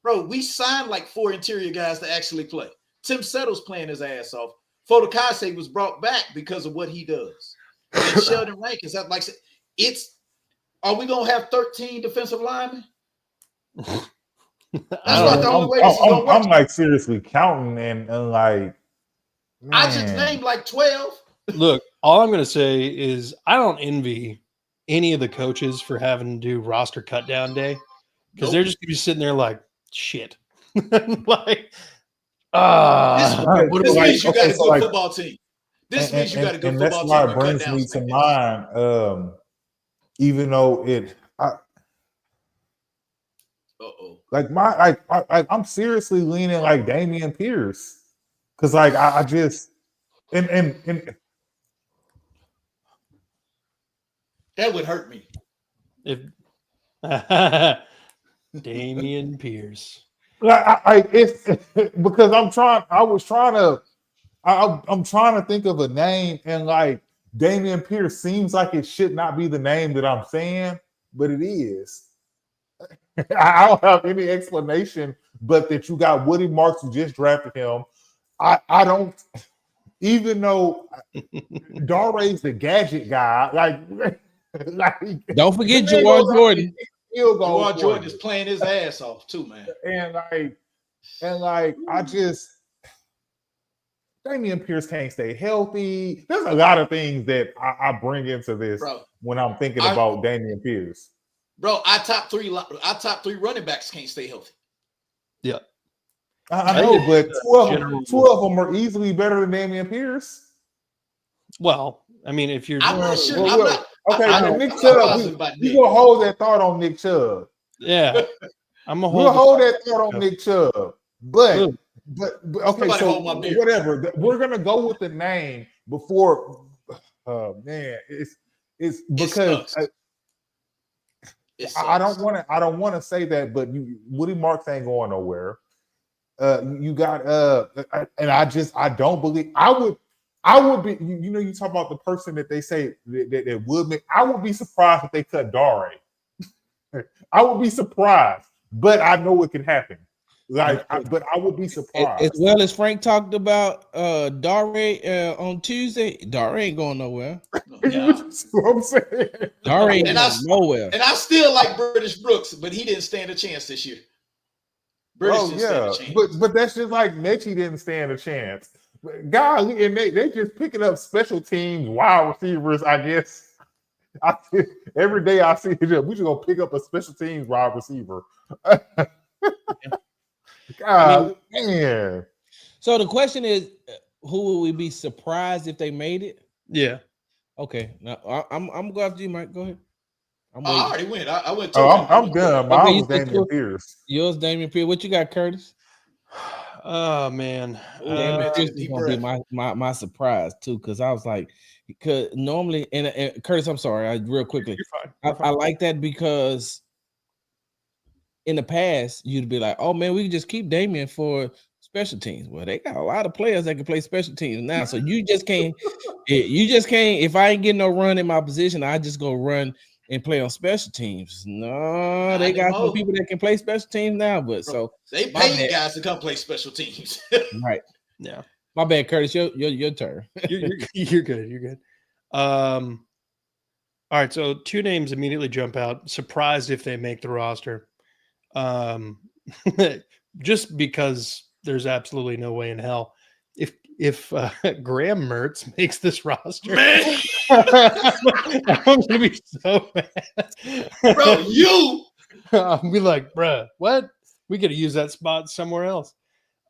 S3: Bro, we signed like 4 interior guys to actually play. Tim Settle's playing his ass off. Fotokase was brought back because of what he does. And Sheldon Rankins, like are we gonna have 13 defensive linemen? That's not the only way this is gonna work.
S4: I'm like seriously counting and like man.
S3: I just named like 12.
S1: Look, all I'm gonna say is I don't envy any of the coaches for having to do roster cut down day because they're just gonna be sitting there like shit. Like
S3: This means you got a
S4: so
S3: good football team. This means you got a good
S4: and that's
S3: football
S4: why
S3: team.
S4: it brings me to mind. Even though I'm seriously leaning like Dameon Pierce, because like I just and
S3: that would hurt me.
S1: If Dameon Pierce.
S4: like it's because I'm trying to think of a name, and like Dameon Pierce seems like it should not be the name that I'm saying, but it is. I don't have any explanation, but that you got Woody Marks who just drafted him. I don't, even though Dare's the gadget guy, like
S2: don't forget Jawar Jordan.
S3: Jawar Jordan is playing his ass off too, man.
S4: And I just Dameon Pierce can't stay healthy. There's a lot of things that I bring into this when I'm thinking about Dameon Pierce.
S3: Bro, our top three running backs can't stay healthy.
S1: Yeah.
S4: I know, but two of them are easily better than Dameon Pierce.
S1: Well, I mean, if you're
S3: I'm not sure.
S4: Nick Chubb, we gonna hold that thought on Nick Chubb.
S1: Yeah.
S4: We'll hold that thought on Nick Chubb. But okay, so whatever. We're gonna go with the name before. Man, it's because I don't want to say that, but Woody Marks ain't going nowhere. You got and I don't believe I would be. You talk about the person that they say that would make. I would be surprised if they cut Dare. I would be surprised, but I know it can happen. But I would be surprised.
S2: As well as Frank talked about Dare on Tuesday, Dare ain't going nowhere.
S4: That's what I'm saying.
S2: Dare ain't going nowhere.
S3: And I still like British Brooks, but he didn't stand a chance this year.
S4: But that's just like Mechie didn't stand a chance. God, and they just picking up special teams, wide receivers, I guess. Every day I see them, we just gonna pick up a special teams wide receiver. God, man.
S2: So the question is, who will we be surprised if they made it?
S1: Yeah.
S2: Okay. Now I'm going after you, Mike. Go ahead.
S3: I already went. I went.
S4: I'm done. Mine was Dameon Pierce.
S2: Yours, Dameon Pierce. What you got, Curtis?
S1: Oh man,
S2: Dameon Pierce is gonna be my surprise too, because I was like, because normally and Curtis, I'm sorry, real quickly. You're fine. I like that because in the past you'd be like, oh man, we can just keep Dameon for special teams. Well, they got a lot of players that can play special teams now, so you just can't. If I ain't getting no run in my position, I just go run and play on special teams. No, they got some people that can play special teams now, but so
S3: they pay guys to come play special teams.
S2: Right.
S1: Yeah.
S2: My bad, Curtis. Your turn.
S1: You're good. You're good. All right. So 2 names immediately jump out. Surprised if they make the roster. Just because there's absolutely no way in hell. If Graham Mertz makes this roster, man, I'm gonna be so mad.
S3: Bro,
S1: I'll be like, bro, what? We could have used that spot somewhere else.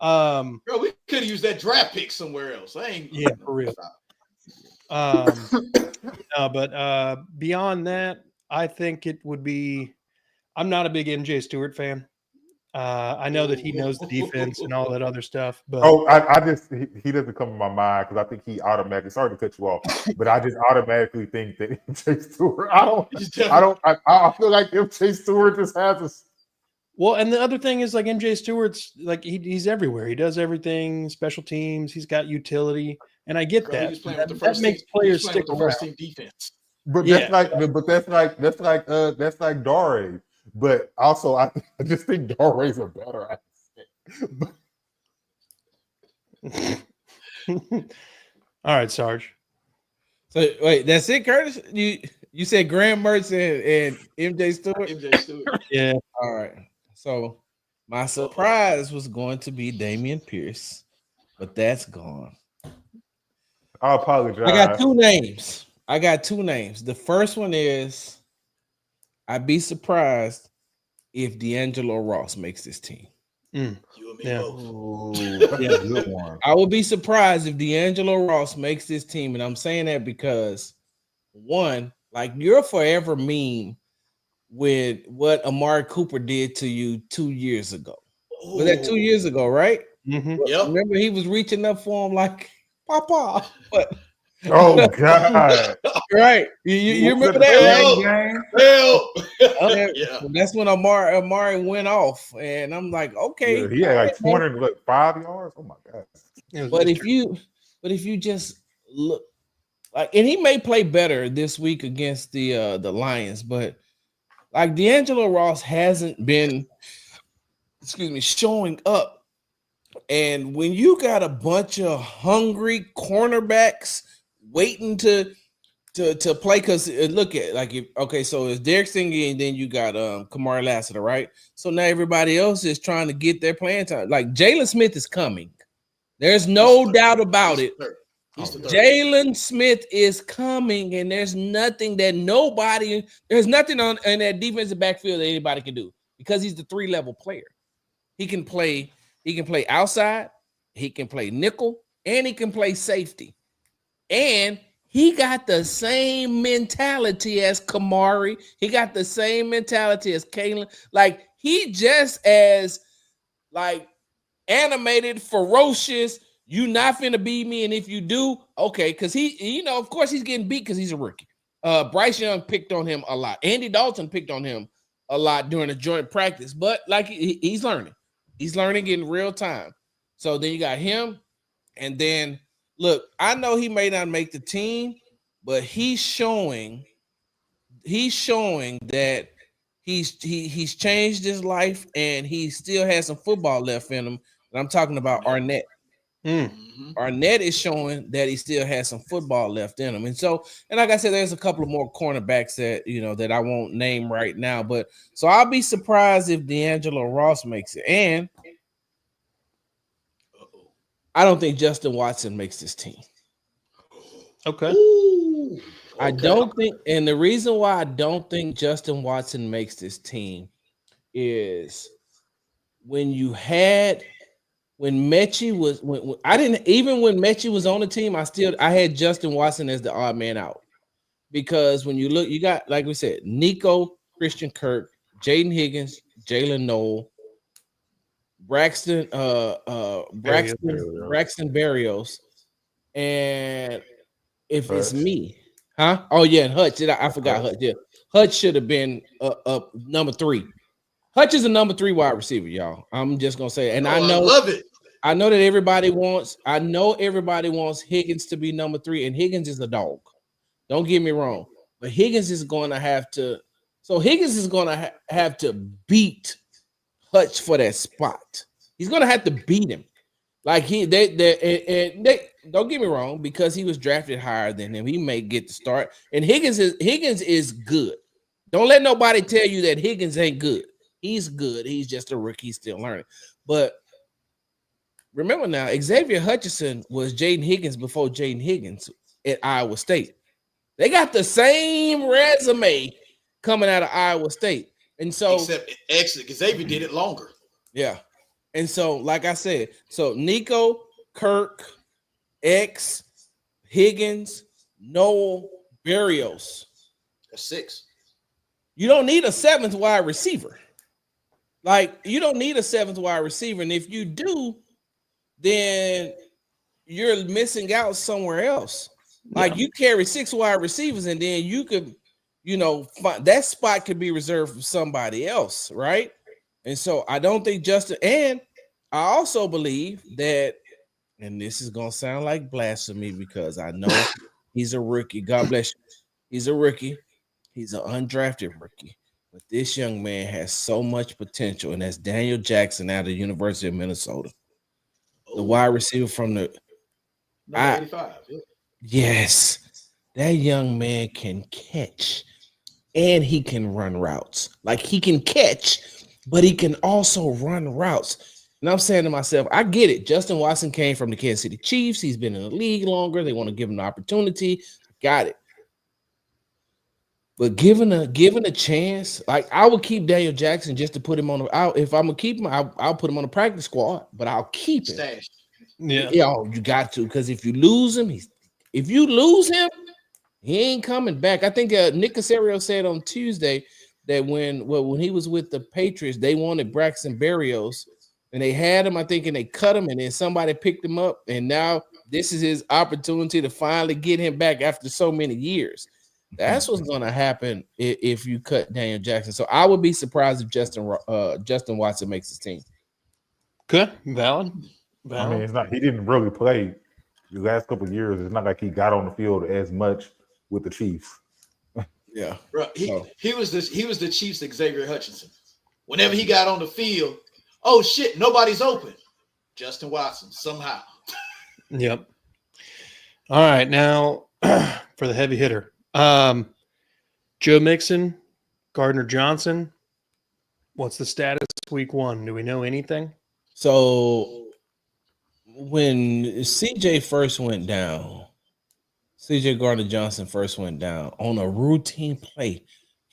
S3: Bro, we could have used that draft pick somewhere else.
S1: Yeah, for real. But beyond that, I think it would be. I'm not a big MJ Stewart fan. I know that he knows the defense and all that other stuff, but
S4: he doesn't come to my mind because I think he automatically. Sorry to cut you off, but I just automatically think that MJ Stewart. I feel like MJ Stewart just has a.
S1: Well, and the other thing is like MJ Stewart's like he's everywhere. He does everything, special teams. He's got utility, and I get that. That makes players stick around.
S3: First team defense.
S4: But that's like Dare. But also, I just think Dare's a better
S1: asset. All right, Sarge.
S2: So wait, that's it, Curtis? You said Graham Mertz and MJ Stewart?
S3: MJ Stewart.
S1: Yeah.
S2: All right. So my surprise was going to be Dameon Pierce, but that's gone.
S4: I apologize.
S2: I got 2 names. The first one is I'd be surprised if D'Angelo Ross makes this team.
S1: Mm.
S3: You and me
S1: Yeah.
S3: both.
S4: Ooh, that's a good one.
S2: I would be surprised if D'Angelo Ross makes this team, and I'm saying that because one, like you're forever meme with what Amari Cooper did to you 2 years ago. Was that 2 years ago, right?
S1: Mm-hmm.
S3: Yep.
S2: Remember he was reaching up for him like Papa. But
S4: Oh God!
S2: right. You remember
S4: Was it
S2: that, right?
S3: Help!
S2: Yeah.
S3: Yeah.
S2: That's when Amari went off. And I'm like, okay.
S4: Yeah, he had like
S2: all right,
S4: 5 yards. Oh my God!
S2: But if you just look like, and he may play better this week against the Lions, but like D'Angelo Ross hasn't been, showing up. And when you got a bunch of hungry cornerbacks waiting to play, because look at like so it's Derek Stingley and then you got Kamari Lassiter, right? So now everybody else is trying to get their playing time. Like Jalen Smith is coming. There's no doubt about it. Jalen Smith is coming, and there's nothing on in that defensive backfield that anybody can do because he's the 3-level player. He can play outside, he can play nickel, and he can play safety. And he got the same mentality as Kamari. He got the same mentality as Kalen. Like he just as like animated, ferocious. You not finna beat me, and if you do, okay, because he, of course he's getting beat because he's a rookie. Bryce Young picked on him a lot. Andy Dalton picked on him a lot during the joint practice, but like he's learning. He's learning in real time. So then you got him, and then look, I know he may not make the team, but he's showing that he's changed his life, and he still has some football left in him. And I'm talking about Arnett. Arnett is showing that he still has some football left in him. And so, and like I said, there's a couple of more cornerbacks that, that I won't name right now. But so I'll be surprised if D'Angelo Ross makes it. And I don't think Justin Watson makes this team.
S1: Okay.
S2: I don't think, and the reason why I don't think Justin Watson makes this team is when Mechie was when Mechie was on the team, I had Justin Watson as the odd man out, because when you look, you got, like we said, Nico, Christian Kirk, Jaden Higgins, Jalen Noel, Braxton Berrios, and if
S4: Hutch.
S2: it's me, huh? Oh yeah, and Hutch. I forgot Hutch. Yeah, Hutch should have been number 3. Hutch is a number 3 wide receiver, y'all. I'm just gonna say, and I love it. I know that everybody wants Higgins to be number 3, and Higgins is a dog. Don't get me wrong, but Higgins is going to have to. So Higgins is going to have to beat Hutch for that spot. He's going to have to beat him. Like they don't get me wrong, because he was drafted higher than him, he may get the start. And Higgins is good. Don't let nobody tell you that Higgins ain't good. He's good. He's just a rookie. He's still learning. But remember now, Xavier Hutchinson was Jaden Higgins before Jaden Higgins at Iowa State. They got the same resume coming out of Iowa State. And so,
S3: except Xavier did it longer.
S2: Yeah. And so, like I said, so Nico, Kirk, X, Higgins, Noel, Berrios.
S3: That's 6.
S2: You don't need a 7th wide receiver. Like, you don't need a 7th wide receiver. And if you do, then you're missing out somewhere else. Like, you carry 6 wide receivers, and then you could, that spot could be reserved for somebody else, right? And so I don't think Justin, and I also believe that, and this is going to sound like blasphemy because I know he's a rookie. God bless you. He's a rookie. He's an undrafted rookie. But this young man has so much potential, and that's Daniel Jackson out of the University of Minnesota. The wide receiver from the
S3: 85.
S2: Yes, that young man can catch, and he can run routes. Like, he can catch, but he can also run routes. And I'm saying to myself, I get it. Justin Watson came from the Kansas City Chiefs. He's been in the league longer. They want to give him the opportunity. Got it. But given a chance, like I would keep Daniel Jackson just to put him on the. If I'm gonna keep him, I'll put him on the practice squad. But I'll keep him.
S3: Stash.
S1: Yeah.
S2: You got to, because if you lose him, he ain't coming back. I think Nick Casario said on Tuesday that when he was with the Patriots, they wanted Braxton Berrios, and they had him, I think, and they cut him, and then somebody picked him up, and now this is his opportunity to finally get him back after so many years. That's what's going to happen if you cut Daniel Jackson. So I would be surprised if Justin Watson makes his team.
S1: Good. Valid.
S4: I mean, it's not. He didn't really play the last couple of years. It's not like he got on the field as much with the Chiefs.
S2: Yeah,
S3: Bro, he was the Chiefs' Xavier Hutchinson. Whenever he got on the field, oh shit, nobody's open. Justin Watson somehow.
S1: Yep. All right, now for the heavy hitter, Joe Mixon, Gardner Johnson. What's the status week 1? Do we know anything?
S2: So when CJ Gardner Johnson first went down on a routine play,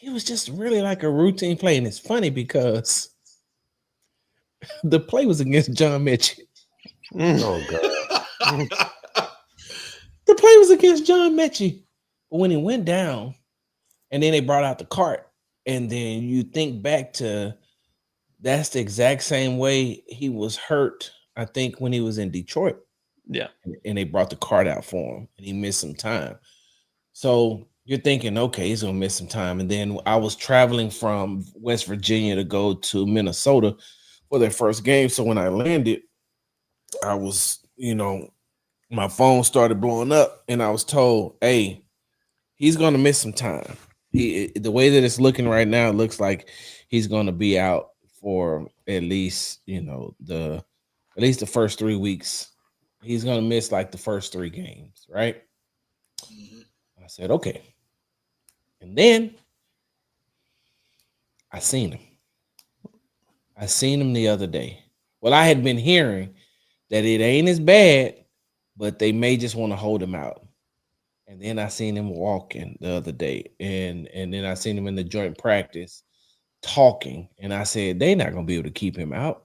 S2: it was just really like a routine play. And it's funny because the play was against John Mechie.
S4: Oh God.
S2: The play was against John Mechie. But when he went down, and then they brought out the cart, and then you think back to that's the exact same way he was hurt, I think, when he was in Detroit.
S1: Yeah.
S2: And they brought the cart out for him, and he missed some time. So you're thinking, okay, he's going to miss some time. And then I was traveling from West Virginia to go to Minnesota for their first game. So when I landed, I was, my phone started blowing up, and I was told, hey, he's going to miss some time. The way that it's looking right now, it looks like he's going to be out for at least, the first 3 weeks. He's going to miss like the first 3 games, right?
S3: Mhm.
S2: I said, okay. And then I seen him. I seen him the other day. Well, I had been hearing that it ain't as bad, but they may just want to hold him out. And then I seen him walking the other day, and then I seen him in the joint practice talking, and I said they're not gonna be able to keep him out.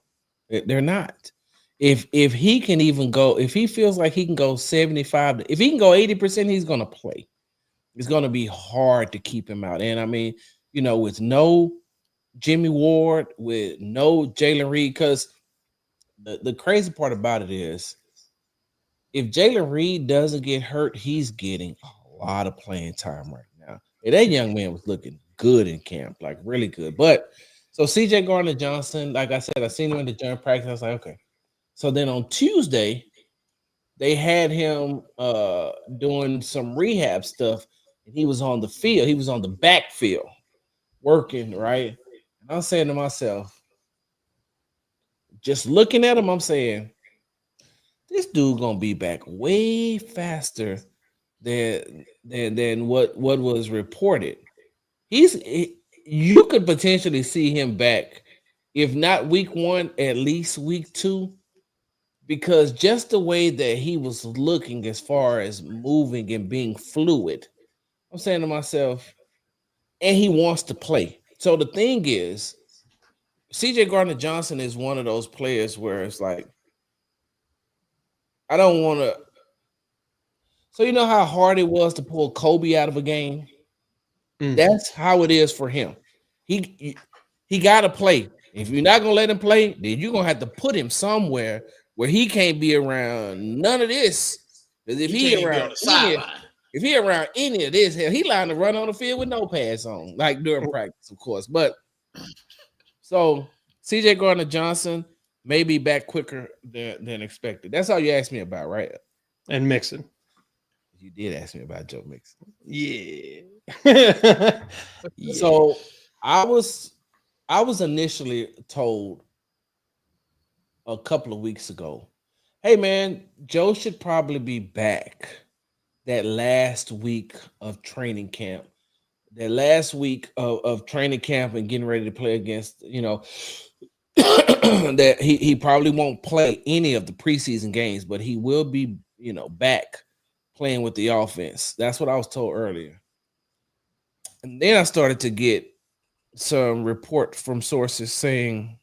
S2: They're not. If he can even go, if he feels like he can go 75, if he can go 80%, he's gonna play. It's gonna be hard to keep him out. And I mean, with no Jimmy Ward, with no Jalen Reed, because the crazy part about it is, if Jalen Reed doesn't get hurt, he's getting a lot of playing time right now. And that young man was looking good in camp, like really good. But so CJ Gardner Johnson, like I said, I seen him in the joint practice. I was like, okay. So then on Tuesday, they had him doing some rehab stuff, and he was on the field. He was on the backfield working, right? And I'm saying to myself, just looking at him, I'm saying, this dude gonna be back way faster than what was reported. You could potentially see him back, if not week 1, at least week 2, because just the way that he was looking as far as moving and being fluid. I'm saying to myself, and he wants to play. So the thing is, CJ Gardner Johnson is one of those players where it's like, I don't want to. So you know how hard it was to pull Kobe out of a game? That's how it is for him. He got to play. If you're not gonna let him play, then you're gonna have to put him somewhere where he can't be around none of this. Because if he around any of this, hell, he liable to run on the field with no pads on, like during practice, of course. But so CJ Gardner Johnson may be back quicker than expected. That's all you asked me about, right?
S1: And Mixon.
S2: You did ask me about Joe Mixon.
S1: Yeah.
S2: So I was initially told a couple of weeks ago, hey man, Joe should probably be back that last week of training camp. That last week of training camp and getting ready to play against, that he probably won't play any of the preseason games, but he will be, back playing with the offense. That's what I was told earlier. And then I started to get some report from sources saying,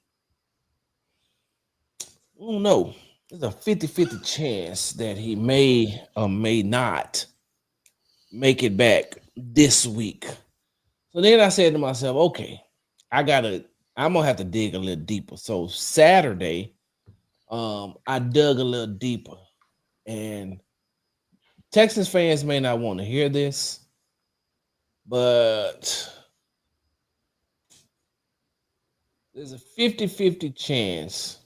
S2: oh no, there's a 50-50 chance that he may or may not make it back this week. So then I said to myself, okay, I'm gonna have to dig a little deeper. So Saturday, I dug a little deeper, and Texans fans may not want to hear this, but there's a 50-50 chance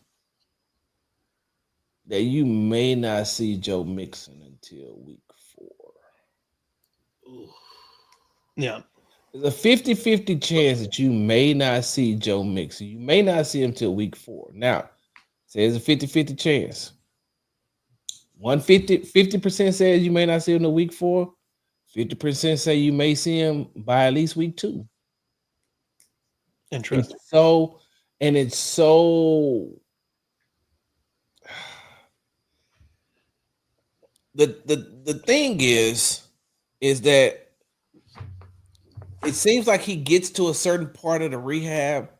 S2: that you may not see Joe Mixon until week 4.
S3: Ooh.
S1: Yeah.
S2: There's a 50-50 chance that you may not see Joe Mixon. You may not see him till week 4. Now, say it's a 50-50 chance. 50% says you may not see him till week 4. 50% say you may see him by at least week 2.
S1: Interesting.
S2: It's so the thing is that it seems like he gets to a certain part of the rehab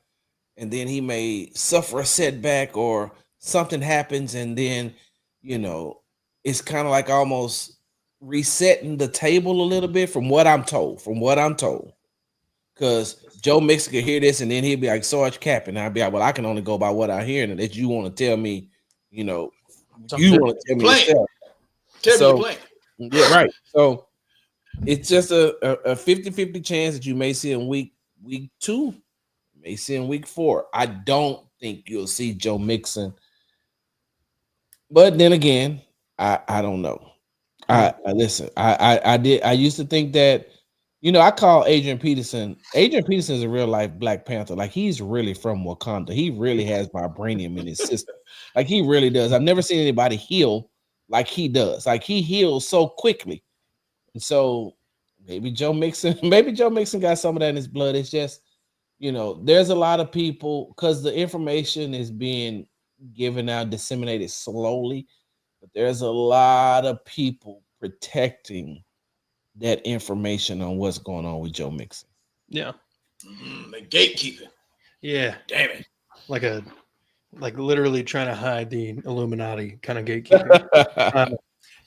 S2: and then he may suffer a setback or something happens, and then it's kind of like almost resetting the table a little bit from what I'm told. Because Joe Mixon could hear this and then he'd be like, Sarge capping. And I'd be like, well, I can only go by what I hear, and that you want to tell me, you want to tell me yourself.
S3: Tell me the plan.
S2: Yeah, right. So it's just a 50-50 chance that you may see in week 2, may see in week 4. I don't think you'll see Joe Mixon. But then again, I don't know. I listen. I used to think that, I call Adrian Peterson. Adrian Peterson is a real life Black Panther. Like, he's really from Wakanda. He really has vibranium in his system. Like, he really does. I've never seen anybody heal like he does. Like, he heals so quickly. And so maybe Joe Mixon got some of that in his blood. It's just, there's a lot of people, because the information is being given out, disseminated slowly, but there's a lot of people protecting that information on what's going on with Joe Mixon.
S1: Yeah.
S3: The gatekeeping.
S1: Yeah.
S3: Damn it.
S1: Like literally trying to hide the Illuminati kind of gatekeeping.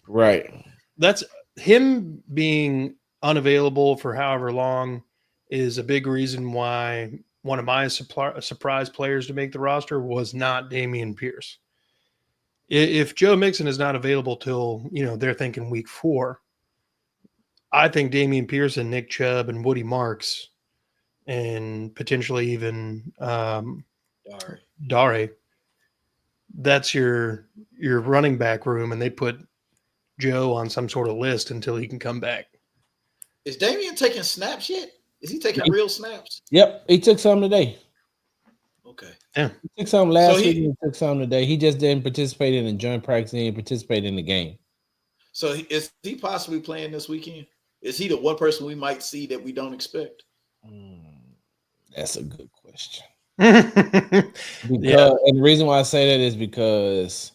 S2: Right.
S1: That's him being unavailable for however long is a big reason why one of my surprise players to make the roster was not Dameon Pierce. If Joe Mixon is not available till, they're thinking week 4, I think Dameon Pierce and Nick Chubb and Woody Marks and potentially even Dare, that's your running back room, and they put Joe on some sort of list until he can come back.
S3: Is Dameon taking snaps yet? Is he taking real snaps?
S2: Yep, he took some today.
S3: Okay.
S1: Yeah.
S2: He took some last week and he took some today. He just didn't participate in the joint practice. He didn't participate in the game.
S3: So is he possibly playing this weekend? Is he the one person we might see that we don't expect?
S2: That's a good question.
S1: Yeah.
S2: And the reason why I say that is because,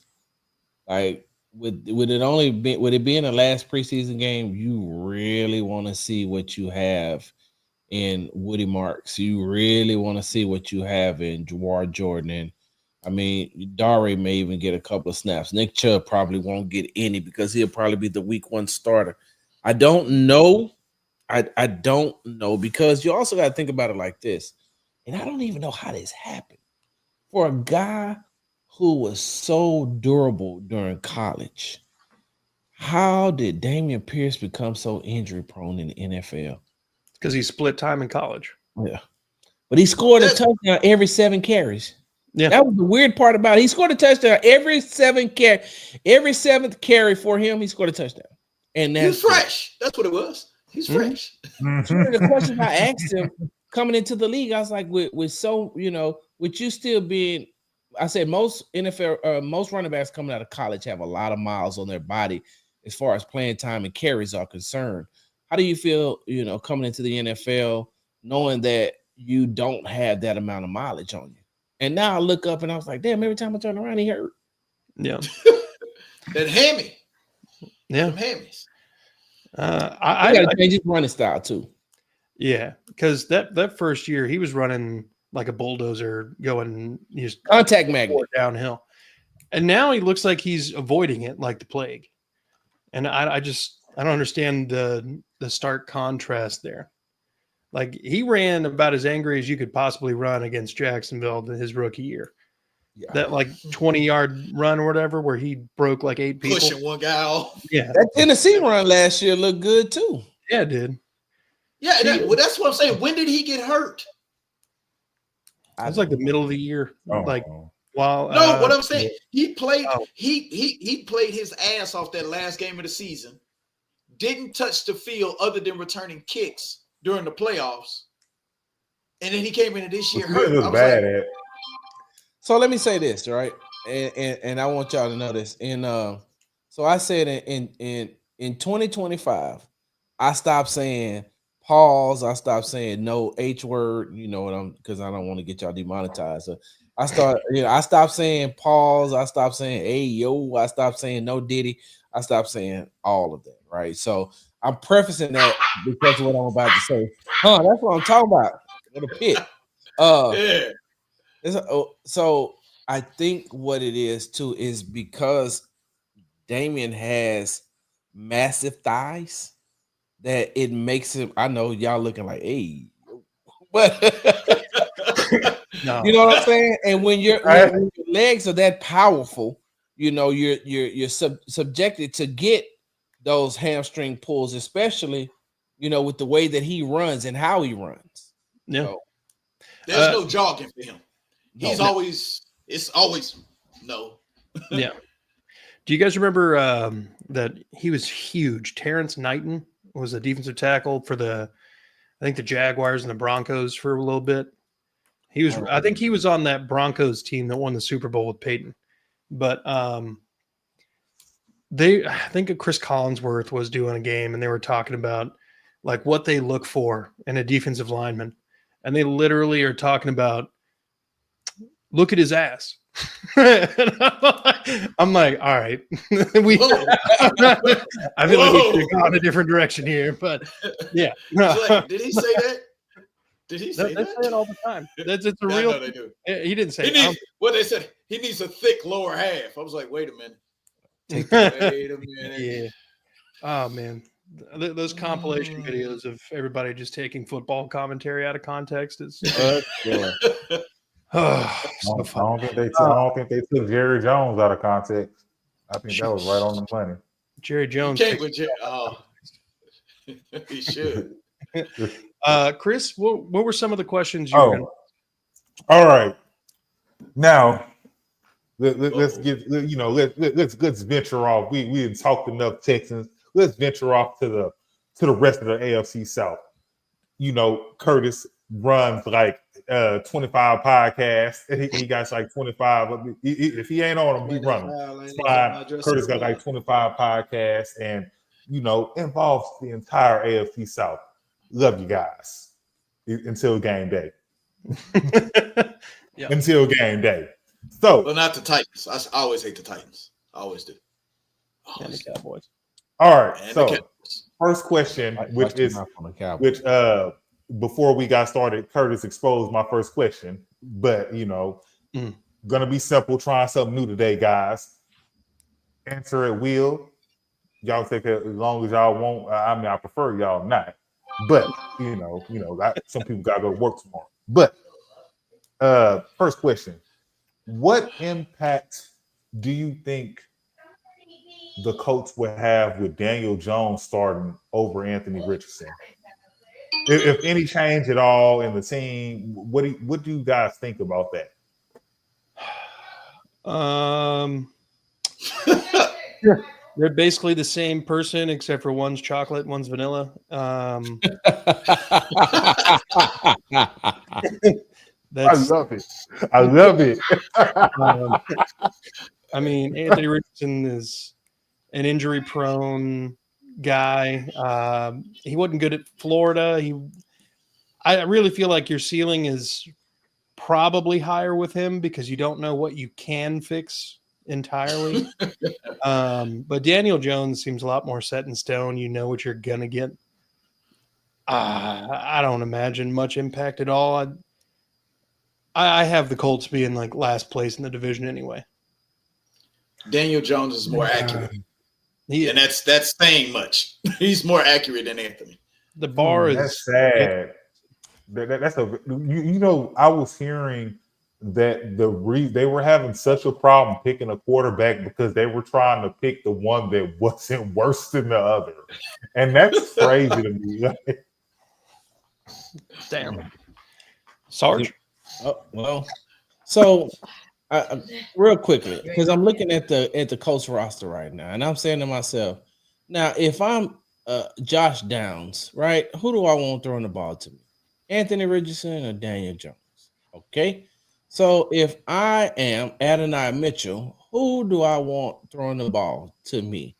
S2: like, would it be in the last preseason game, you really want to see what you have in Woody Marks. You really want to see what you have in Jawar Jordan. And I mean, Dare may even get a couple of snaps. Nick Chubb probably won't get any because he'll probably be the week 1 starter. I don't know. I don't know, because you also got to think about it like this. And I don't even know how this happened. For a guy who was so durable during college, how did Dameon Pierce become so injury prone in the NFL?
S1: Because he split time in college.
S2: Yeah. But he scored a touchdown every 7 carries.
S1: Yeah.
S2: That was the weird part about it. He scored a touchdown every 7th carry. Every 7th carry for him, he scored a touchdown. And
S3: he's fresh. That's what it was. He's fresh.
S2: One of the questions I asked him coming into the league, I was like, with you still being, I said most NFL, most running backs coming out of college have a lot of miles on their body as far as playing time and carries are concerned. How do you feel, coming into the NFL, knowing that you don't have that amount of mileage on you? And now I look up and I was like, damn, every time I turn around, he hurt.
S1: Yeah.
S3: That hammy.
S1: Yeah.
S3: Some hammies.
S2: I got to change his running style too.
S1: Yeah, because that first year he was running like a bulldozer, going just
S2: Contact magnet.
S1: downhill, and now he looks like he's avoiding it like the plague. And I don't understand the stark contrast there. Like he ran about as angry as you could possibly run against Jacksonville his rookie year.
S2: Yeah.
S1: That like 20-yard run or whatever where he broke like 8 people.
S3: Pushing one guy off.
S1: Yeah.
S2: That Tennessee run last year looked good too.
S1: Yeah, dude.
S3: Yeah, that's what I'm saying. When did he get hurt?
S1: It was like the middle of the year. Like while
S3: what I'm saying, he played
S1: Oh.
S3: he played his ass off that last game of the season. Didn't touch the field other than returning kicks during the playoffs. And then he came into this year hurt. I was
S4: bad
S3: like,
S4: at.
S2: So let me say this, right? And I want y'all to know this. And so I said in 2025, I stopped saying pause. I stopped saying no H word. You know what I'm, because I don't want to get y'all demonetized. So I stopped saying pause. I stopped saying hey yo. I stopped saying no Diddy. I stopped saying all of that. Right. So I'm prefacing that because of what I'm about to say. That's what I'm talking about. What a pit.
S3: yeah.
S2: So I think what it is too is because Damian has massive thighs that it makes him. I know y'all looking like, hey, but
S1: no.
S2: you know what I'm saying. And when your legs are that powerful, you know you're subjected to get those hamstring pulls, especially with the way that he runs and how he runs.
S1: Yeah.
S2: So,
S3: There's no jogging for him. It's always no.
S1: Yeah. Do you guys remember that he was huge? Terrence Knighton was a defensive tackle for I think the Jaguars and the Broncos for a little bit. I think he was on that Broncos team that won the Super Bowl with Peyton. But I think Chris Collinsworth was doing a game and they were talking about like what they look for in a defensive lineman. And they literally are talking about, look at his ass. I'm like, all right. I feel like we should have gone a different direction here, but yeah.
S3: Like, did he say that? Did he say
S1: they
S3: that?
S1: say it all the time. It's a
S3: Yeah,
S1: real.
S3: I know they do.
S1: He didn't say
S3: what they said. He needs a thick lower half. I was like, wait a minute.
S1: Wait a minute. Yeah. Oh man, those compilation videos of everybody just taking football commentary out of context is.
S4: I don't think they took Jerry Jones out of context. I think that was right on the money.
S1: Jerry Jones.
S3: He should.
S1: Chris, what were some of the questions you were going to?
S4: All right. Now, let's get let's venture off. We had talked enough Texans. Let's venture off to the rest of the AFC South. Curtis runs like 25 podcasts. He got like 25. If he ain't on them, he run them. It's fine. Curtis got like 25 podcasts and involves the entire AFC South. Love you guys until game day.
S1: Yeah.
S4: Until game day. So,
S3: but not the Titans. I always hate the Titans. I always do.
S1: And the Cowboys.
S4: All right. So, first question, which before we got started, Curtis exposed my first question, but gonna be simple. Trying something new today, guys. Answer at will. Y'all take it as long as y'all want. I mean, I prefer y'all not, but some people gotta go to work tomorrow. But first question: what impact do you think the Colts would have with Daniel Jones starting over Anthony Richardson? If any change at all in the team, what do you guys think about that?
S1: They're basically the same person except for one's chocolate, one's vanilla.
S4: I love it. I love it.
S1: I mean, Anthony Richardson is an injury-prone guy. He wasn't good at Florida. I really feel like your ceiling is probably higher with him because you don't know what you can fix entirely. But Daniel Jones seems a lot more set in stone. You know what you're gonna get. I don't imagine much impact at all. I have the Colts being like last place in the division anyway.
S3: Daniel Jones is more accurate.
S1: And
S3: that's saying much. He's more accurate than Anthony.
S1: The bar is
S4: that's sad. That's you know, I was hearing that they were having such a problem picking a quarterback because they were trying to pick the one that wasn't worse than the other, and that's crazy to me.
S1: Damn. Sarge?
S2: Oh, well, so real quickly, because I'm looking at the Colts roster right now, and I'm saying to myself, now if I'm Josh Downs, right, who do I want throwing the ball to me? Anthony Richardson or Daniel Jones? Okay, so if I am Adonai Mitchell, who do I want throwing the ball to me?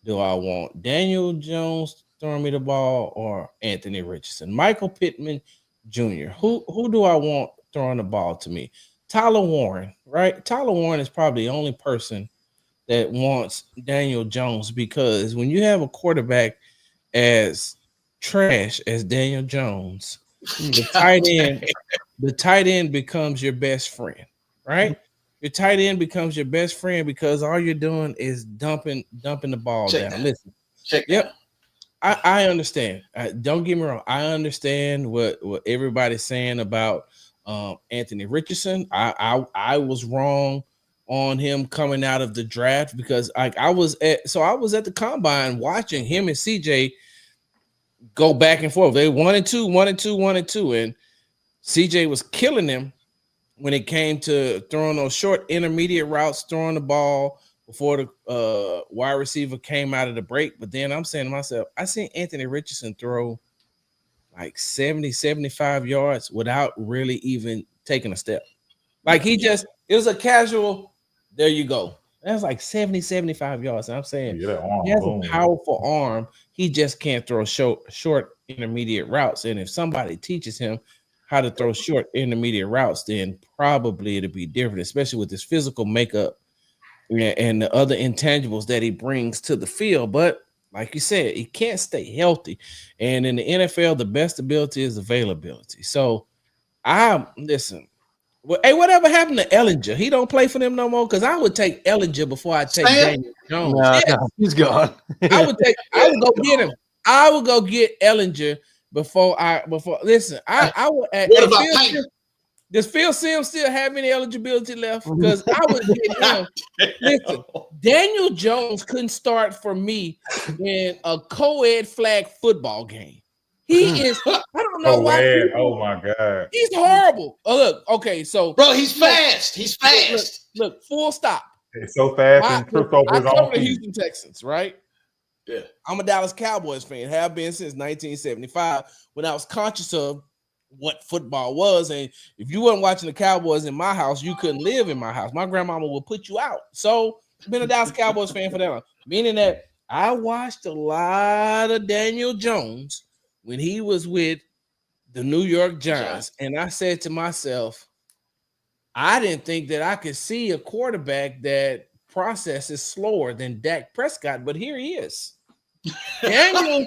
S2: Do I want Daniel Jones throwing me the ball or Anthony Richardson? Michael Pittman Jr. Who do I want throwing the ball to me? Tyler Warren, right? Tyler Warren is probably the only person that wants Daniel Jones, because when you have a quarterback as trash as Daniel Jones, the tight end becomes your best friend, right? Your tight end becomes your best friend because all you're doing is dumping the ball down. Listen, yep. I understand. Don't get me wrong. I understand what everybody's saying about Anthony Richardson. I was wrong on him coming out of the draft because I was at the combine watching him and CJ go back and forth. They 1-2, and CJ was killing them when it came to throwing those short intermediate routes, throwing the ball before the wide receiver came out of the break. But then I'm saying to myself, I seen Anthony Richardson throw like 70, 75 yards without really even taking a step. Like it was a casual, there you go. That's like 70, 75 yards. And I'm saying he has a powerful arm. He just can't throw short intermediate routes. And if somebody teaches him how to throw short intermediate routes, then probably it'll be different, especially with his physical makeup and the other intangibles that he brings to the field. But like you said, he can't stay healthy. And in the NFL, the best ability is availability. So listen. Well, hey, whatever happened to Ellinger? He don't play for them no more. Because I would take Ellinger before I take Daniel Jones.
S1: No, he's gone.
S2: I would go get him. I would go get Ellinger before. Listen, I would.
S3: What about Payne?
S2: Does Phil Simms still have any eligibility left? Because I would get him. Listen, Daniel Jones couldn't start for me in a co-ed flag football game. He is. I don't know why.
S4: Oh my God.
S2: He's horrible. Oh, look. Okay, so
S3: bro, he's fast. He's fast.
S2: Look, full stop.
S4: It's so fast and tripped over his
S2: I cover
S4: own
S2: the
S4: feet.
S2: Houston Texans, right?
S3: Yeah.
S2: I'm a Dallas Cowboys fan. Have been since 1975 when I was conscious of what football was. And if you weren't watching the Cowboys in my house, you couldn't live in my house. My grandmama would put you out. So I've been a Dallas Cowboys fan for that long. Meaning that I watched a lot of Daniel Jones when he was with the New York Giants. And I said to myself, I didn't think that I could see a quarterback that processes slower than Dak Prescott, but here he is. Daniel,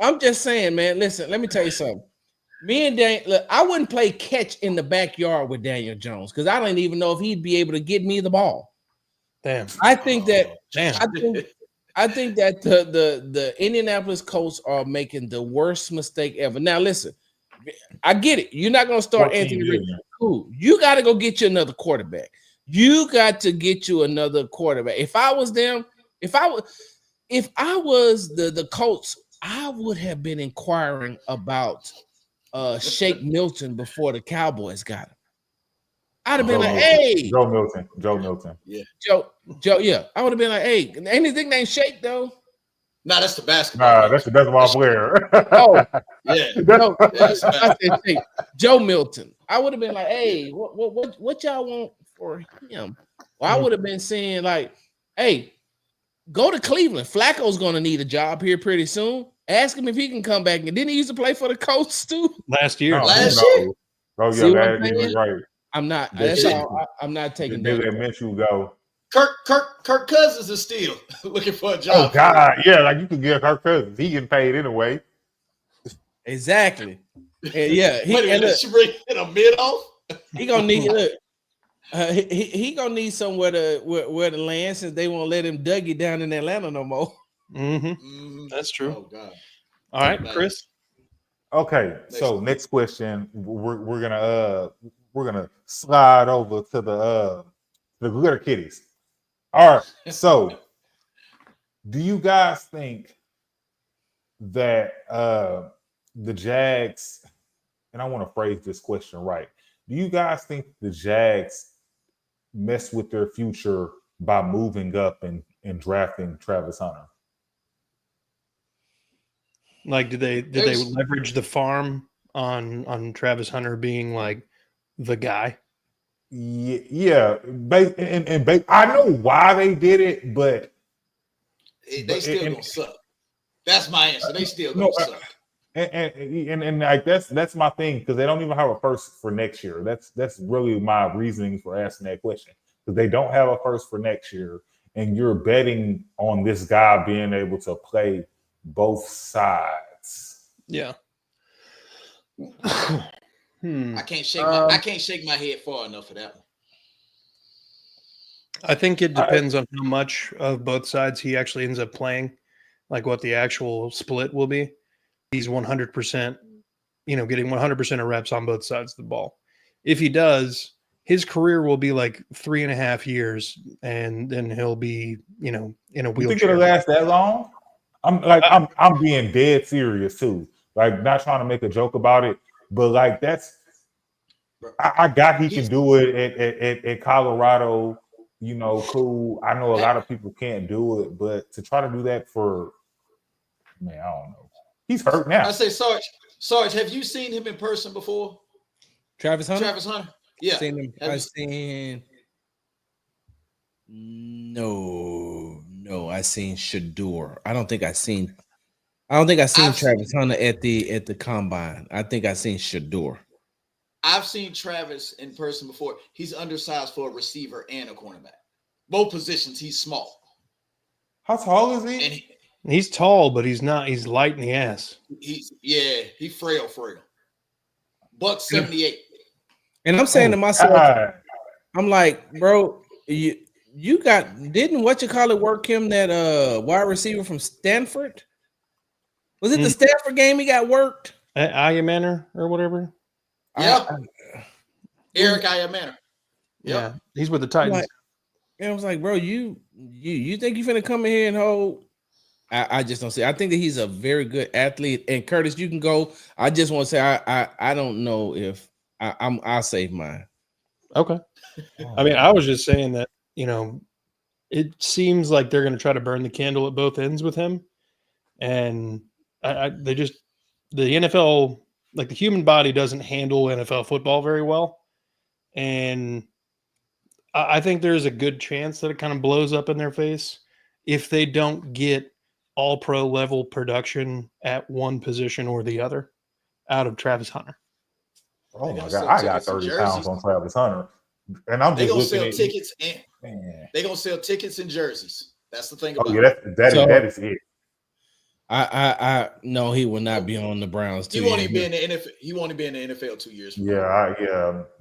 S2: I'm just saying, man, listen, let me tell you something. Me and Dan, look, I wouldn't play catch in the backyard with Daniel Jones because I don't even know if he'd be able to get me the ball.
S1: Damn.
S2: I think that
S1: Damn.
S2: I think that the Indianapolis Colts are making the worst mistake ever. Now, listen, I get it. You're not going to start Anthony Richardson. Cool. You got to go get you another quarterback. You got to get you another quarterback. If I was them, if I was the Colts, I would have been inquiring about Shake Milton before the Cowboys got him. I'd have been like, hey,
S4: Joe Milton.
S3: Yeah.
S2: Joe, yeah. I would have been like, hey, anything named Shake though?
S3: No, that's the basketball.
S4: Nah, that's the basketball player.
S2: Oh,
S3: yeah.
S2: No, I said Shake. Joe Milton. I would have been like, hey, what y'all want for him? Well, I would have been saying like, hey, go to Cleveland. Flacco's going to need a job here pretty soon. Ask him if he can come back. And didn't he used to play for the Colts too?
S1: Last year.
S4: No,
S3: Last
S4: no.
S3: year.
S4: Oh
S2: See what
S4: yeah,
S2: I'm
S4: that is
S2: saying?
S4: right.
S2: I'm not.
S3: That's
S2: all. I'm not taking
S4: They
S2: that.
S4: let Minshew go.
S3: Kirk Cousins is still looking for a
S4: Oh
S3: job.
S4: God, yeah, like you could get Kirk Cousins. He getting paid anyway.
S2: Exactly. And yeah,
S3: she bring a mid off.
S2: he gonna need look. He gonna need somewhere where to land since they won't let him Dougie down in Atlanta no more.
S1: That's true.
S3: Oh God.
S1: All right, Chris.
S4: Okay, so next question. We're gonna slide over to the glitter kitties. All right, so do you guys think that the Jags, and I want to phrase this question right, do you guys think the Jags mess with their future by moving up and drafting Travis Hunter?
S1: Like, did they leverage the farm on Travis Hunter being like the guy?
S4: Yeah. I know why they did it, but
S3: they still gonna suck. That's my answer. They still gonna suck.
S4: And like that's my thing, because they don't even have a first for next year. That's really my reasoning for asking that question, because they don't have a first for next year, and you're betting on this guy being able to play both sides.
S1: Yeah.
S3: I can't shake my head far enough for that one.
S1: I think it depends on how much of both sides he actually ends up playing, like what the actual split will be. He's 100%, getting 100% of reps on both sides of the ball. If he does, his career will be like 3.5 years, and then he'll be, in a wheelchair.
S4: You think it'll last that long? I'm being dead serious too. Like, not trying to make a joke about it, but like I got he can do it at Colorado. Cool. I know a lot of people can't do it, but to try to do that for, man, I don't know. He's hurt now.
S3: I say, Sarge, have you seen him in person before?
S2: Travis Hunter?
S3: Yeah.
S2: No, I seen Shador. I don't think I seen Travis Hunter at the combine. I think I seen Shador.
S3: I've seen Travis in person before. He's undersized for a receiver and a cornerback. Both positions, he's small.
S4: How tall is he?
S1: He's tall, but he's not. He's light in the ass.
S3: He's frail. $178.
S2: And I'm saying to myself, I'm like, bro, you didn't work him that wide receiver from Stanford? Was it the Stanford game he got worked?
S1: Ayamaner or whatever.
S3: Yeah, Eric Ayamaner.
S1: Yeah, he's with the Titans.
S2: And I was like, bro, you think you finna come in here and hold? I just don't see. I think that he's a very good athlete. And Curtis, you can go. I just want to say I don't know if I'll save mine.
S1: Okay. I mean, I was just saying that, it seems like they're going to try to burn the candle at both ends with him. And the NFL, like, the human body doesn't handle NFL football very well. And I think there's a good chance that it kind of blows up in their face if they don't get all pro level production at one position or the other out of Travis Hunter.
S4: Oh my God, I got 30 pounds on Travis Hunter. And I'm just
S3: gonna
S4: looking
S3: sell
S4: at
S3: tickets they're gonna sell tickets and jerseys. That's the thing about
S4: it. That is it.
S2: I know he will not be on the Browns.
S3: He won't even be in the NFL. He won't be in the NFL 2 years.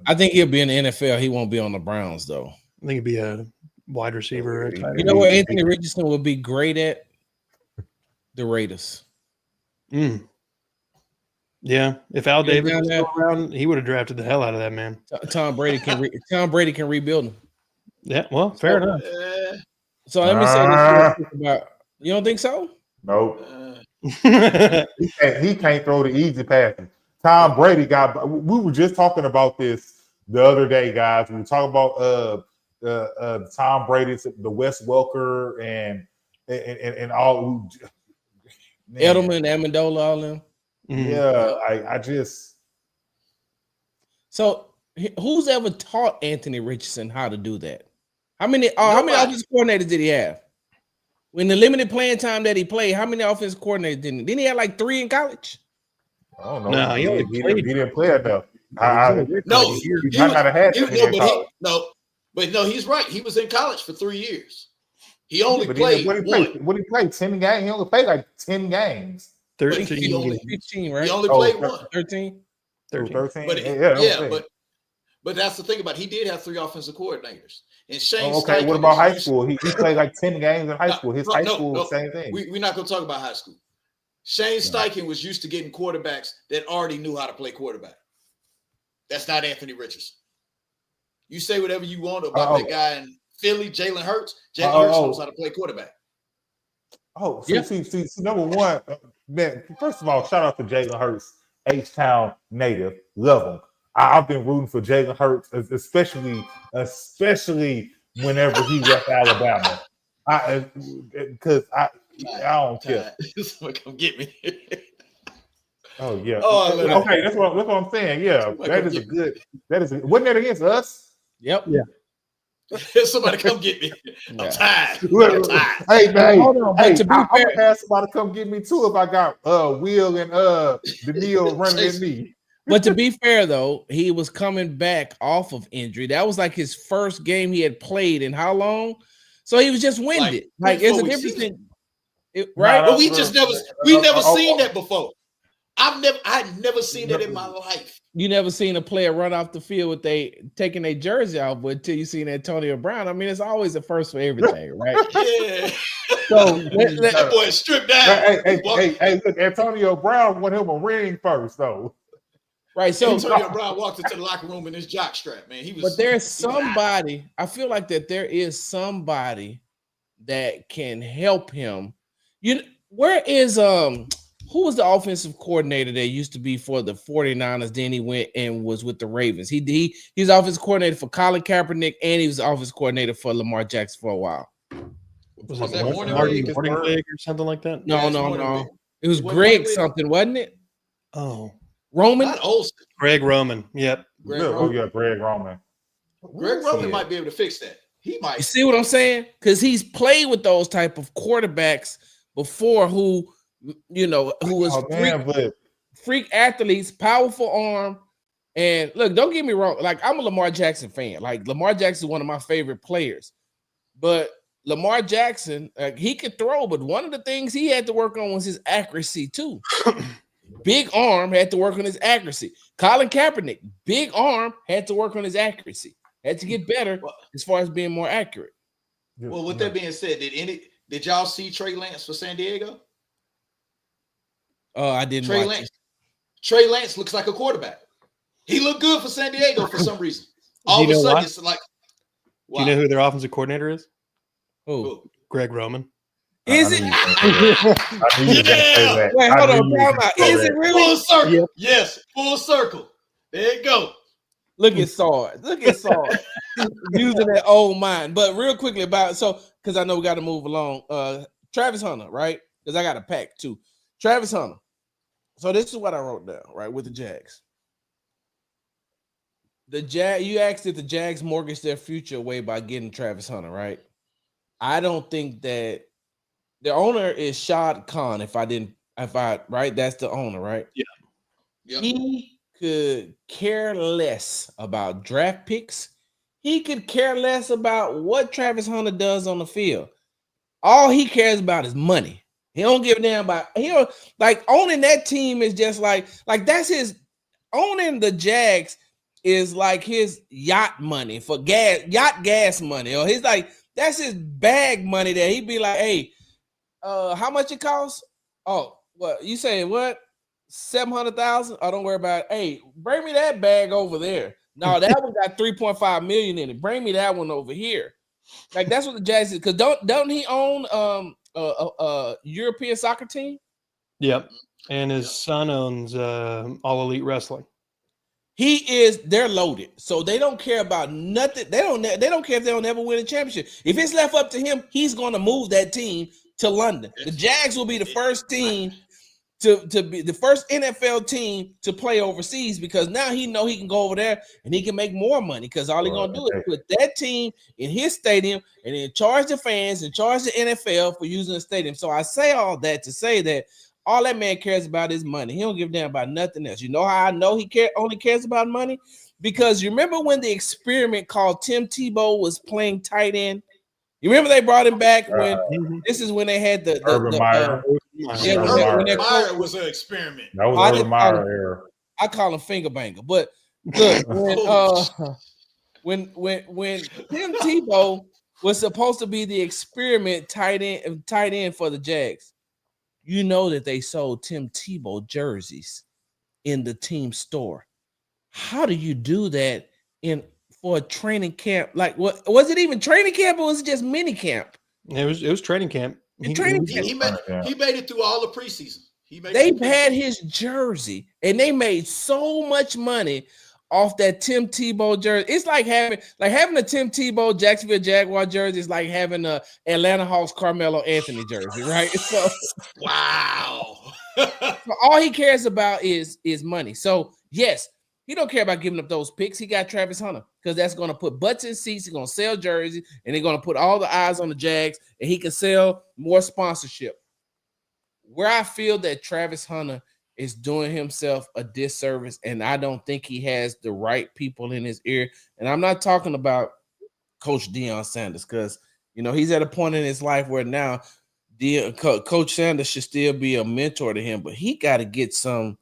S4: I
S2: think he'll be in the NFL. He won't be on the Browns though.
S1: I think he'd be a wide receiver.
S2: You know what Anthony Richardson would be great at? The Raiders.
S1: Yeah, if Al Davis was still around, he would have drafted the hell out of that man.
S2: Tom Brady can rebuild him.
S1: Yeah, well, fair enough.
S2: So let me say this about. You don't think so?
S4: Nope. He can't throw the easy passes. Tom Brady we were just talking about this the other day, guys. We were talking about Tom Brady, the Wes Welker, and all.
S2: Edelman, Amendola, all them.
S4: Yeah, I just.
S2: So who's ever taught Anthony Richardson how to do that? How many offensive coordinators did he have? In the limited playing time that he played, how many offensive coordinators didn't he have like 3 in college?
S4: I don't know.
S1: No, he
S4: didn't play enough.
S3: But he's right. He was in college for 3 years. He only played one.
S4: What he played 10 games. He only played like 10 games.
S3: He only
S2: 15, right?
S3: He only played one.
S2: 13.
S4: 13.
S3: But but that's the thing about it. He did have 3 offensive coordinators. And Shane Steichen.
S4: What about high school? He played like 10 games in high school. His high school, same thing.
S3: We're not going to talk about high school. Shane Steichen was used to getting quarterbacks that already knew how to play quarterback. That's not Anthony Richardson. You say whatever you want about that guy in Philly, Jalen Hurts. Jalen Hurts knows how to play quarterback.
S4: See, number one, man, first of all, shout out to Jalen Hurts, H-Town native. Love him. I've been rooting for Jalen Hurts, especially whenever he left Alabama. Because I don't care.
S3: Someone come get me.
S4: Oh yeah. Okay, that's what I'm saying. Yeah, wasn't that against us?
S2: Yep.
S1: Yeah.
S3: Somebody come get me. I'm tired.
S4: Hey man,
S2: hold on, but to be
S4: I'm
S2: fair,
S4: gonna have somebody come get me too if I got Will and Daniil running at me.
S2: But to be fair though, he was coming back off of injury. That was like his first game he had played in how long? So he was just winded. Like it's a difference right?
S3: But we never seen that before. I'd never seen that in my life.
S2: You never seen a player run off the field with taking their jersey off, but until you seen Antonio Brown. I mean, it's always a first for everything, right?
S3: Yeah.
S2: So
S3: that boy stripped down.
S4: Hey, look, Antonio Brown won him a ring first, though.
S2: Right. So
S3: Antonio Brown walked into the locker room in his jock strap, man.
S2: But there's somebody, I feel like that there is somebody that can help him. Where is who was the offensive coordinator that used to be for the 49ers? Then he went and was with the Ravens. He was offensive coordinator for Colin Kaepernick, and he was offensive coordinator for Lamar Jackson for a while.
S3: Was that Morning
S1: League or something like that?
S2: No. It was Greg something, wasn't it?
S1: Oh,
S2: Roman?
S3: Not Olsen.
S1: Greg Roman. Yep.
S4: Greg Roman.
S3: Greg Roman might be able to fix that. He might.
S2: You see what I'm saying? Because he's played with those type of quarterbacks before who was freak athletes, powerful arm. And look, don't get me wrong. Like, I'm a Lamar Jackson fan. Like, Lamar Jackson is one of my favorite players. But Lamar Jackson, he could throw, but one of the things he had to work on was his accuracy too. Big arm, had to work on his accuracy. Colin Kaepernick, big arm, had to work on his accuracy. Had to get better as far as being more accurate.
S3: Well, with that being said, did y'all see Trey Lance for San Diego?
S2: I didn't.
S3: Trey Lance looks like a quarterback. He looked good for San Diego for some reason. All of a sudden, it's like.
S1: Wow. Do you know who their offensive coordinator is?
S2: Who?
S1: Greg Roman.
S2: Is it?
S3: Yeah.
S2: Wait, hold on. Is it really?
S3: Full circle. Yep. Yes, full circle. There you go.
S2: Look at Sarge. Using that old mind. But real quickly because I know we got to move along. Travis Hunter, right? Because I got a pack too. Travis Hunter. So this is what I wrote down, right, with the Jags. You asked if the Jags mortgage their future away by getting Travis Hunter, right? I don't think that the owner is Shad Khan. Right? That's the owner, right?
S3: Yeah. Yep.
S2: He could care less about draft picks. He could care less about what Travis Hunter does on the field. All he cares about is money. He don't give a damn about owning that team is just like that's his owning the Jags is like his yacht money for gas money, or he's like that's his bag money that he'd be like, hey, how much it costs? Oh, what you saying? What 700,000? Oh, don't worry about it. Hey, bring me that bag over there. No, that one got 3.5 million in it. Bring me that one over here. Like that's what the Jags is. Because don't he own a European soccer team?
S1: Yep. And his son owns All Elite Wrestling.
S2: They're loaded. So they don't care about nothing. They don't care if they don't ever win a championship. If it's left up to him, he's going to move that team to London. The Jags will be the first team to be the first NFL team to play overseas, because now he know he can go over there and he can make more money, because all he's going to do is put that team in his stadium and then charge the fans and charge the NFL for using the stadium. So I say all that to say that all that man cares about is money. He don't give a damn about nothing else. You know how I know he only cares about money? Because you remember when the experiment called Tim Tebow was playing tight end You remember they brought him back when
S1: Mhm.
S2: this is when they had the
S4: Urban Meyer.
S2: yeah,
S4: Urban
S3: Urban
S4: Meyer.
S3: Meyer was an experiment.
S4: That was
S2: I
S4: Urban
S2: didn't call
S4: Meyer
S2: him-
S4: era.
S2: I call him finger banger. But look,
S3: Oh,
S2: when Tim Tebow was supposed to be the experiment tight end for the Jags, you know that they sold Tim Tebow jerseys in the team store. How do you do that for a training camp? Like, what was it even training camp or was it just mini camp?
S1: It was training camp.
S2: Training
S3: yeah,
S2: camp.
S3: he made it through all the preseason.
S2: They had his jersey and they made so much money off that Tim Tebow jersey. It's like having a Tim Tebow Jacksonville Jaguar jersey is like having a Atlanta Hawks Carmelo Anthony jersey, right? So
S3: wow.
S2: so all he cares about is money. So yes, he don't care about giving up those picks. He got Travis Hunter because that's going to put butts in seats. He's going to sell jerseys, and they're going to put all the eyes on the Jags, and he can sell more sponsorship. Where I feel that Travis Hunter is doing himself a disservice, and I don't think he has the right people in his ear. And I'm not talking about Coach Deion Sanders because, he's at a point in his life where now Coach Sanders should still be a mentor to him, but he got to get some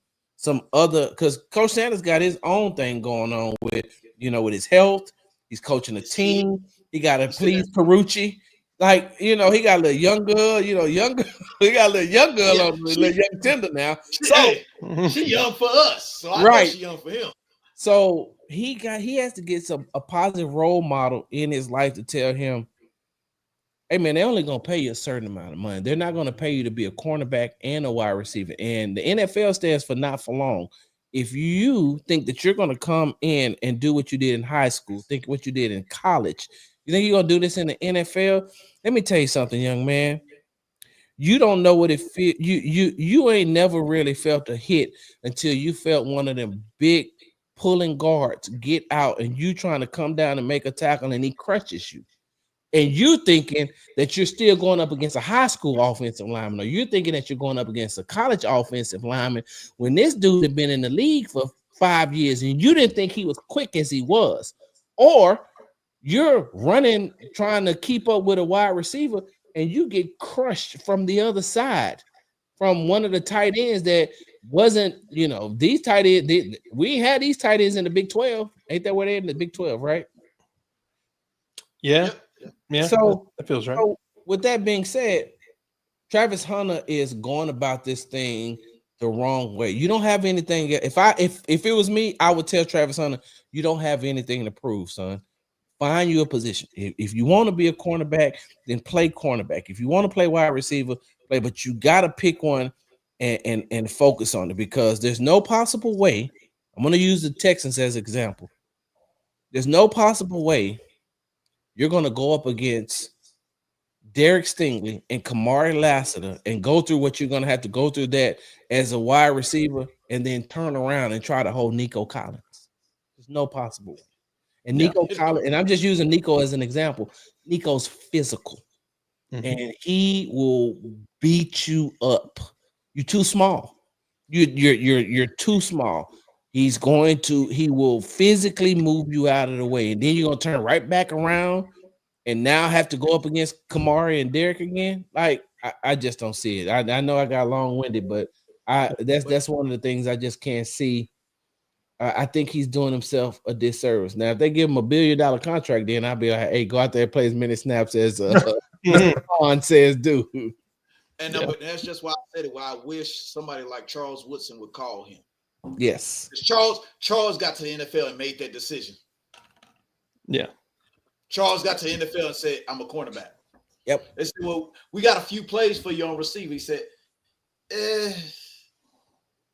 S2: other, because Coach Sanders got his own thing going on with his health. He's coaching a team. He got to please Carucci. Like, he got a little young girl, he got a little young girl on a little young tender now. So
S3: she young for us. So I know she young for him.
S2: So he has to get a positive role model in his life to tell him, hey man, they're only gonna pay you a certain amount of money. They're not gonna pay you to be a cornerback and a wide receiver. And the NFL stands for not for long. If you think that you're gonna come in and do what you did in high school, think what you did in college, you think you're gonna do this in the NFL? Let me tell you something, young man. You don't know what it feels. You ain't never really felt a hit until you felt one of them big pulling guards get out and you trying to come down and make a tackle and he crushes you. And you thinking that you're still going up against a high school offensive lineman, or you're thinking that you're going up against a college offensive lineman when this dude had been in the league for 5 years and you didn't think he was quick as he was. Or you're running, trying to keep up with a wide receiver, and you get crushed from the other side from one of the tight ends that wasn't, these tight ends. We had these tight ends in the Big 12. Ain't that where they're in the Big 12, right?
S1: Yeah.
S3: Yep.
S1: Yeah.
S2: So
S1: that feels right.
S2: So with that being said, Travis Hunter is going about this thing the wrong way. You don't have anything. If it was me, I would tell Travis Hunter, you don't have anything to prove, son. Find you a position. If you want to be a cornerback, then play cornerback. If you want to play wide receiver, play. But you got to pick one and focus on it, because there's no possible way. I'm going to use the Texans as an example. There's no possible way you're going to go up against Derek Stingley and Kamari Lassiter and go through what you're going to have to go through that as a wide receiver and then turn around and try to hold Nico Collins. There's no possible way. And Nico Collins, and I'm just using Nico as an example. Nico's physical, and he will beat you up. You're too small. You're too small. He will physically move you out of the way, and then you're gonna turn right back around and now have to go up against Kamari and Derek again. Like, I just don't see it. I know I got long-winded, but that's one of the things I just can't see. I think he's doing himself a disservice. Now, if they give him $1 billion contract, then I'll be like, hey, go out there and play as many snaps as Ron says do.
S3: And but that's just why I said it. Why I wish somebody like Charles Woodson would call him.
S2: Yes.
S3: Charles got to the NFL and made that decision.
S1: Yeah.
S3: Charles got to the NFL and said, I'm a cornerback.
S2: Yep.
S3: They said, well, we got a few plays for you on receiver. He said,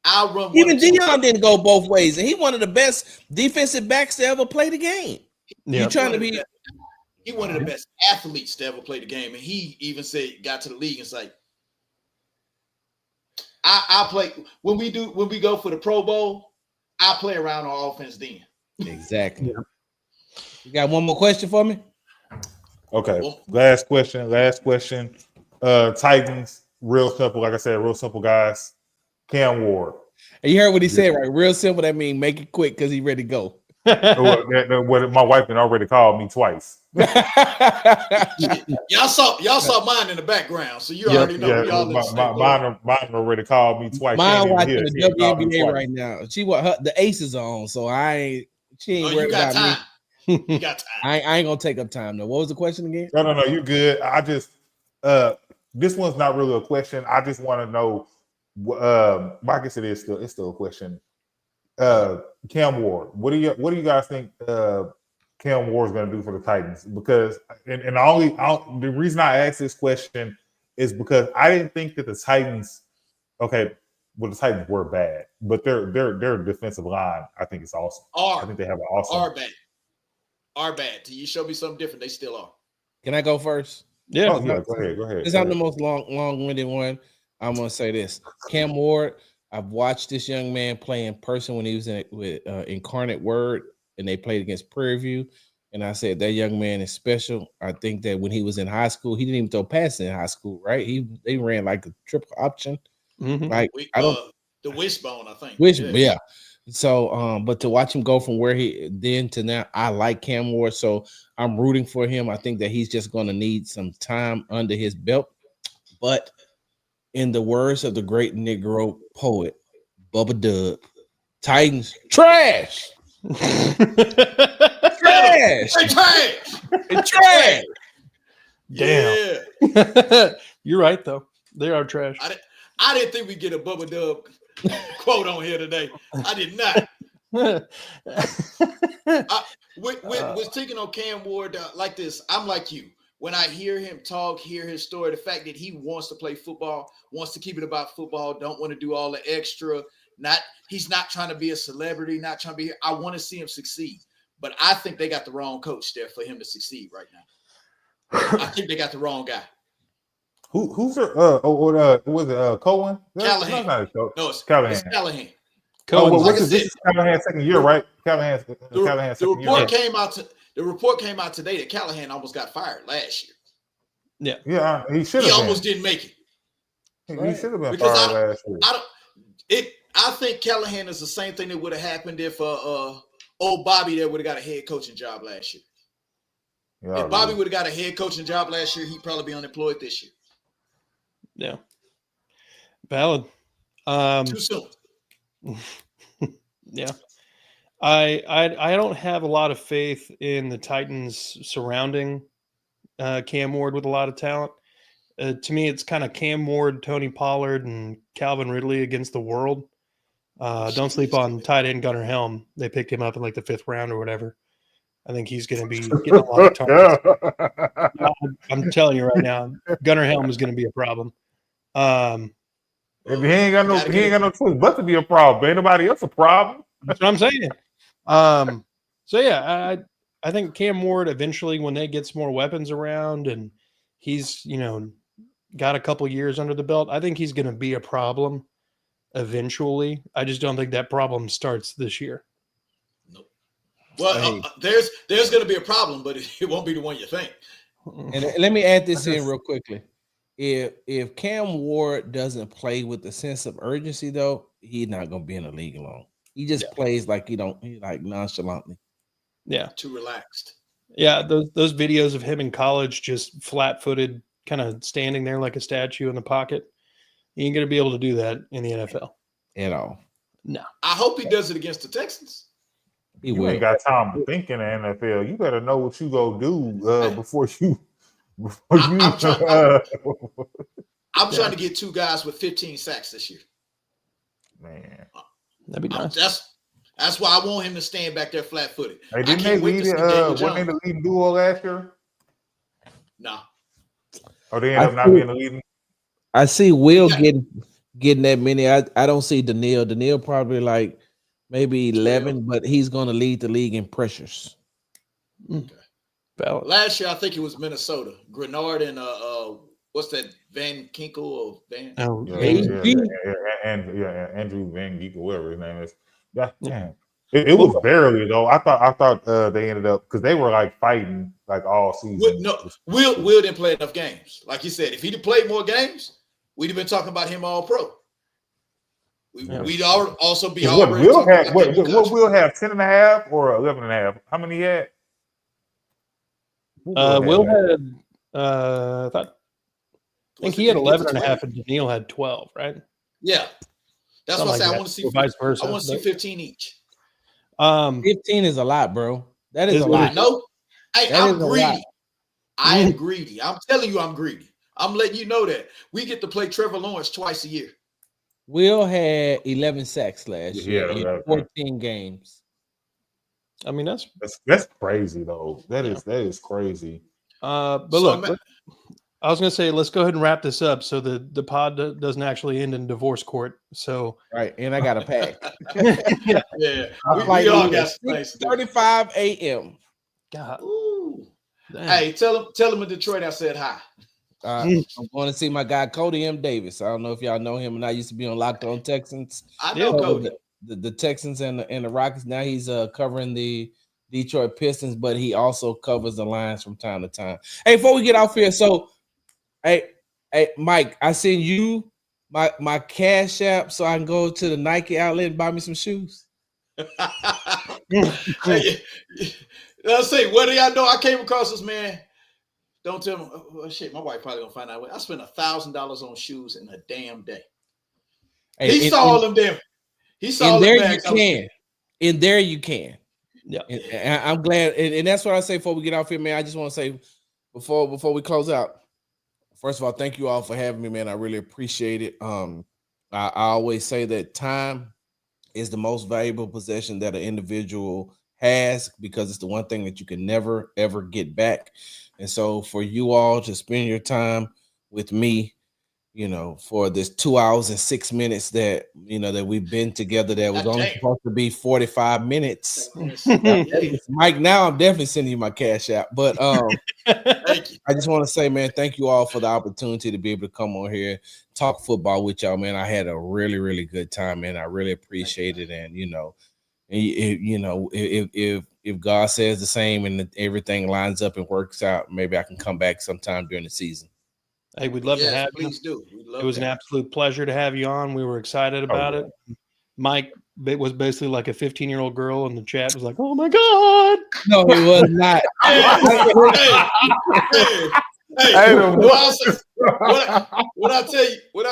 S3: I'll run.
S2: Even Deion didn't go both ways, and he one of the best defensive backs to ever play the game.
S1: Yeah.
S2: You trying to be?
S3: He one of the best athletes to ever play the game, and he even said, got to the league and said, I play when we go for the Pro Bowl. I play around on offense then.
S2: Exactly. Yeah. You got one more question for me?
S4: Okay. Last question. Titans, real simple. Like I said, real simple, guys. Cam Ward.
S2: And you heard what he said, right? Real simple. That means make it quick because he ready to go.
S4: What my wife had already called me twice.
S3: Y'all saw mine in the background, so you already know we all in the same boat.
S4: Mine already called me twice.
S2: Mine watching the WNBA right now. The Aces are on, so she ain't worried about
S3: time.
S2: me.
S3: You got time.
S2: I ain't gonna take up time though. What was the question again?
S4: No, you're good. I just this one's not really a question. I just want to know. I guess it's still a question. Cam Ward, what do you guys think Cam Ward is going to do for the Titans? Because the reason I asked this question is because I didn't think that the Titans. Okay, well, the Titans were bad, but their defensive line, I think, is awesome. I think they have an awesome.
S3: Are bad. Till you show me something different, they still are.
S2: Can I go first?
S1: Yeah,
S4: go ahead.
S2: Because I'm the most long-winded one. I'm gonna say this: Cam Ward. I've watched this young man play in person when he was with Incarnate Word, and they played against Prairie View. And I said that young man is special. I think that when he was in high school, he didn't even throw passes in high school, right? They ran like a triple option, like
S3: the wishbone, I think.
S2: Wishbone, yeah. So, but to watch him go from where he then to now, I like Cam Ward, so I'm rooting for him. I think that he's just going to need some time under his belt, but. In the words of the great Negro poet, Bubba Dub, Titans trash. Trash.
S1: Damn. Yeah. You're right, though. They are trash.
S3: I didn't think we'd get a Bubba Dub quote on here today. I did not. Was thinking on Cam Ward like this. I'm like you. When I hear him talk, hear his story, the fact that he wants to play football, wants to keep it about football, don't want to do all the extra, he's not trying to be a celebrity, not trying to be here. I want to see him succeed. But I think they got the wrong coach there for him to succeed right now. I think they got the wrong guy.
S4: Who's was it Cohen?
S3: Callahan.
S4: No,
S3: it's
S4: Callahan.
S3: It's Callahan.
S4: This is Callahan's second year, right? Callahan's second year.
S3: The report came out today that Callahan almost got fired last year.
S4: Yeah, he should have.
S3: He almost didn't make it.
S4: He should have been fired last year.
S3: I think Callahan is the same thing that would have happened if old Bobby there would have got a head coaching job last year. Yeah, if Bobby would have got a head coaching job last year, he'd probably be unemployed this year.
S1: Yeah, valid.
S3: Too soon.
S1: Yeah. I don't have a lot of faith in the Titans surrounding Cam Ward with a lot of talent. To me, it's kind of Cam Ward, Tony Pollard, and Calvin Ridley against the world. Don't sleep on tight end Gunnar Helm. They picked him up in like the 5th round or whatever. I think he's going to be getting a lot of targets. I'm telling you right now, Gunnar Helm is going to be a problem.
S4: If he ain't got no choice but to be a problem. Ain't nobody else a problem.
S1: That's what I'm saying. So yeah, I think Cam Ward eventually, when they get some more weapons around and he's got a couple years under the belt, I think he's going to be a problem eventually. I just don't think that problem starts this year.
S3: Nope. Well, there's going to be a problem, but it won't be the one you think.
S2: And let me add this in real quickly. If Cam Ward doesn't play with the sense of urgency, though, he's not going to be in the league long. He just plays like he like nonchalantly.
S1: Yeah.
S3: Too relaxed.
S1: Yeah. Those videos of him in college, just flat-footed, kind of standing there like a statue in the pocket. He ain't going to be able to do that in the NFL.
S2: At all.
S1: No.
S3: I hope he does it against the Texans.
S4: You ain't got time to think in the NFL. You better know what you go do before you.
S3: I'm trying to get 2 guys with 15 sacks this year.
S4: Man,
S1: that'd be nice.
S3: That's why I want him to stand back there flat-footed.
S4: Hey, didn't they lead the leading duo last year?
S3: No.
S4: Oh, they end up not being the leading.
S2: I see Will getting that many. I don't see Daniil. Daniil probably like maybe 11, but he's going to lead the league in pressures.
S3: Okay. Last year, I think it was Minnesota. Grenard and what's that? Van Ginkel or Van?
S1: Oh,
S4: Andrew Van Ginkel, whatever his name is. Yeah. It was barely though. I thought they ended up because they were like fighting like all season.
S3: Will didn't play enough games. Like you said, if he'd have played more games, we'd have been talking about him all pro. We'd also be
S4: What
S3: already
S4: Will
S3: talking
S4: have?
S3: about
S4: What
S3: that
S4: Will Will have 10.5 or 11.5? How many he had?
S1: Will had I think he had 11.5 and Daniil had 12, right?
S3: Yeah. That's
S1: Something
S3: what I say.
S1: like
S3: I
S1: that,
S3: want to see
S1: or vice versa.
S3: I want to see 15 each.
S2: 15 is a lot, bro. That is a lot.
S3: No, hey,
S2: That
S3: I'm
S2: is a lot.
S3: greedy. I am greedy. I'm telling you, I'm greedy. I'm letting you know that we get to play Trevor Lawrence twice a year.
S2: Will had 11 sacks last year in 14 games.
S1: I mean,
S4: that's crazy though. That is crazy.
S1: But look, I was gonna say let's go ahead and wrap this up so the pod doesn't actually end in divorce court. So
S2: right, and I got a pack.
S3: Yeah, we all got space.
S2: 6:35 a.m.
S1: God.
S3: Ooh. Hey, tell him in Detroit I said hi.
S2: I'm going to see my guy Cody M. Davis. I don't know if y'all know him, and I used to be on Locked On Texans.
S3: I know Cody.
S2: The Texans and the Rockets. Now he's covering the Detroit Pistons, but he also covers the Lions from time to time. Hey, before we get off here, so hey, Mike, I send you my Cash App so I can go to the Nike outlet and buy me some shoes.
S3: Hey, let's see. What do y'all know? I came across this man. Don't tell me. Oh, shit, my wife probably gonna find out. I spent $1,000 on shoes in a damn day.
S2: Hey,
S3: he saw all them damn. He saw
S2: in
S3: the
S2: there
S3: bags.
S2: you can. In there you can.
S1: Yeah,
S2: and I'm glad, and that's what I say before we get off here, man. I just want to say before we close out. First of all, thank you all for having me, man. I really appreciate it. I always say that time is the most valuable possession that an individual has because it's the one thing that you can never ever get back. And so for you all to spend your time with me, for this 2 hours and 6 minutes that we've been together, that was only supposed to be 45 minutes. Mike, now I'm definitely sending you my Cash App. But
S3: thank you.
S2: I just want to say, man, thank you all for the opportunity to be able to come on here, talk football with y'all, man. I had a really, really good time, man. I really appreciate it. And if God says the same and everything lines up and works out, maybe I can come back sometime during the season.
S1: Hey, we'd love to have you.
S3: Please do.
S1: It was an absolute pleasure to have you on. We were excited about it. Mike was basically like a 15-year-old girl in the chat. Was like, "Oh my god!"
S2: No, he was not.
S3: What I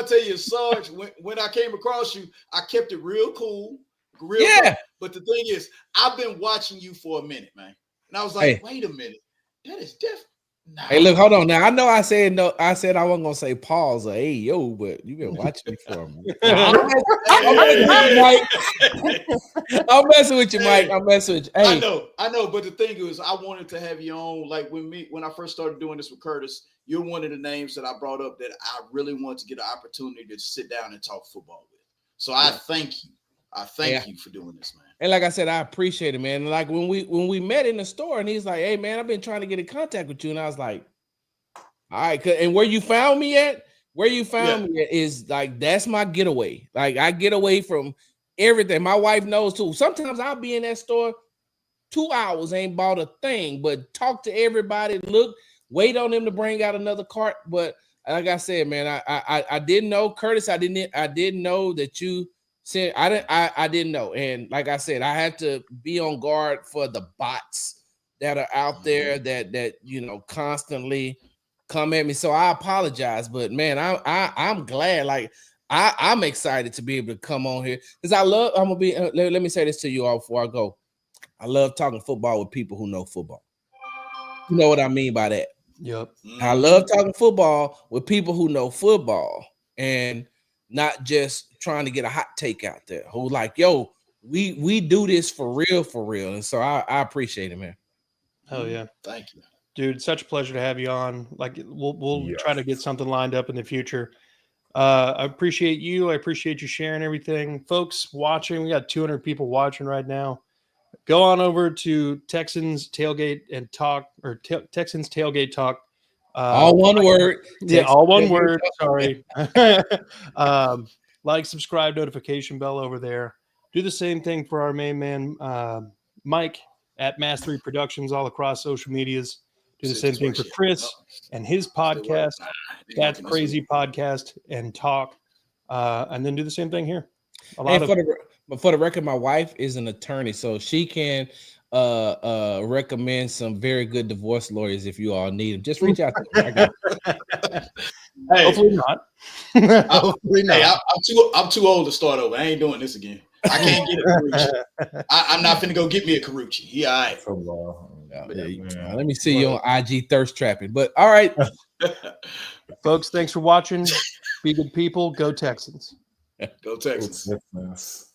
S3: tell you, Sarge, when I came across you, I kept it real cool, But the thing is, I've been watching you for a minute, man, and I was like, wait a minute, that is different. Nah.
S2: Hey, look, hold on. Now I know I said no. I said I wasn't gonna say pause or hey yo, but you've been watching me for a minute. I'm messing with you, Mike. I'm messing with you. Hey.
S3: I know. But the thing is, I wanted to have you on. Like when I first started doing this with Curtis, you're one of the names that I brought up that I really want to get an opportunity to sit down and talk football with. So I thank you. I thank you for doing this, man.
S2: And like I said, I appreciate it, man. And like when we met in the store, and he's like, "Hey, man, I've been trying to get in contact with you," and I was like, "All right." And where you found me at? Where you found me at is like that's my getaway. Like I get away from everything. My wife knows too. Sometimes I'll be in that store 2 hours, ain't bought a thing, but talk to everybody, wait on them to bring out another cart. But like I said, man, I didn't know, Curtis. I didn't know that you. I didn't know, and like I said, I had to be on guard for the bots that are out there that constantly come at me. So I apologize, but man, I'm glad. Like I'm excited to be able to come on here because I'm gonna be. Let me say this to you all before I go. I love talking football with people who know football. You know what I mean by that?
S1: Yep.
S2: I love talking football with people who know football and not just trying to get a hot take out there who like, yo, we do this for real. And so I appreciate it, man.
S1: Oh yeah.
S3: Thank you.
S1: Dude, such a pleasure to have you on. Like we'll try to get something lined up in the future. I appreciate you. I appreciate you sharing everything. Folks watching, we got 200 people watching right now. Go on over to Texans Tailgate and Talk or Texans Tailgate Talk.
S2: All one word.
S1: Yeah, all one word. Sorry. Like, subscribe, notification bell over there. Do the same thing for our main man, Mike at Mass 3 Productions all across social medias. Do the same thing for Chris and his podcast. That's Crazy Podcast and Talk. And then do the same thing here.
S2: And for the record, my wife is an attorney, so she can recommend some very good divorce lawyers if you all need them. Just reach out to them. I got you.
S3: Hey,
S1: hopefully not. Hopefully not.
S3: Hey, I'm too old to start over. I ain't doing this again. I can't get a Carucci. I'm not finna go get me a Carucci. Yeah, all right.
S2: Let me see you on IG thirst trapping. But all right,
S1: folks, thanks for watching. Be good people. Go Texans.
S3: Go Texans.